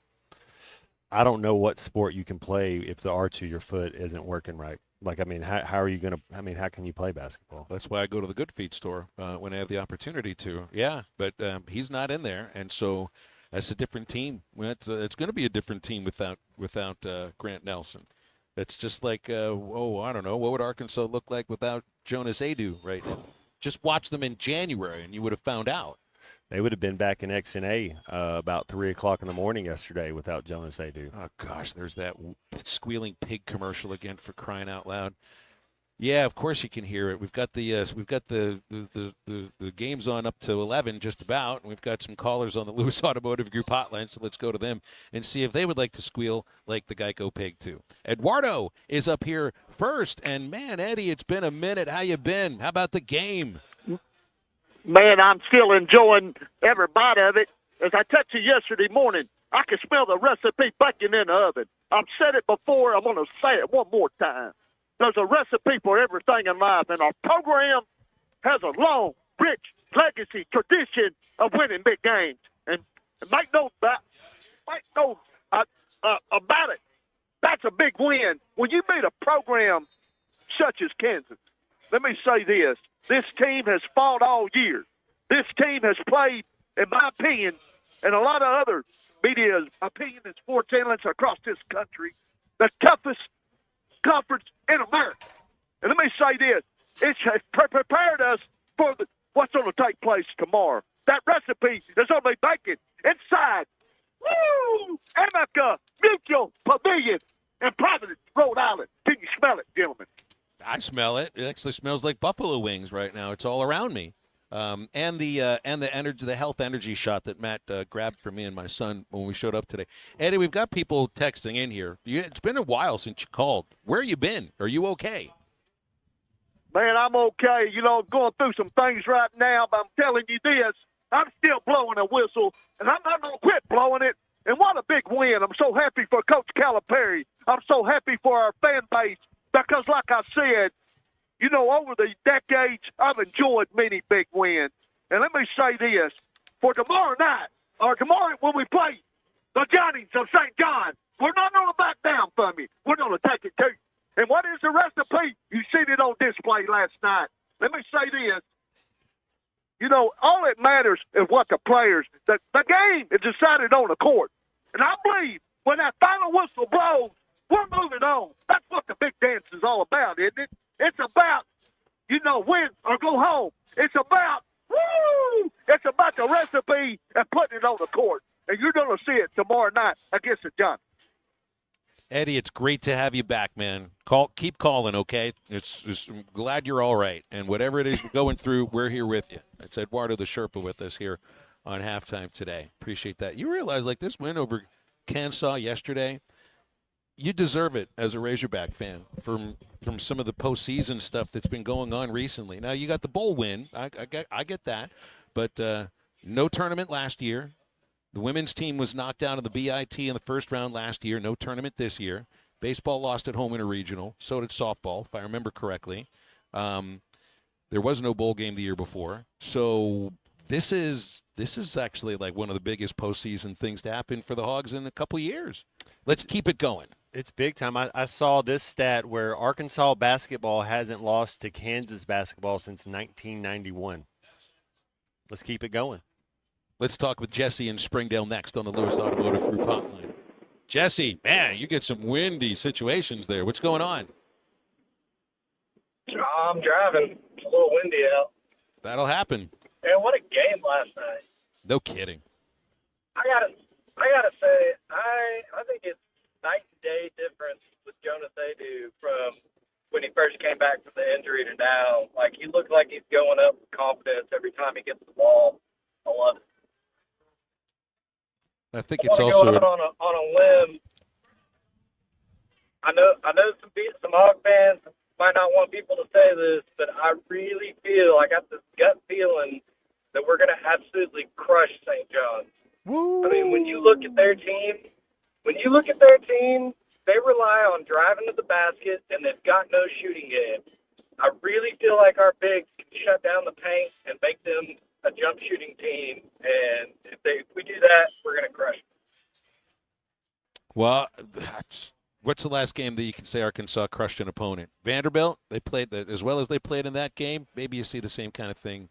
I don't know what sport you can play if the arch of your foot isn't working right. Like, I mean, how are you going to – I mean, how can you play basketball? That's why I go to the Good Feet store when I have the opportunity to. Yeah, but he's not in there, and so that's a different team. It's going to be a different team without Grant Nelson. It's just like, I don't know, what would Arkansas look like without Jonas Adu right now? Just watch them in January, and you would have found out. They would have been back in XNA about 3 o'clock in the morning yesterday without Jonas Adu. Oh, gosh, there's that squealing pig commercial again, for crying out loud. Yeah, of course you can hear it. We've got the games on up to 11 just about, and we've got some callers on the Lewis Automotive Group hotline, so let's go to them and see if they would like to squeal like the Geico pig too. Eduardo is up here first, and man, Eddie, it's been a minute. How you been? How about the game? Man, I'm still enjoying every bite of it. As I texted you yesterday morning, I can smell the recipe baking in the oven. I've said it before. I'm going to say it one more time. There's a recipe for everything in life, and our program has a long, rich legacy, tradition of winning big games. And make no about it. That's a big win. When you beat a program such as Kansas, let me say this. This team has fought all year. This team has played, in my opinion, and a lot of other media's opinion and sports analysts across this country, the toughest conference in America. And let me say this. It's prepared us for what's going to take place tomorrow. That recipe is going to be baking inside Amica Mutual Pavilion in Providence, Rhode Island. Can you smell it, gentlemen? I smell it. It actually smells like buffalo wings right now. It's all around me. And the energy, the health energy shot that Matt grabbed for me and my son when we showed up today. Eddie, we've got people texting in here. It's been a while since you called. Where you been? Are you okay? Man, I'm okay. You know, I'm going through some things right now, but I'm telling you this, I'm still blowing a whistle, and I'm not going to quit blowing it. And what a big win. I'm so happy for Coach Calipari. I'm so happy for our fan base because, like I said, you know, over the decades, I've enjoyed many big wins. And let me say this. For tomorrow night, or tomorrow when we play the Johnnies of St. John, we're not going to back down from you. We're going to take it to you. And what is the recipe? You seen it on display last night. Let me say this. You know, all that matters is what the players, the game is decided on the court. And I believe when that final whistle blows, we're moving on. That's what the big dance is all about, isn't it? It's about, you know, win or go home. It's about, it's about the recipe and putting it on the court. And you're going to see it tomorrow night against the Giants. Eddie, it's great to have you back, man. Keep calling, okay? I'm glad you're all right. And whatever it is you're going through, we're here with you. It's Eduardo the Sherpa with us here on Halftime today. Appreciate that. You realize, like, this win over Kansas yesterday, you deserve it as a Razorback fan from some of the postseason stuff that's been going on recently. Now, you got the bowl win. I get that. But no tournament last year. The women's team was knocked out of the BIT in the first round last year. No tournament this year. Baseball lost at home in a regional. So did softball, if I remember correctly. There was no bowl game the year before. So this is actually like one of the biggest postseason things to happen for the Hogs in a couple of years. Let's keep it going. It's big time. I saw this stat where Arkansas basketball hasn't lost to Kansas basketball since 1991. Let's keep it going. Let's talk with Jesse in Springdale next on the Lewis Automotive Group hotline. Jesse, man, you get some windy situations there. What's going on? I'm driving. It's a little windy out. That'll happen. Man, what a game last night. No kidding. I gotta say, I think it's night and day difference with Jonas Adu from when he first came back from the injury to now. Like, he looks like he's going up with confidence every time he gets the ball. I love it. I think it's also go out on a limb. I know some Hog fans might not want people to say this, but I really feel, I got this gut feeling that we're going to absolutely crush St. John's. Woo! I mean, when you look at their team, they rely on driving to the basket, and they've got no shooting game. I really feel like our bigs can shut down the paint and make them a jump shooting team, and if we do that, we're going to crush them. Well, What's the last game that you can say Arkansas crushed an opponent? Vanderbilt, they played as well as they played in that game. Maybe you see the same kind of thing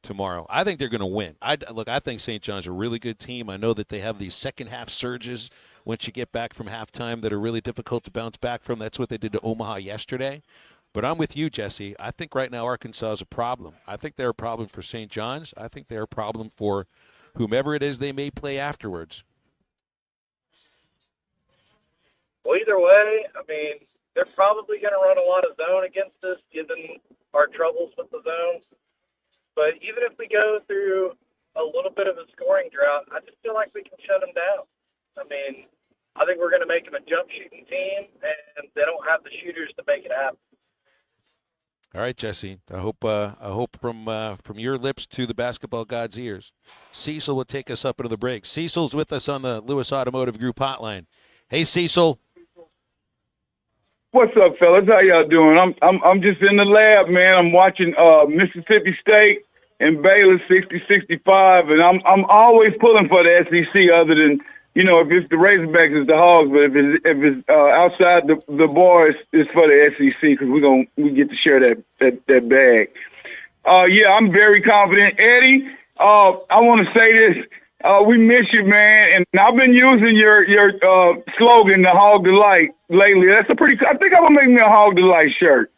tomorrow. I think they're going to win. I think St. John's a really good team. I know that they have these second-half surges once you get back from halftime that are really difficult to bounce back from. That's what they did to Omaha yesterday. But I'm with you, Jesse. I think right now Arkansas is a problem. I think they're a problem for St. John's. I think they're a problem for whomever it is they may play afterwards. Well, either way, I mean, they're probably going to run a lot of zone against us, given our troubles with the zone. But even if we go through a little bit of a scoring drought, I just feel like we can shut them down. I mean, I think we're going to make them a jump shooting team, and they don't have the shooters to make it happen. All right, Jesse. I hope from your lips to the basketball god's ears. Cecil will take us up into the break. Cecil's with us on the Lewis Automotive Group hotline. Hey, Cecil. What's up, fellas? How y'all doing? I'm just in the lab, man. I'm watching Mississippi State and Baylor 60-65, and I'm always pulling for the SEC. Other than if it's the Razorbacks, it's the Hogs. But if it's outside the bar, it's for the SEC because we get to share that bag. Yeah, I'm very confident, Eddie. I want to say this. We miss you, man. And I've been using your slogan, the Hog Delight, lately. I think I'm going to make me a Hog Delight shirt.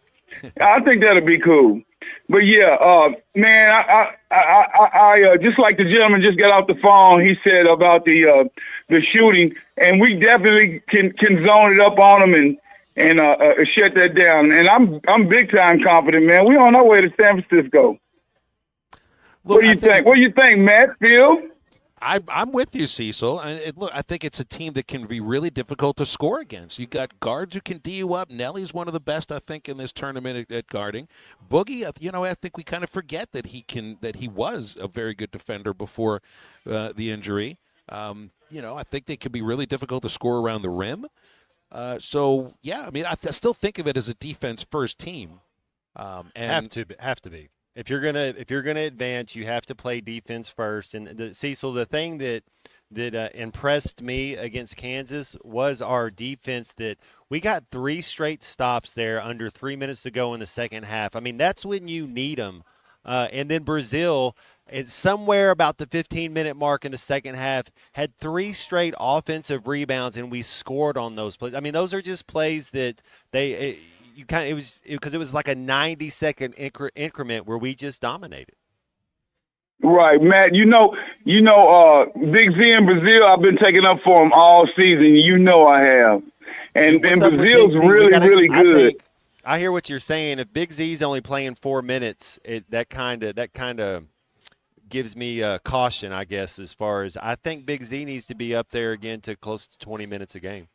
I think that'll be cool. But, yeah, man, I just like the gentleman just got off the phone. He said about the shooting, and we definitely can zone it up on them and shut that down. And I'm big-time confident, man. We on our way to San Francisco. Look, what do you think? What do you think, Matt, Phil? I'm with you, Cecil. And look, I think it's a team that can be really difficult to score against. You've got guards who can D you up. Nelly's one of the best, I think, in this tournament at guarding. Boogie, I think we kind of forget that he was a very good defender before the injury. I think they can be really difficult to score around the rim. So yeah, I mean, I still think of it as a defense-first team. Have to be. If you're gonna advance, you have to play defense first. And Cecil, the thing that impressed me against Kansas was our defense. That we got 3 straight stops there under 3 minutes to go in the second half. I mean, that's when you need them. And then Brazil, it's somewhere about the 15-minute mark in the second half, had 3 straight offensive rebounds, and we scored on those plays. I mean, those are just plays that it was like a 90-second increment where we just dominated. Right, Matt. Big Z in Brazil, I've been taking up for him all season. I have. And Brazil's really good. I hear what you're saying. If Big Z's only playing 4 minutes, that kind of gives me caution, I guess, as far as I think Big Z needs to be up there again to close to 20 minutes a game.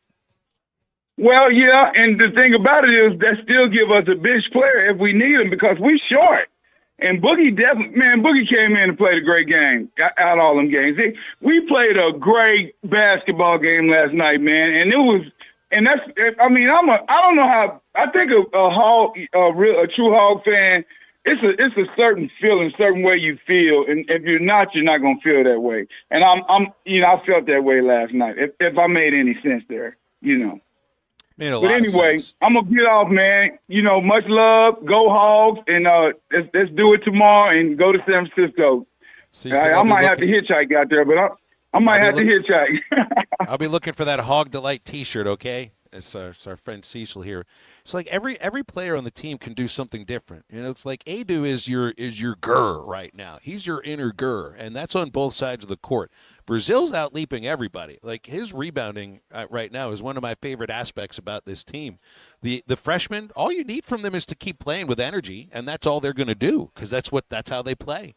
Well, yeah, and the thing about it is that still give us a bench player if we need him because we short. And Boogie Boogie came in and played a great game out all them games. We played a great basketball game last night, man, and I don't know how I think a true Hog fan. It's a certain feeling, certain way you feel, and if you're not gonna feel that way. And I felt that way last night. If I made any sense there, But anyway, I'm going to get off, man. Much love. Go Hogs. And let's do it tomorrow and go to San Francisco. I might have to hitchhike out there, but I might have to hitchhike. I'll be looking for that Hog Delight T-shirt, okay? It's our friend Cecil here. It's like every player on the team can do something different. It's like Adu is your Gurr right now. He's your inner Gurr, and that's on both sides of the court. Brazil's out-leaping everybody. Like, his rebounding right now is one of my favorite aspects about this team. The freshmen, all you need from them is to keep playing with energy, and that's all they're going to do because that's how they play.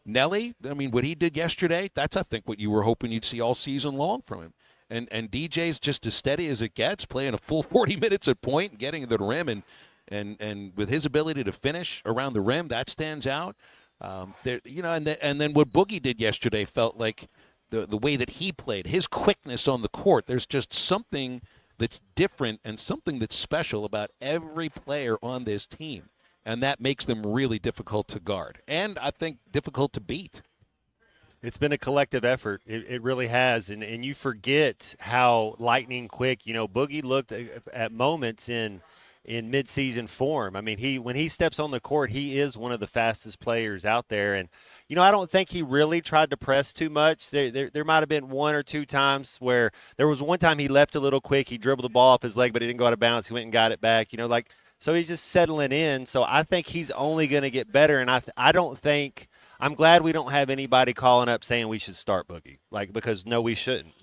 Nelly, I mean, what he did yesterday, that's, I think, what you were hoping you'd see all season long from him. And DJ's just as steady as it gets, playing a full 40 minutes at point, getting to the rim, and with his ability to finish around the rim, that stands out. And then what Boogie did yesterday felt like the way that he played, his quickness on the court. There's just something that's different and something that's special about every player on this team, and that makes them really difficult to guard and I think difficult to beat. It's been a collective effort. It really has. And you forget how lightning quick, Boogie looked at moments in midseason form. I mean, when he steps on the court, he is one of the fastest players out there. And, I don't think he really tried to press too much. There might have been one or two times where there was one time he left a little quick. He dribbled the ball off his leg, but it didn't go out of bounds. He went and got it back, so he's just settling in. So I think he's only going to get better. And I don't think – I'm glad we don't have anybody calling up saying we should start Boogie, because no, we shouldn't.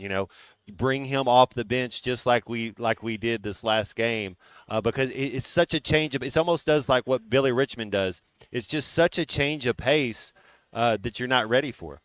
Bring him off the bench just like we did this last game, because it's such a change of. It almost does like what Billy Richmond does. It's just such a change of pace that you're not ready for.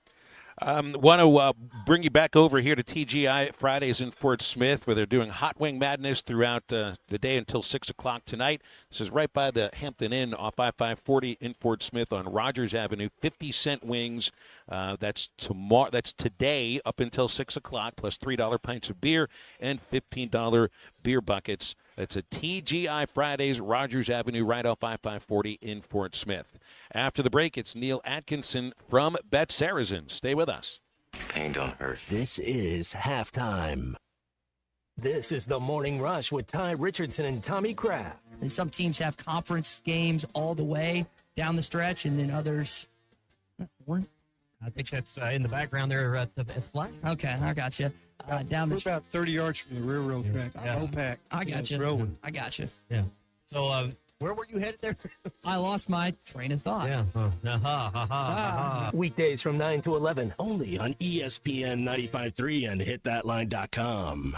Want to bring you back over here to TGI Fridays in Fort Smith, where they're doing Hot Wing Madness throughout the day until 6 o'clock tonight. This is right by the Hampton Inn off I-540 in Fort Smith on Rogers Avenue. 50-cent wings. That's tomorrow. That's today up until 6 o'clock, plus $3 pints of beer and $15 beer buckets. That's a TGI Fridays, Rogers Avenue, right off I-540 in Fort Smith. After the break, it's Neal Atkinson from Bet Saracen. Stay with us. Pain don't hurt. This is halftime. This is the Morning Rush with Tye Richardson and Tommy Kraft. And some teams have conference games all the way down the stretch, and then others. I think that's in the background there at the flag. Okay, I got you. Down We're about 30 yards from the railroad track. Whole pack. I got you. I got you. Yeah. So where were you headed there? I lost my train of thought. Yeah. Weekdays from 9 to 11. Only on ESPN 95.3 and hitthatline.com.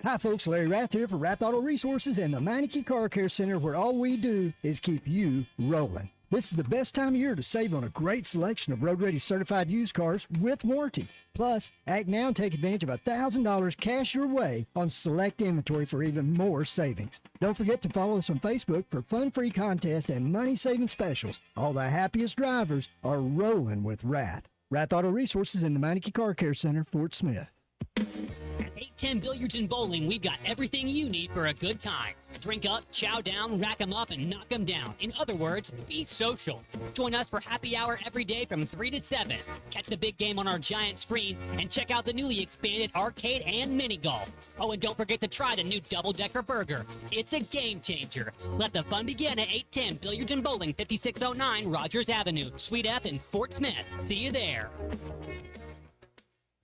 Hi, folks. Larry Rath here for Rath Auto Resources and the Meineke Car Care Center, where all we do is keep you rolling. This is the best time of year to save on a great selection of road-ready certified used cars with warranty. Plus, act now and take advantage of $1,000 cash your way on select inventory for even more savings. Don't forget to follow us on Facebook for fun-free contests and money-saving specials. All the happiest drivers are rolling with Rath. Rath Auto Resources in the Meineke Car Care Center, Fort Smith. At 810 Billiards and Bowling, we've got everything you need for a good time. Drink up, chow down, rack 'em up, and knock 'em down. In other words, be social. Join us for happy hour every day from 3 to 7. Catch the big game on our giant screens and check out the newly expanded arcade and mini golf. Oh, and don't forget to try the new double-decker burger. It's a game changer. Let the fun begin at 810 Billiards and Bowling, 5609 Rogers Avenue, Suite F in Fort Smith. See you there.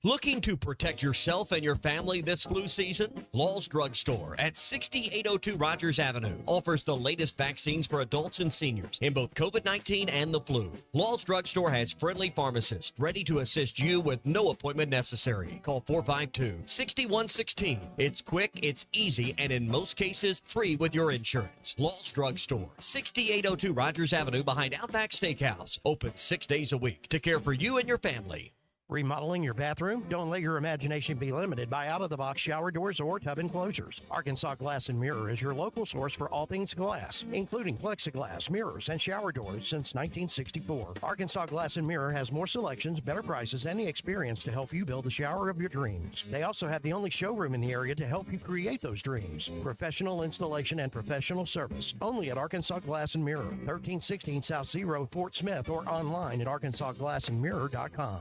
Looking to protect yourself and your family this flu season? Law's Drug Store at 6802 Rogers Avenue offers the latest vaccines for adults and seniors in both COVID-19 and the flu. Law's Drug Store has friendly pharmacists ready to assist you with no appointment necessary. Call 452-6116. It's quick, it's easy, and in most cases, free with your insurance. Law's Drug Store, 6802 Rogers Avenue behind Outback Steakhouse. Open 6 days a week to care for you and your family. Remodeling your bathroom? Don't let your imagination be limited by out-of-the-box shower doors or tub enclosures. Arkansas Glass and Mirror is your local source for all things glass, including plexiglass, mirrors, and shower doors since 1964. Arkansas Glass and Mirror has more selections, better prices, and the experience to help you build the shower of your dreams. They also have the only showroom in the area to help you create those dreams. Professional installation and professional service. Only at Arkansas Glass and Mirror, 1316 South Z Road, Fort Smith, or online at arkansasglassandmirror.com.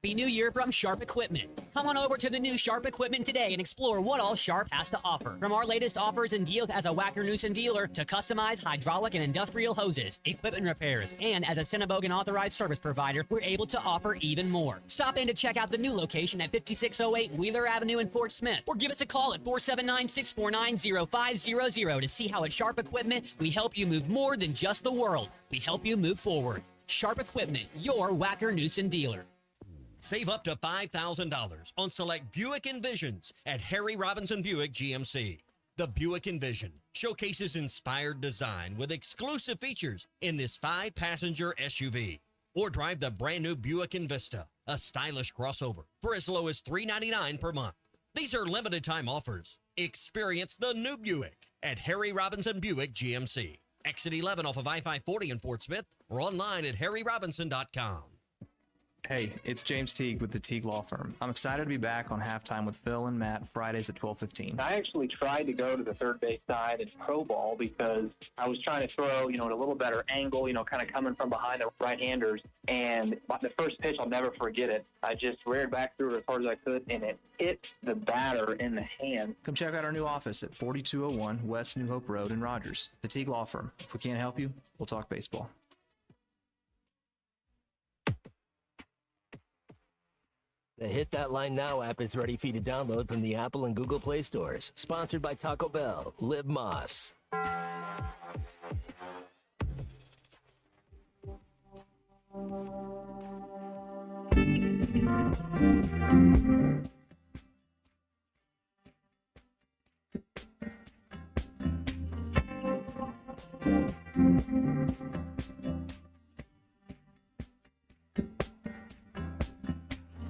Happy New Year from Sharp Equipment. Come on over to the new Sharp Equipment today and explore what all Sharp has to offer. From our latest offers and deals as a Wacker-Neuson dealer to customized hydraulic and industrial hoses, equipment repairs, and as a Cinnabogan authorized service provider, we're able to offer even more. Stop in to check out the new location at 5608 Wheeler Avenue in Fort Smith, or give us a call at 479-649-0500 to see how at Sharp Equipment we help you move more than just the world. We help you move forward. Sharp Equipment, your Wacker-Neuson dealer. Save up to $5,000 on select Buick Envisions at Harry Robinson Buick GMC. The Buick Envision showcases inspired design with exclusive features in this 5-passenger SUV. Or drive the brand new Buick Envista, a stylish crossover, for as low as $399 per month. These are limited time offers. Experience the new Buick at Harry Robinson Buick GMC. Exit 11 off of I-540 in Fort Smith, or online at harryrobinson.com. Hey, it's James Teague with the Teague Law Firm. I'm excited to be back on Halftime with Phil and Matt Fridays at 12:15. I actually tried to go to the third base side in pro ball because I was trying to throw, at a little better angle, kind of coming from behind the right-handers. And the first pitch, I'll never forget it. I just reared back through it as hard as I could, and it hit the batter in the hand. Come check out our new office at 4201 West New Hope Road in Rogers. The Teague Law Firm. If we can't help you, we'll talk baseball. The Hit That Line Now app is ready for you to download from the Apple and Google Play stores. Sponsored by Taco Bell. Live Moss.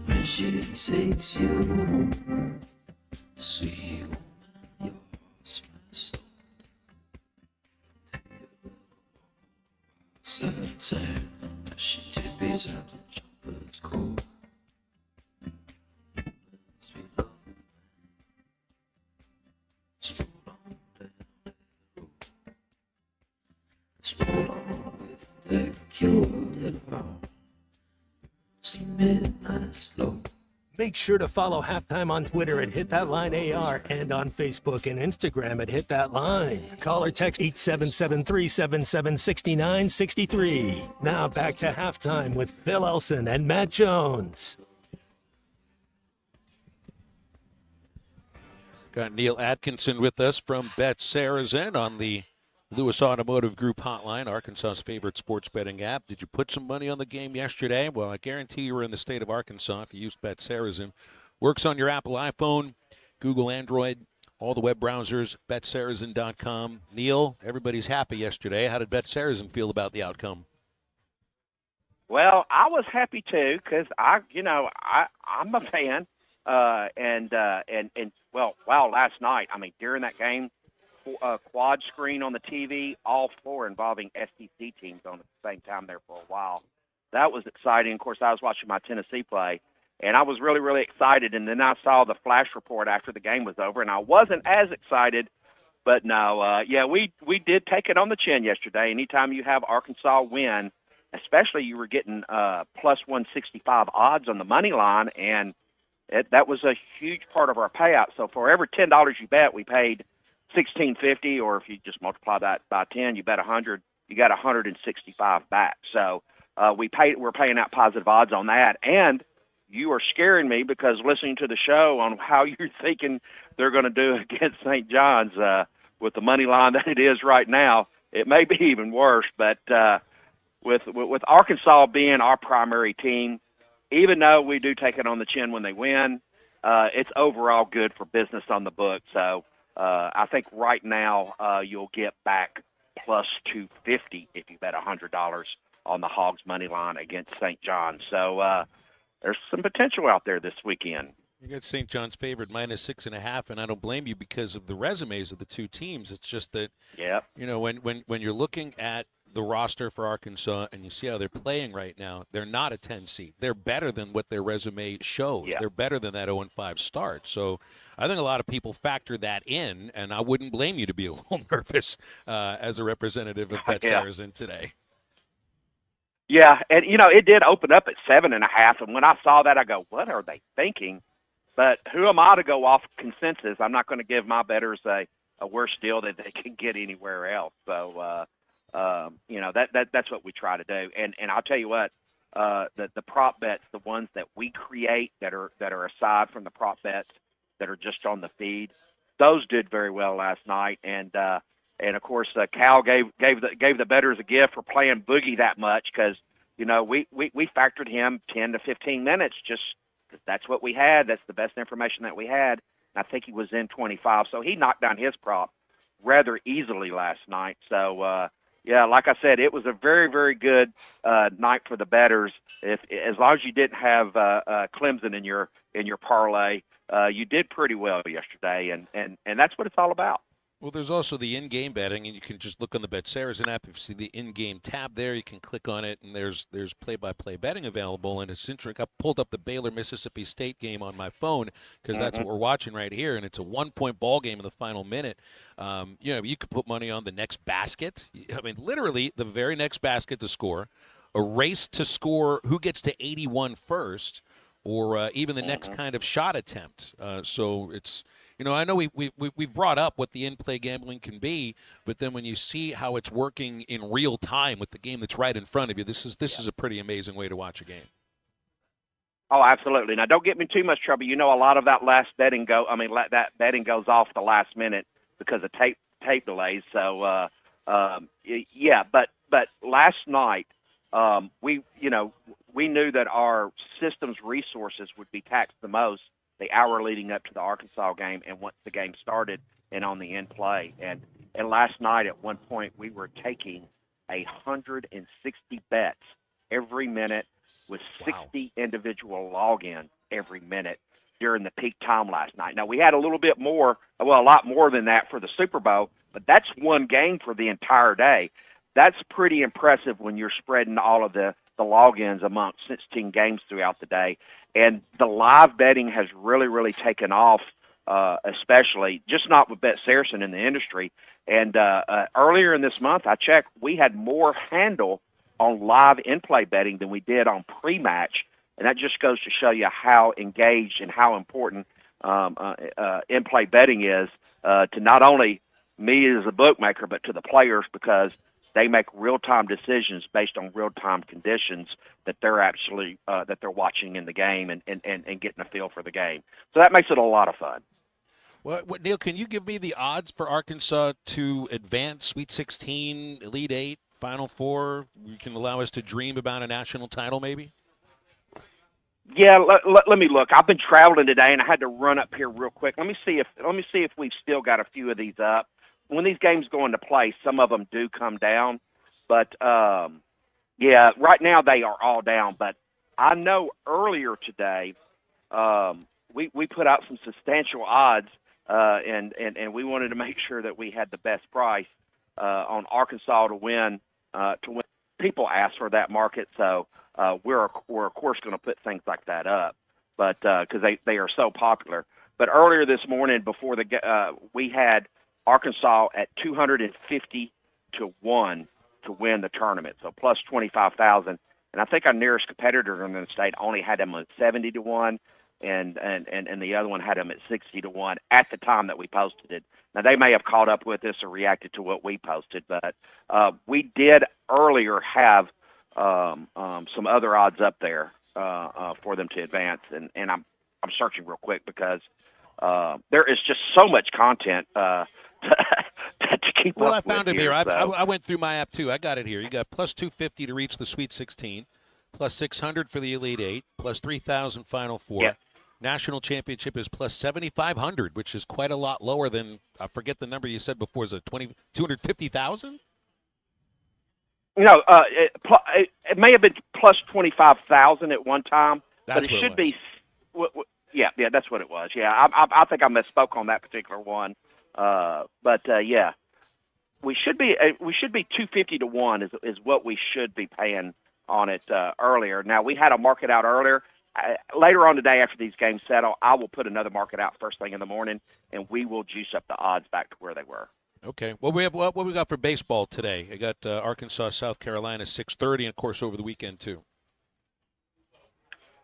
When she takes you home, sweet woman, your heart's my soul. Take a little walk on the side town. She did beside the jumper's cold. Let's be loving. Let's roll on down that road. Let's roll on with that cure that heart. See midnight slow. Make sure to follow Halftime on Twitter at Hit That Line AR and on Facebook and Instagram at Hit That Line. Call or text 877-377-6963. Now back to Halftime with Phil Elson and Matt Jones. Got Neal Atkinson with us from Bet Saracen on the Lewis Automotive Group hotline, Arkansas's favorite sports betting app. Did you put some money on the game yesterday? Well, I guarantee you were in the state of Arkansas if you used Bet Saracen. Works on your Apple iPhone, Google Android, all the web browsers, betsaracen.com. Neal, everybody's happy yesterday. How did Bet Saracen feel about the outcome? Well, I was happy too because I'm a fan, and last night, during that game, quad screen on the TV, all four involving SEC teams on at the same time there for a while. That was exciting. Of course, I was watching my Tennessee play, and I was really, really excited. And then I saw the flash report after the game was over, and I wasn't as excited. But no, we did take it on the chin yesterday. Anytime you have Arkansas win, especially you were getting plus 165 odds on the money line, and that was a huge part of our payout. So for every $10 you bet, we paid $16.50, or if you just multiply that by 10, you bet 100, you got 165 back. So we're paying out positive odds on that. And you are scaring me because listening to the show on how you're thinking they're going to do against St. John's with the money line that it is right now, it may be even worse. But with Arkansas being our primary team, even though we do take it on the chin when they win, it's overall good for business on the book. So I think right now you'll get back plus 250 if you bet $100 on the Hogs money line against St. John's. So there's some potential out there this weekend. You got St. John's favored minus 6.5, and I don't blame you because of the resumes of the two teams. It's just that, when you're looking at the roster for Arkansas and you see how they're playing right now, they're not a 10 seed. They're better than what their resume shows. Yeah. They're better than that 0-5 start. So I think a lot of people factor that in, and I wouldn't blame you to be a little nervous as a representative of Bet Saracen today. Yeah, and, it did open up at 7.5, and when I saw that, I go, what are they thinking? But who am I to go off consensus? I'm not going to give my bettors a worse deal that they can get anywhere else. So, that's what we try to do. And I'll tell you what, the prop bets, the ones that we create that are aside from the prop bets that are just on the feed, those did very well last night. And of course, Cal gave the bettors a gift for playing Boogie that much because, we factored him 10 to 15 minutes. Just that's what we had. That's the best information that we had. And I think he was in 25. So he knocked down his prop rather easily last night. So, like I said, it was a very, very good night for the bettors. As long as you didn't have Clemson in your parlay, you did pretty well yesterday, and that's what it's all about. Well, there's also the in-game betting, and you can just look on the BetSaracen app. If you see the in-game tab there, you can click on it, and there's play-by-play betting available. And it's interesting. I pulled up the Baylor-Mississippi State game on my phone because that's what we're watching right here, and it's a 1-point ball game in the final minute. You could put money on the next basket. I mean, literally the very next basket to score, a race to score who gets to 81 first, or even the next kind of shot attempt. So it's – I know we've brought up what the in-play gambling can be, but then when you see how it's working in real time with the game that's right in front of you, this is a pretty amazing way to watch a game. Oh, absolutely. Now, don't get me in too much trouble. A lot of that that betting goes off the last minute because of tape delays. So, but last night we knew that our system's resources would be taxed the most the hour leading up to the Arkansas game and once the game started and on the in-play. And last night at one point we were taking 160 bets every minute with 60 individual logins every minute during the peak time last night. Now, we had a lot more than that for the Super Bowl, but that's one game for the entire day. That's pretty impressive when you're spreading all of the logins amongst 16 games throughout the day. And the live betting has really, really taken off, especially just not with BetSaracen in the industry. And earlier in this month, I checked, we had more handle on live in-play betting than we did on pre-match. And that just goes to show you how engaged and how important in-play betting is to not only me as a bookmaker, but to the players, because they make real-time decisions based on real-time conditions that they're actually that they're watching in the game and getting a feel for the game. So that makes it a lot of fun. What Neal, can you give me the odds for Arkansas to advance Sweet 16, Elite 8, Final Four? You can allow us to dream about a national title, maybe? Yeah, let me look. I've been traveling today, and I had to run up here real quick. Let me see if we've still got a few of these up. When these games go into play, some of them do come down. But, right now they are all down. But I know earlier today we put out some substantial odds, and we wanted to make sure that we had the best price on Arkansas to win. People ask for that market, so we're of course going to put things like that up, but because they are so popular. But earlier this morning, before we had Arkansas at 250 to 1 to win the tournament, so plus 25,000. And I think our nearest competitor in the state only had them at 70 to 1, and the other one had them at 60 to 1 at the time that we posted it. Now, they may have caught up with us or reacted to what we posted, but we did earlier have some other odds up there for them to advance, and I'm searching real quick because there is just so much content to keep up with. Well, I found it here. So. I went through my app, too. I got it here. You got plus 250 to reach the Sweet 16, plus 600 for the Elite 8, plus 3,000 Final Four. Yeah. National championship is plus 7,500, which is quite a lot lower than, I forget the number you said before, is it 250,000? No, it may have been plus 25,000 at one time, That's but it should it be. Yeah, that's what it was. Yeah, I think I misspoke on that particular one. Yeah, we should be 250 to 1 is what we should be paying on it earlier. Now, we had a market out earlier. Later on today, after these games settle, I will put another market out first thing in the morning, and we will juice up the odds back to where they were. Okay. Well, what we got for baseball today? I got Arkansas, South Carolina, 6:30, and of course over the weekend too.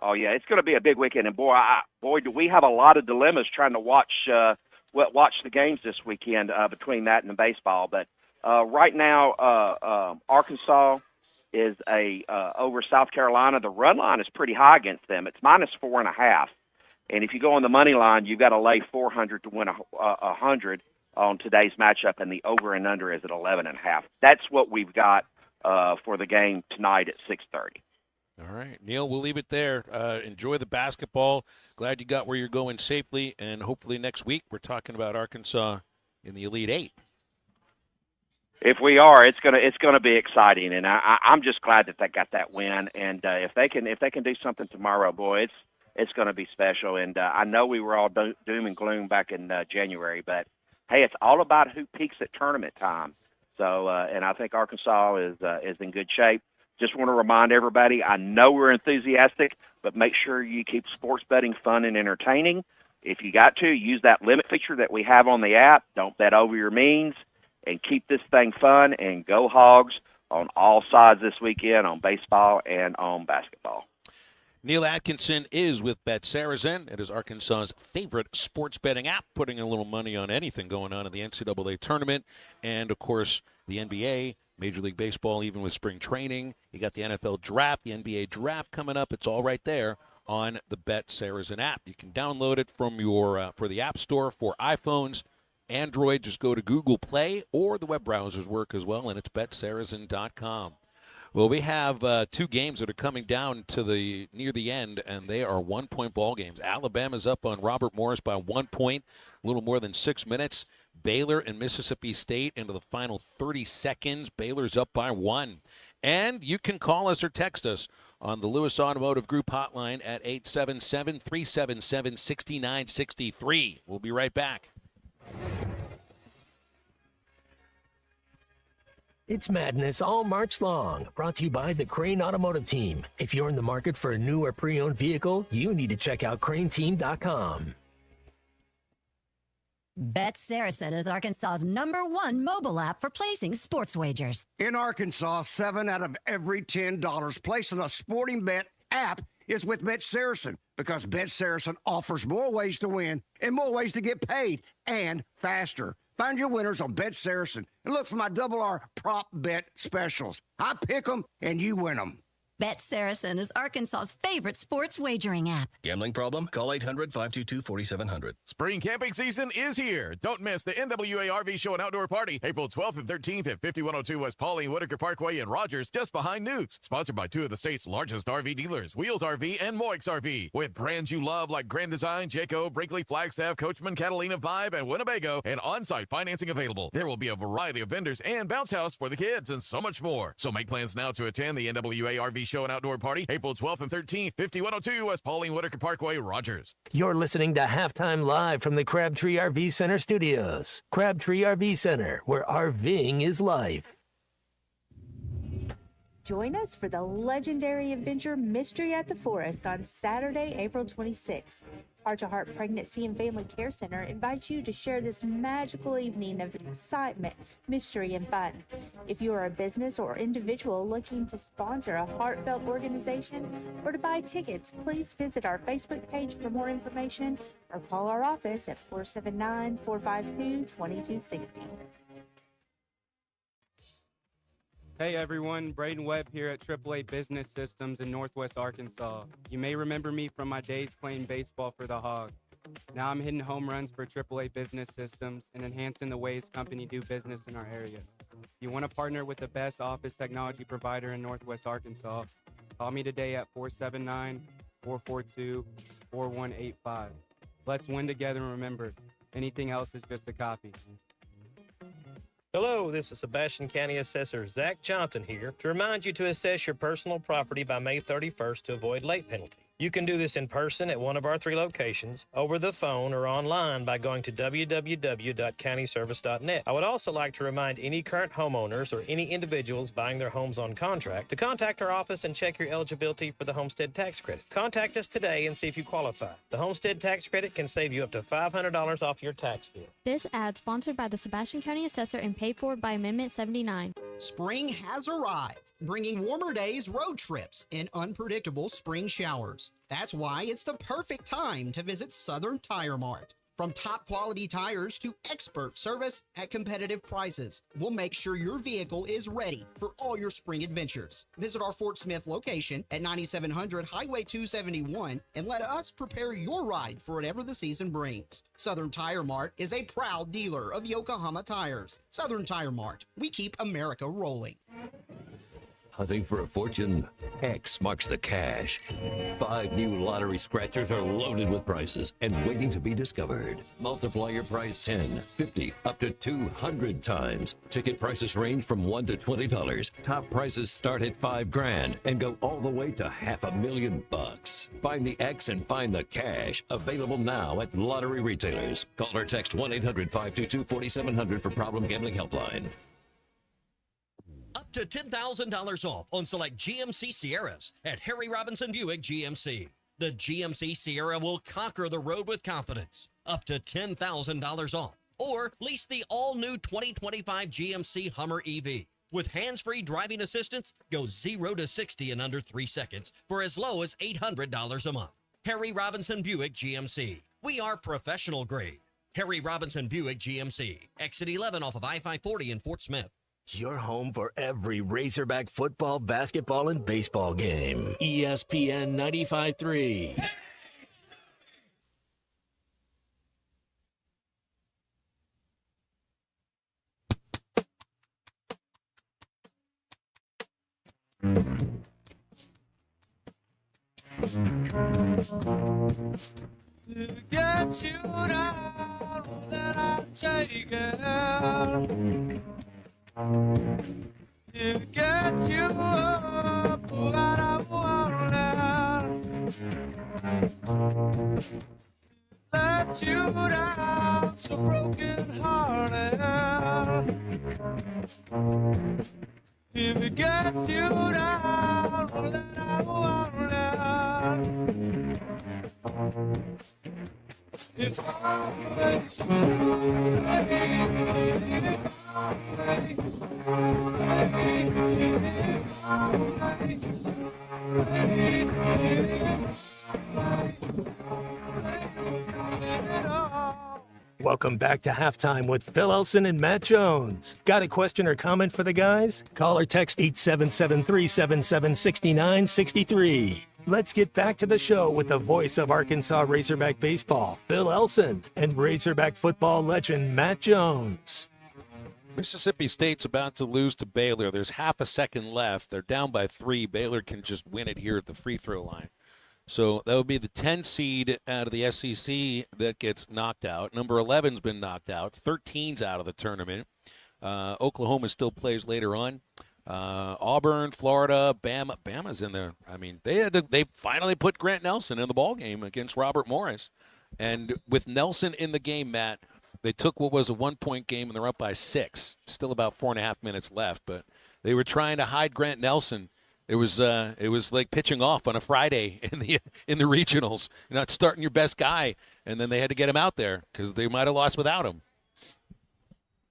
Oh yeah, it's going to be a big weekend, and boy, do we have a lot of dilemmas trying to watch the games this weekend between that and the baseball. But right now, Arkansas is over South Carolina. The run line is pretty high against them. It's minus 4.5, and if you go on the money line, you've got to lay 400 to win 100 on today's matchup, and the over and under is at 11.5. That's what we've got for the game tonight at 6:30. All right, Neal, we'll leave it there. Enjoy the basketball. Glad you got where you're going safely, and hopefully next week we're talking about Arkansas in the Elite 8. If we are, it's gonna be exciting, and I'm just glad that they got that win. And if they can do something tomorrow, boy, it's going to be special. And I know we were all doom and gloom back in January, but hey, it's all about who peaks at tournament time. So, and I think Arkansas is in good shape. Just want to remind everybody, I know we're enthusiastic, but make sure you keep sports betting fun and entertaining. If you got to, use that limit feature that we have on the app. Don't bet over your means, and keep this thing fun, and go Hogs on all sides this weekend on baseball and on basketball. Neal Atkinson is with Bet Saracen. It is Arkansas's favorite sports betting app, putting a little money on anything going on in the NCAA tournament. And, of course, the NBA, Major League Baseball, even with spring training. You got the NFL draft, the NBA draft coming up. It's all right there on the Bet Saracen app. You can download it from your for the App Store for iPhones. Android, just go to Google Play, or the web browsers work as well, and it's betsaracen.com. Well, we have two games that are coming down to near the end, and they are 1-point ball games. Alabama's up on Robert Morris by 1 point, a little more than 6 minutes. Baylor and Mississippi State into the final 30 seconds. Baylor's up by 1. And you can call us or text us on the Lewis Automotive Group hotline at 877-377-6963. We'll be right back. It's madness all March long, brought to you by the Crane Automotive Team. If you're in the market for a new or pre-owned vehicle, you need to check out craneteam.com. Bet Saracen is Arkansas's #1 mobile app for placing sports wagers. In Arkansas, 7 out of every $10 placed on a sporting bet app is with Bet Saracen, because Bet Saracen offers more ways to win and more ways to get paid, and faster. Find your winners on Bet Saracen and look for my R prop bet specials. I pick them and you win them. Bet Saracen is Arkansas's favorite sports wagering app. Gambling problem? Call 800-522-4700. Spring camping season is here. Don't miss the NWA RV Show and Outdoor Party, April 12th and 13th at 5102 West Pauline Whitaker Parkway in Rogers, just behind Newt's. Sponsored by 2 of the state's largest RV dealers, Wheels RV and Moix RV. With brands you love like Grand Design, Jayco, Brinkley, Flagstaff, Coachman, Catalina, Vibe, and Winnebago, and on-site financing available. There will be a variety of vendors and bounce house for the kids and so much more. So make plans now to attend the NWA RV Show and Outdoor Party, April 12th and 13th, 5102 West Pauline Whitaker Parkway, Rogers. You're listening to Halftime Live from the Crabtree RV Center studios. Crabtree RV Center, where RVing is life. Join us for the legendary adventure Mystery at the Forest on Saturday, April 26th. Heart to Heart Pregnancy and Family Care Center invites you to share this magical evening of excitement, mystery, and fun. If you are a business or individual looking to sponsor a heartfelt organization or to buy tickets, please visit our Facebook page for more information or call our office at 479-452-2260. Hey everyone, Braden Webb here at AAA Business Systems in Northwest Arkansas. You may remember me from my days playing baseball for the Hogs. Now I'm hitting home runs for AAA Business Systems and enhancing the ways company do business in our area. If you want to partner with the best office technology provider in Northwest Arkansas, call me today at 479-442-4185. Let's win together, and remember, anything else is just a copy. Hello, this is Sebastian County Assessor Zach Johnson here to remind you to assess your personal property by May 31st to avoid late penalty. You can do this in person at one of our 3 locations, over the phone, or online by going to www.countyservice.net. I would also like to remind any current homeowners or any individuals buying their homes on contract to contact our office and check your eligibility for the homestead tax credit. Contact us today and see if you qualify. The homestead tax credit can save you up to $500 off your tax bill. This ad sponsored by the Sebastian County Assessor and paid for by Amendment 79. Spring has arrived, bringing warmer days, road trips, and unpredictable spring showers. That's why it's the perfect time to visit Southern Tire Mart. From top quality tires to expert service at competitive prices, we'll make sure your vehicle is ready for all your spring adventures. Visit our Fort Smith location at 9700 Highway 271 and let us prepare your ride for whatever the season brings. Southern Tire Mart is a proud dealer of Yokohama tires. Southern Tire Mart, we keep America rolling. Hunting for a fortune? X marks the cash. 5 new lottery scratchers are loaded with prizes and waiting to be discovered. Multiply your prize 10, 50, up to 200 times. Ticket prices range from $1 to $20. Top prizes start at $5,000 and go all the way to $500,000. Find the X and find the cash. Available now at lottery retailers. Call or text 1-800-522-4700 for Problem Gambling Helpline. Up to $10,000 off on select GMC Sierras at Harry Robinson Buick GMC. The GMC Sierra will conquer the road with confidence. Up to $10,000 off. Or lease the all-new 2025 GMC Hummer EV. With hands-free driving assistance, go 0 to 60 in under 3 seconds for as low as $800 a month. Harry Robinson Buick GMC. We are professional grade. Harry Robinson Buick GMC. Exit 11 off of I-540 in Fort Smith. Your home for every Razorback football, basketball, and baseball game. ESPN 95.3. To get you down, then I'll take it. To get you up, what I wanted. Let you down, so broken hearted. If it gets you down, then I wanted. If I let Welcome back to Halftime with Phil Elson and Matt Jones. Got a question or comment for the guys? Call or text 877-377-6963. Let's get back to the show with the voice of Arkansas Razorback baseball, Phil Elson, and Razorback football legend Matt Jones. Mississippi State's about to lose to Baylor. There's half a second left. They're down by 3. Baylor can just win it here at the free throw line. So that would be the 10 seed out of the SEC that gets knocked out. Number 11's been knocked out. 13's out of the tournament. Oklahoma still plays later on. Auburn, Florida, Bama. Bama's in there. I mean, they finally put Grant Nelson in the ball game against Robert Morris. And with Nelson in the game, Matt, they took what was a 1-point game and they're up by 6. Still about 4.5 minutes left, but they were trying to hide Grant Nelson. It was like pitching off on a Friday in the regionals. You're not starting your best guy, and then they had to get him out there because they might have lost without him.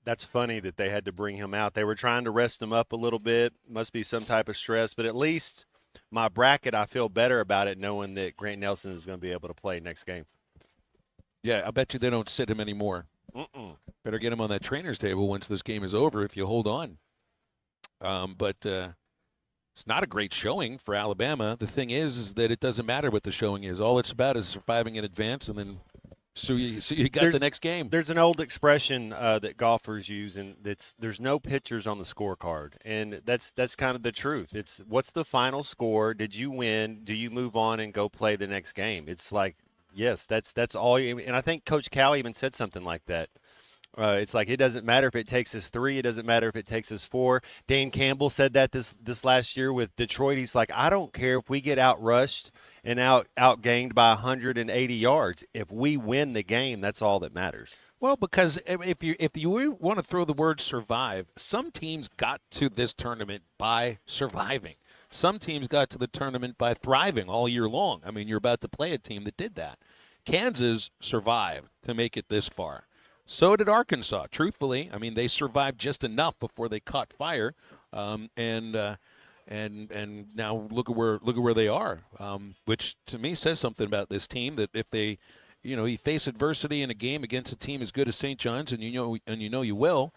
That's funny that they had to bring him out. They were trying to rest him up a little bit. Must be some type of stress, but at least my bracket, I feel better about it knowing that Grant Nelson is going to be able to play next game. Yeah, I bet you they don't sit him anymore. Better get him on that trainer's table once this game is over if you hold on. But it's not a great showing for Alabama. The thing is that it doesn't matter what the showing is. All it's about is surviving in advance, and then so you got the next game. There's an old expression that golfers use, and there's no pictures on the scorecard, and that's kind of the truth. It's what's the final score? Did you win? Do you move on and go play the next game? It's like, yes, that's all. And I think Coach Cal even said something like that. It's like it doesn't matter if it takes us 3. It doesn't matter if it takes us 4. Dan Campbell said that this last year with Detroit. He's like, I don't care if we get outrushed and outgained by 180 yards. If we win the game, that's all that matters. Well, because if you want to throw the word survive, some teams got to this tournament by surviving. Some teams got to the tournament by thriving all year long. I mean, you're about to play a team that did that. Kansas survived to make it this far. So did Arkansas. Truthfully, I mean, they survived just enough before they caught fire, and now look at where they are, which to me says something about this team. That if they, you face adversity in a game against a team as good as St. John's, and you know you will,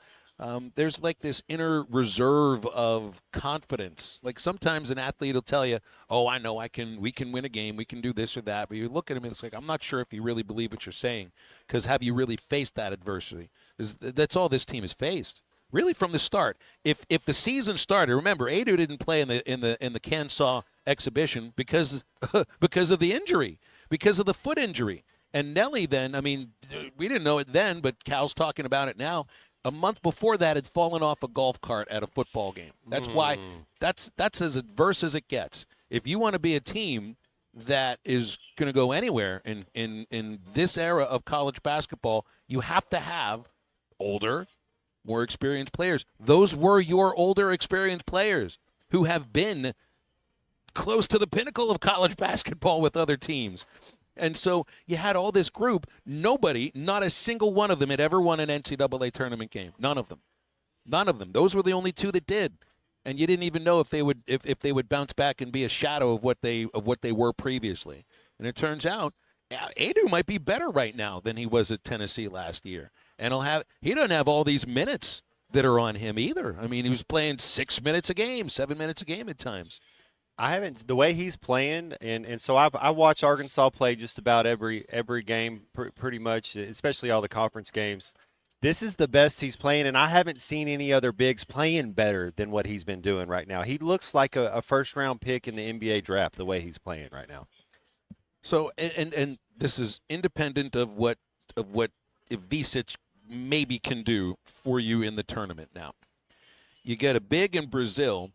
there's like this inner reserve of confidence. Like sometimes an athlete will tell you, "Oh, I know we can win a game, we can do this or that." But you look at him and it's like, I'm not sure if you really believe what you're saying, because have you really faced that adversity? That's all this team has faced. really from the start. If the season started, remember, Adu didn't play in the Kansas exhibition because of the injury, because of the foot injury. And Nelly then, I mean, we didn't know it then, but Cal's talking about it now. A month before that, had fallen off a golf cart at a football game. That's why that's as adverse as it gets. If you want to be a team that is going to go anywhere in this era of college basketball, you have to have older, more experienced players. Those were your older, experienced players who have been close to the pinnacle of college basketball with other teams. And so you had all this group. Nobody, not a single one of them had ever won an NCAA tournament game. None of them. None of them. Those were the only two that did. And you didn't even know if they would bounce back and be a shadow of what they were previously. And it turns out Adu might be better right now than he was at Tennessee last year. And he doesn't have all these minutes that are on him either. I mean, he was playing 6 minutes a game, 7 minutes a game at times. I haven't the way he's playing, and so I watch Arkansas play just about every game, pretty much, especially all the conference games. This is the best he's playing, and I haven't seen any other bigs playing better than what he's been doing right now. He looks like a first-round pick in the NBA draft the way he's playing right now. So, and this is independent of what Ivisic maybe can do for you in the tournament now. You get a big in Brazil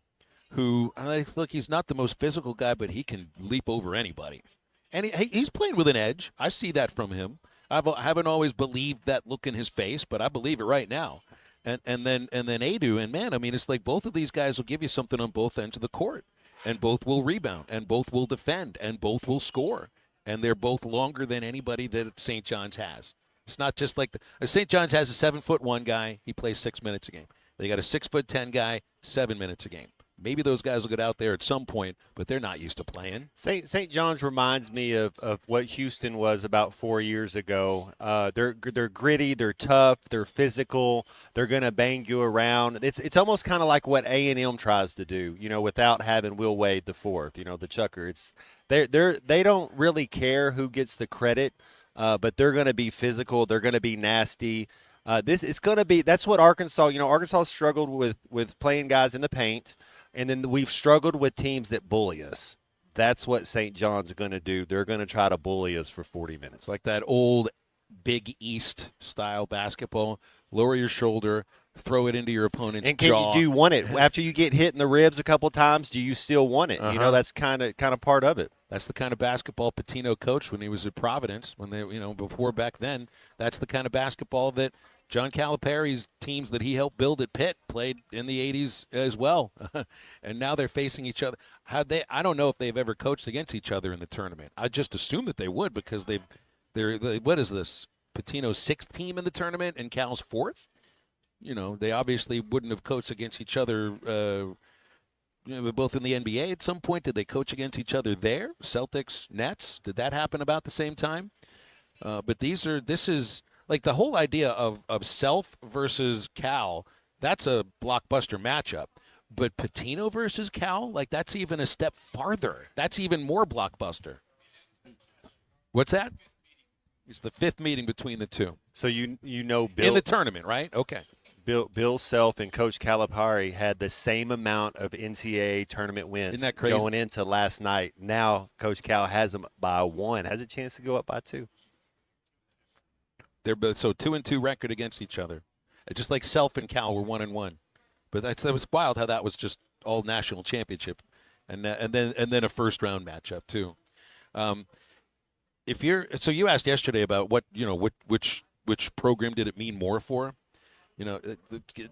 who, look, he's not the most physical guy, but he can leap over anybody. And he's playing with an edge. I see that from him. I haven't always believed that look in his face, but I believe it right now. And then Adu, and man, I mean, it's like both of these guys will give you something on both ends of the court, and both will rebound, and both will defend, and both will score. And they're both longer than anybody that St. John's has. It's not just like St. John's has a 7'1" guy. He plays 6 minutes a game. They got a 6'10" guy, 7 minutes a game. Maybe those guys will get out there at some point, but they're not used to playing. St. John's reminds me of what Houston was about 4 years ago. They're gritty, they're tough, they're physical, they're going to bang you around. It's almost kind of like what A&M tries to do, without having Will Wade the fourth, the chucker. They don't really care who gets the credit, but they're going to be physical, they're going to be nasty. It's going to be that's what Arkansas. Arkansas struggled with playing guys in the paint. And then we've struggled with teams that bully us. That's what St. John's is going to do. They're going to try to bully us for 40 minutes. It's like that old Big East style basketball. Lower your shoulder, throw it into your opponent's jaw. Do you want it? After you get hit in the ribs a couple times, do you still want it? Uh-huh. That's kind of part of it. That's the kind of basketball Pitino coached when he was at Providence. When they, before back then, that's the kind of basketball that John Calipari's teams that he helped build at Pitt played in the 80s as well. And now they're facing each other. I don't know if they've ever coached against each other in the tournament. I just assume that they would because they're what is this? Pitino's 6th team in the tournament and Cal's 4th? They obviously wouldn't have coached against each other both in the NBA at some point. Did they coach against each other there? Celtics, Nets? Did that happen about the same time? But this is like the whole idea of Self versus Cal, that's a blockbuster matchup. But Pitino versus Cal, like that's even a step farther. That's even more blockbuster. What's that? It's the 5th meeting between the two. So Bill in the tournament, right? Okay. Bill Self and Coach Calipari had the same amount of NCAA tournament wins. Isn't that crazy? Going into last night. Now Coach Cal has them by 1. Has a chance to go up by 2. They're both 2-2 record against each other, just like Self and Cal were 1-1. But that was wild how that was just all national championship, and then a first round matchup too. You asked yesterday about which program did it mean more for?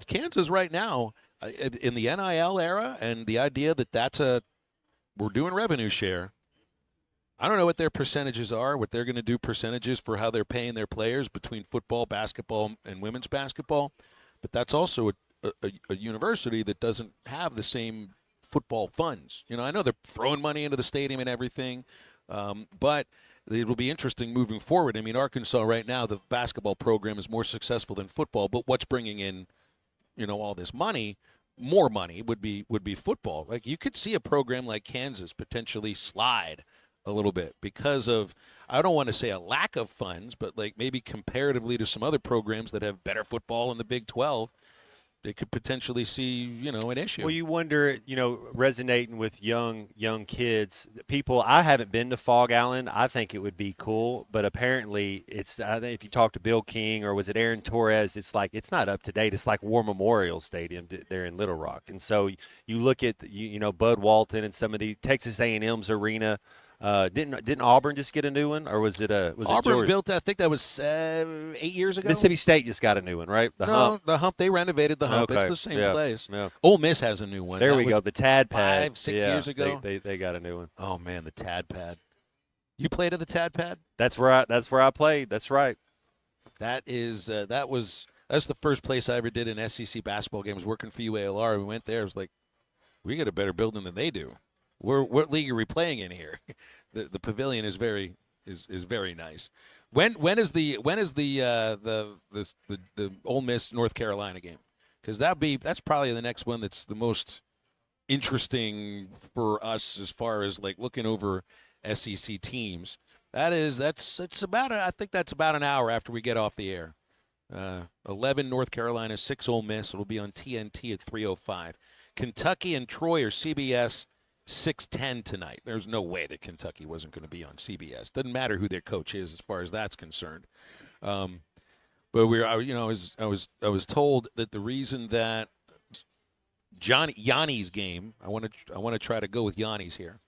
Kansas right now in the NIL era and the idea that we're doing revenue share. I don't know what their percentages are, what they're going to do percentages for how they're paying their players between football, basketball, and women's basketball. But that's also a university that doesn't have the same football funds. I know they're throwing money into the stadium and everything, but it will be interesting moving forward. I mean, Arkansas right now, the basketball program is more successful than football, but what's bringing in, all this money, more money would be football. Like you could see a program like Kansas potentially slide a little bit because of, I don't want to say a lack of funds, but like maybe comparatively to some other programs that have better football in the Big 12, potentially see, an issue. Well, you wonder, resonating with young kids, people. I haven't been to Fog Island. I think it would be cool, but apparently I think if you talk to Bill King or was it Aaron Torres, it's like it's not up to date. It's like War Memorial Stadium there in Little Rock, and so you look at Bud Walton and some of the Texas A&M's arena. Didn't Auburn just get a new one, or was it Auburn built? I think that was 8 years ago. Mississippi State just got a new one, right? The hump. They renovated the hump. Okay. It's the same place. Yeah. Ole Miss has a new one. There we go. The Tad Pad. 5-6 years ago. They got a new one. Oh man, the Tad Pad. You played at the Tad Pad? That's where I played. That's right. That's the first place I ever did an SEC basketball game. I was working for UALR. We went there. It was like, we got a better building than they do. What league are we playing in here? The pavilion is very nice. When is the Ole Miss North Carolina game? Because that's probably the next one that's the most interesting for us as far as like looking over SEC teams. I think that's about an hour after we get off the air. 11 North Carolina, 6 Ole Miss. It'll be on TNT at 3:05. Kentucky and Troy are CBS 6:10 tonight. There's no way that Kentucky wasn't going to be on CBS. Doesn't matter who their coach is as far as that's concerned. But I was told that the reason that Yanni's game, I want to try to go with Yanni's here,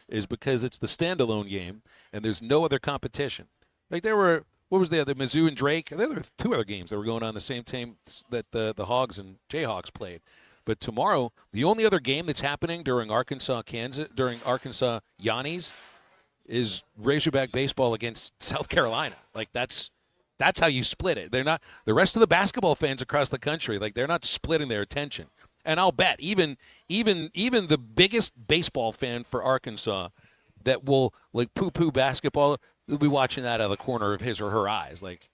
is because it's the standalone game and there's no other competition. Like there were, what was the other, Mizzou and Drake? There were 2 other games that were going on the same team that the Hogs and Jayhawks played. But tomorrow, the only other game that's happening during Arkansas Yanni's is Razorback baseball against South Carolina. Like that's how you split it. They're not, the rest of the basketball fans across the country, like they're not splitting their attention. And I'll bet even the biggest baseball fan for Arkansas that will like poo-poo basketball will be watching that out of the corner of his or her eyes. Like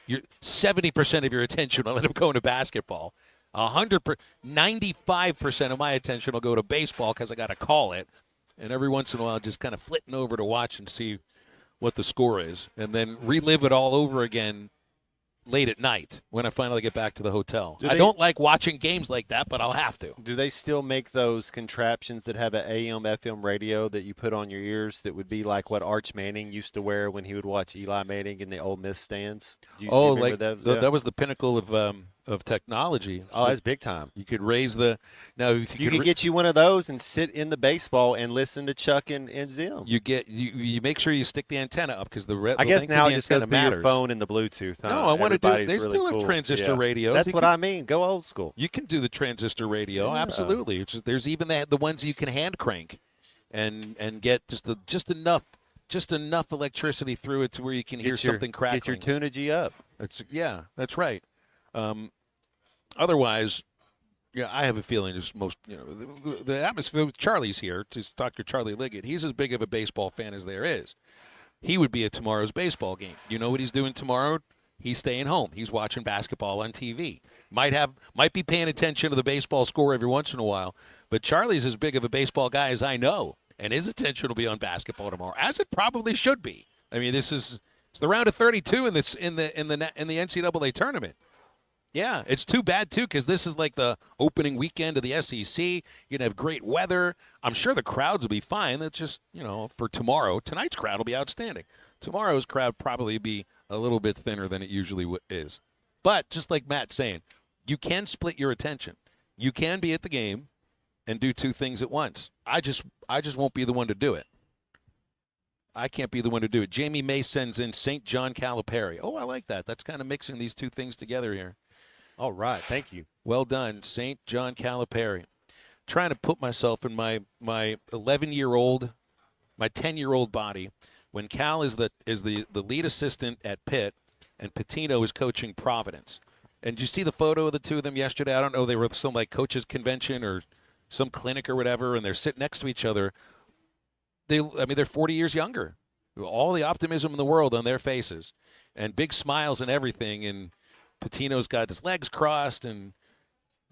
70% of your attention will end up going to basketball. 95% of my attention will go to baseball because I got to call it, and every once in a while just kind of flitting over to watch and see what the score is, and then relive it all over again late at night when I finally get back to the hotel. I don't like watching games like that, but I'll have to. Do they still make those contraptions that have an AM, FM radio that you put on your ears that would be like what Arch Manning used to wear when he would watch Eli Manning in the Ole Miss stands? Do you remember that? That was the pinnacle of technology. Oh, that's big time. You could raise the – now if you could get you one of those and sit in the baseball and listen to Chuck and Zim. You make sure you stick the antenna up because I guess now it just goes through your phone and the Bluetooth. Huh? No, I want to do it. They really still have transistor radios. That's what I mean. Go old school. You can do the transistor radio, absolutely. There's even the ones you can hand crank and get just enough electricity through it to where you can hear something crackling. Get your tunage up. That's right. Otherwise, I have a feeling the atmosphere. Charlie's here, just Dr. Charlie Liggett. He's as big of a baseball fan as there is. He would be at tomorrow's baseball game. You know what he's doing tomorrow? He's staying home. He's watching basketball on TV. Might be paying attention to the baseball score every once in a while, but Charlie's as big of a baseball guy as I know, and his attention will be on basketball tomorrow, as it probably should be. I mean, it's the round of 32 in the NCAA tournament. Yeah, it's too bad, too, because this is like the opening weekend of the SEC. You're going to have great weather. I'm sure the crowds will be fine. That's just, for tomorrow. Tonight's crowd will be outstanding. Tomorrow's crowd probably be a little bit thinner than it usually is. But just like Matt's saying, you can split your attention. You can be at the game and do 2 things at once. I just won't be the one to do it. I can't be the one to do it. Jamie May sends in St. John Calipari. Oh, I like that. That's kind of mixing these 2 things together here. All right. Thank you. Well done, St. John Calipari. Trying to put myself in my 11-year-old, my 10-year-old body when Cal is the lead assistant at Pitt and Pitino is coaching Providence. And did you see the photo of the 2 of them yesterday? I don't know. They were some like coaches convention or some clinic or whatever, and they're sitting next to each other. They're 40 years younger. All the optimism in the world on their faces and big smiles and everything. And Pitino's got his legs crossed, and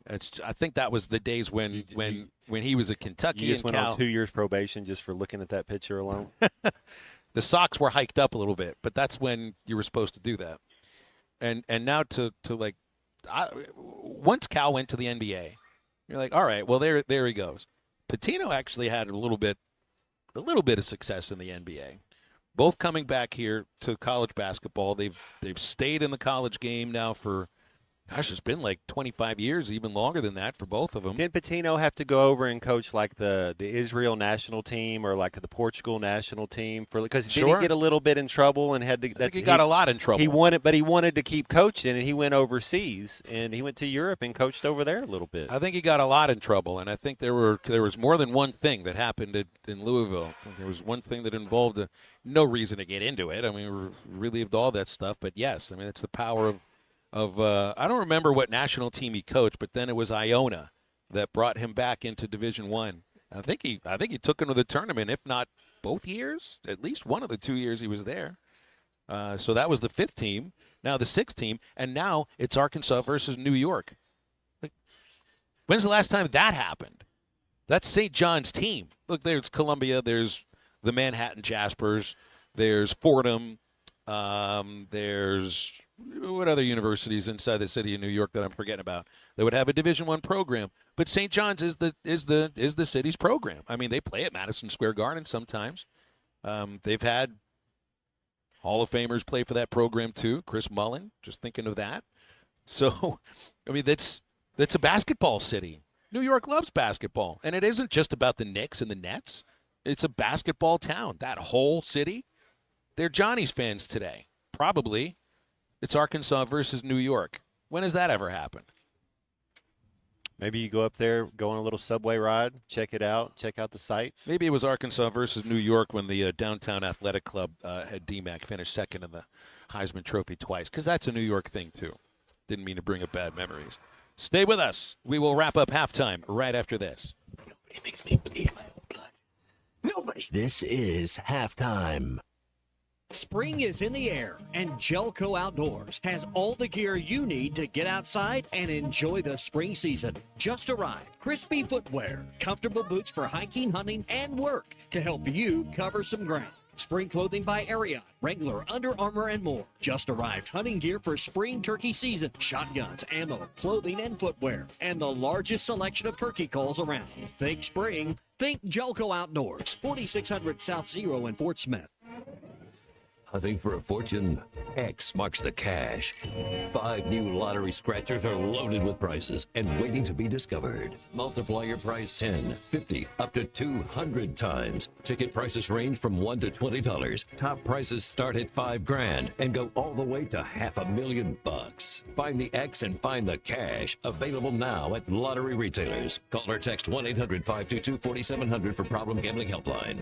I think that was the days when he was at Kentucky. You just went on 2 years probation just for looking at that picture alone. The socks were hiked up a little bit, but that's when you were supposed to do that. And now to like once Cal went to the NBA, you're like, all right, well, there he goes. Pitino actually had a little bit of success in the NBA. Both coming back here to college basketball. They've stayed in the college game now for, gosh, it's been like 25 years, even longer than that for both of them. Did Pitino have to go over and coach like the Israel national team or like the Portugal national team because did he get a little bit in trouble and had to? I think he got a lot in trouble. He wanted to keep coaching, and he went overseas and he went to Europe and coached over there a little bit. I think he got a lot in trouble, and I think there was more than one thing that happened in Louisville. There was one thing that involved no reason to get into it. I mean, we relieved all that stuff, but yes, I mean it's the power of I don't remember what national team he coached, but then it was Iona that brought him back into Division I. I think he took him to the tournament, if not both years, at least one of the 2 years he was there. So that was the 5th team, now the 6th team, and now it's Arkansas versus New York. Like, when's the last time that happened? That's St. John's team. Look, there's Columbia, there's the Manhattan Jaspers, there's Fordham, there's what other universities inside the city of New York that I'm forgetting about that would have a Division I program? But St. John's is the city's program. I mean, they play at Madison Square Garden sometimes. They've had Hall of Famers play for that program too. Chris Mullen, just thinking of that. So, I mean, that's a basketball city. New York loves basketball, and it isn't just about the Knicks and the Nets. It's a basketball town. That whole city, they're Johnny's fans today. Probably. It's Arkansas versus New York. When has that ever happened? Maybe you go up there, go on a little subway ride, check it out, check out the sights. Maybe it was Arkansas versus New York when the Downtown Athletic Club had DMAC finish second in the Heisman Trophy twice, because that's a New York thing too. Didn't mean to bring up bad memories. Stay with us. We will wrap up halftime right after this. Nobody makes me bleed my own blood. Nobody. This is halftime. Spring is in the air, and Gelco Outdoors has all the gear you need to get outside and enjoy the spring season. Just arrived crispy footwear, comfortable boots for hiking, hunting, and work to help you cover some ground. Spring clothing by Ariat, Wrangler, Under Armour, and more. Just arrived hunting gear for spring turkey season. Shotguns, ammo, clothing, and footwear. And the largest selection of turkey calls around. Think spring, think Gelco Outdoors. 4600 South Zero in Fort Smith. Hunting for a fortune? X marks the cash. 5 new lottery scratchers are loaded with prizes and waiting to be discovered. Multiply your prize 10, 50, up to 200 times. Ticket prices range from $1 to $20. Top prices start at $5,000 and go all the way to $500,000. Find the X and find the cash. Available now at lottery retailers. Call or text 1-800-522-4700 for Problem Gambling Helpline.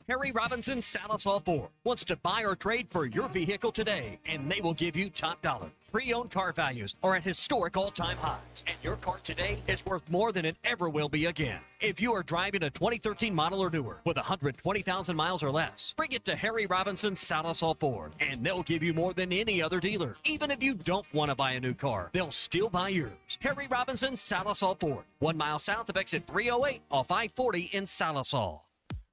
Harry Robinson Salisal Ford wants to buy or trade for your vehicle today, and they will give you top dollar. Pre-owned car values are at historic all-time highs, and your car today is worth more than it ever will be again. If you are driving a 2013 model or newer with 120,000 miles or less, bring it to Harry Robinson Salisal Ford, and they'll give you more than any other dealer. Even if you don't want to buy a new car, they'll still buy yours. Harry Robinson Salisal Ford, 1 mile south of exit 308 off I-40 in Salisal.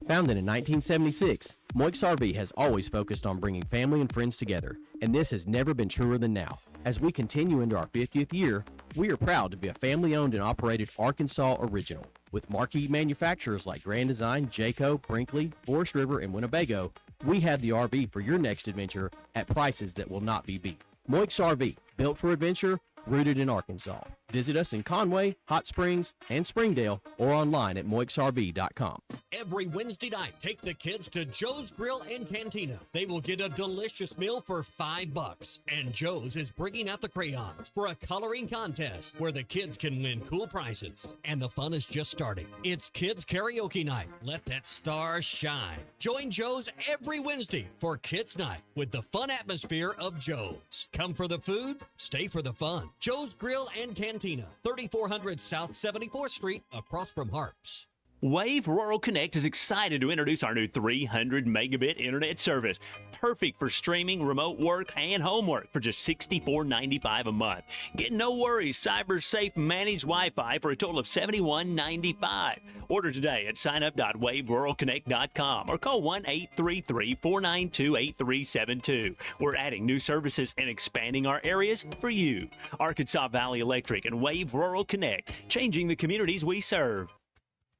Founded in 1976, Moix RV has always focused on bringing family and friends together, and this has never been truer than now. As we continue into our 50th year, we are proud to be a family-owned and operated Arkansas original. With marquee manufacturers like Grand Design, Jayco, Brinkley, Forest River, and Winnebago, we have the RV for your next adventure at prices that will not be beat. Moix RV, built for adventure, rooted in Arkansas. Visit us in Conway, Hot Springs, and Springdale, or online at moixrv.com. Every Wednesday night, take the kids to Joe's Grill and Cantina. They will get a delicious meal for $5. And Joe's is bringing out the crayons for a coloring contest where the kids can win cool prizes. And the fun is just starting. It's Kids Karaoke Night. Let that star shine. Join Joe's every Wednesday for Kids Night with the fun atmosphere of Joe's. Come for the food, stay for the fun. Joe's Grill and Cantina, 3400 South 74th Street, across from Harps. Wave Rural Connect is excited to introduce our new 300 megabit internet service. Perfect for streaming, remote work, and homework for just $64.95 a month. Get no worries, cyber safe managed Wi-Fi for a total of $71.95. Order today at signup.waveruralconnect.com or call 1-833-492-8372. We're adding new services and expanding our areas for you. Arkansas Valley Electric and Wave Rural Connect, changing the communities we serve.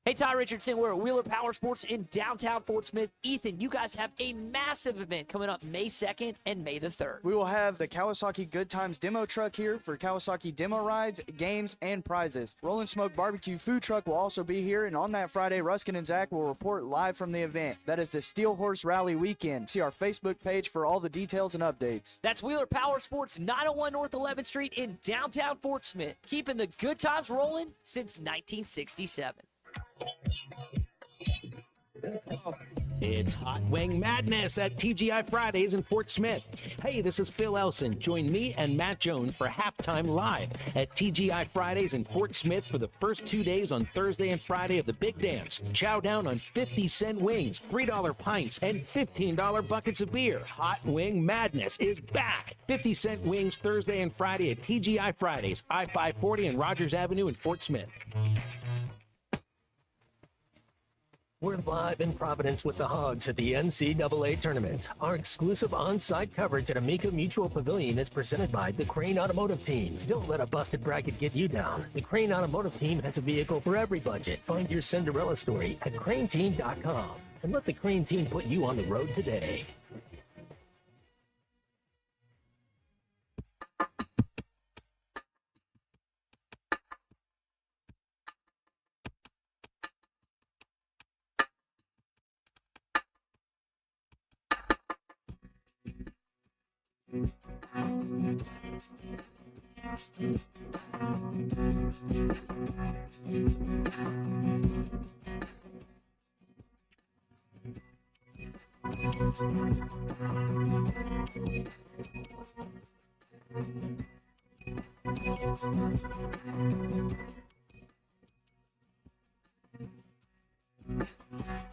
Hey, Tye Richardson, we're at Wheeler Power Sports in downtown Fort Smith. Ethan, you guys have a massive event coming up May 2nd and May the 3rd. We will have the Kawasaki Good Times demo truck here for Kawasaki demo rides, games, and prizes. Rollin' Smoke Barbecue food truck will also be here, and on that Friday, Ruskin and Zach will report live from the event. That is the Steel Horse Rally weekend. See our Facebook page for all the details and updates. That's Wheeler Power Sports, 901 North 11th Street in downtown Fort Smith, keeping the good times rolling since 1967. It's Hot Wing Madness at TGI Fridays in Fort Smith. Hey, this is Phil Elson. Join me and Matt Jones for Halftime Live at TGI Fridays in Fort Smith for the first 2 days on Thursday and Friday of the Big Dance. Chow down on 50-cent wings, $3 pints, and $15 buckets of beer. Hot Wing Madness is back. 50-cent wings Thursday and Friday at TGI Fridays, I-540 and Rogers Avenue in Fort Smith. We're live in Providence with the Hogs at the NCAA Tournament. Our exclusive on-site coverage at Amica Mutual Pavilion is presented by the Crane Automotive Team. Don't let a busted bracket get you down. The Crane Automotive Team has a vehicle for every budget. Find your Cinderella story at craneteam.com and let the Crane Team put you on the road today.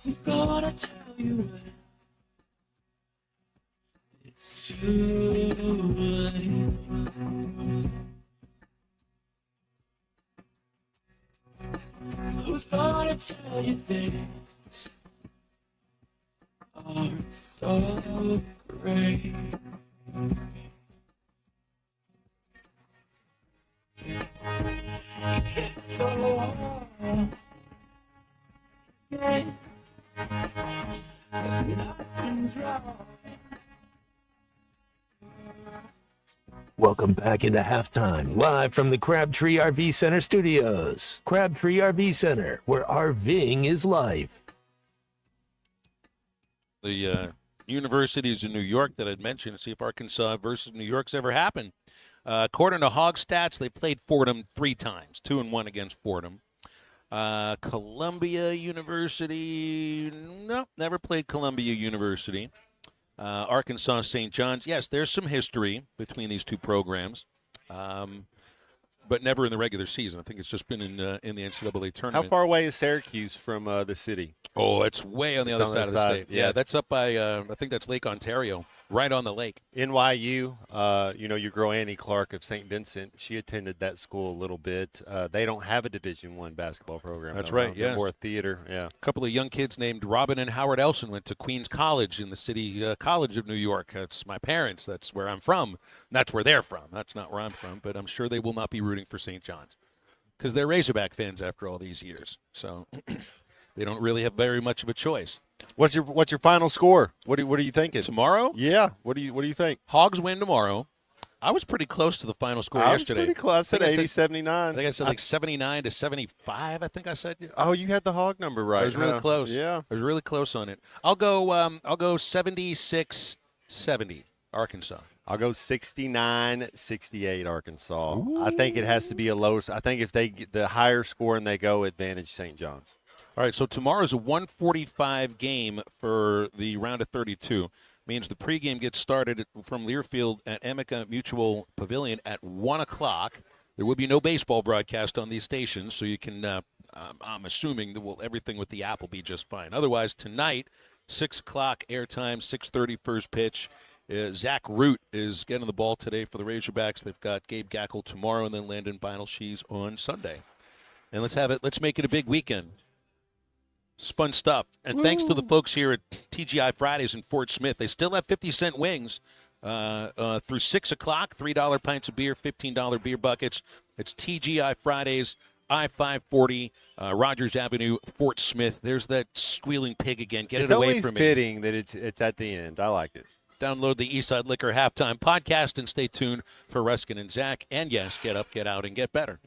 Who's gonna tell you when it's too late? Who's gonna tell you things aren't so great? Can't go on. Nothing's wrong. Welcome back into halftime, live from the Crabtree RV Center studios. Crabtree RV Center, where RVing is life. The universities in New York that I'd mentioned, see if Arkansas versus New York's ever happened. According to Hog Stats, they played Fordham 3 times, 2-1 against Fordham. Columbia University, no, never played Columbia University. Arkansas St. John's, yes, there's some history between these two programs, but never in the regular season. I think it's just been in the NCAA tournament. How far away is Syracuse from the city? Oh, it's way on the other side of the state. Yeah, that's up by, I think that's Lake Ontario, right on the lake. NYU, your girl Annie Clark of St. Vincent, she attended that school a little bit. They don't have a Division I basketball program. That's right, yeah. More theater, yeah. A couple of young kids named Robin and Howard Elson went to Queens College in the city college of New York. That's my parents. That's where I'm from. That's where they're from. That's not where I'm from, but I'm sure they will not be rooting for St. John's because they're Razorback fans after all these years. So they don't really have very much of a choice. What's your final score? What are you thinking? Tomorrow? Yeah. What do you think? Hogs win tomorrow. I was pretty close to the final score yesterday. I was pretty close. I said 80-79. I think I said like 79-75, I think I said. Oh, you had the Hog number right. I was really close. Yeah. I was really close on it. I'll go 76-70 Arkansas. I'll go 69-68 Arkansas. Ooh. I think it has to be a low. I think if they get the higher score and they go, advantage St. John's. All right, so tomorrow's a 1:45 game for the round of 32. Means the pregame gets started from Learfield at Amica Mutual Pavilion at 1 o'clock. There will be no baseball broadcast on these stations, so you can I'm assuming that everything with the app will be just fine. Otherwise, tonight, 6 o'clock airtime, 6:30 first pitch. Zach Root is getting the ball today for the Razorbacks. They've got Gabe Gackle tomorrow and then Landon Beinelshees on Sunday. And let's make it a big weekend. It's fun stuff. And thanks to the folks here at TGI Fridays in Fort Smith. They still have 50-cent wings through 6 o'clock, $3 pints of beer, $15 beer buckets. It's TGI Fridays, I-540, Rogers Avenue, Fort Smith. There's that squealing pig again. Get it away from me. It's only fitting that it's at the end. I like it. Download the Eastside Liquor Halftime Podcast and stay tuned for Ruskin and Zach. And, yes, get up, get out, and get better.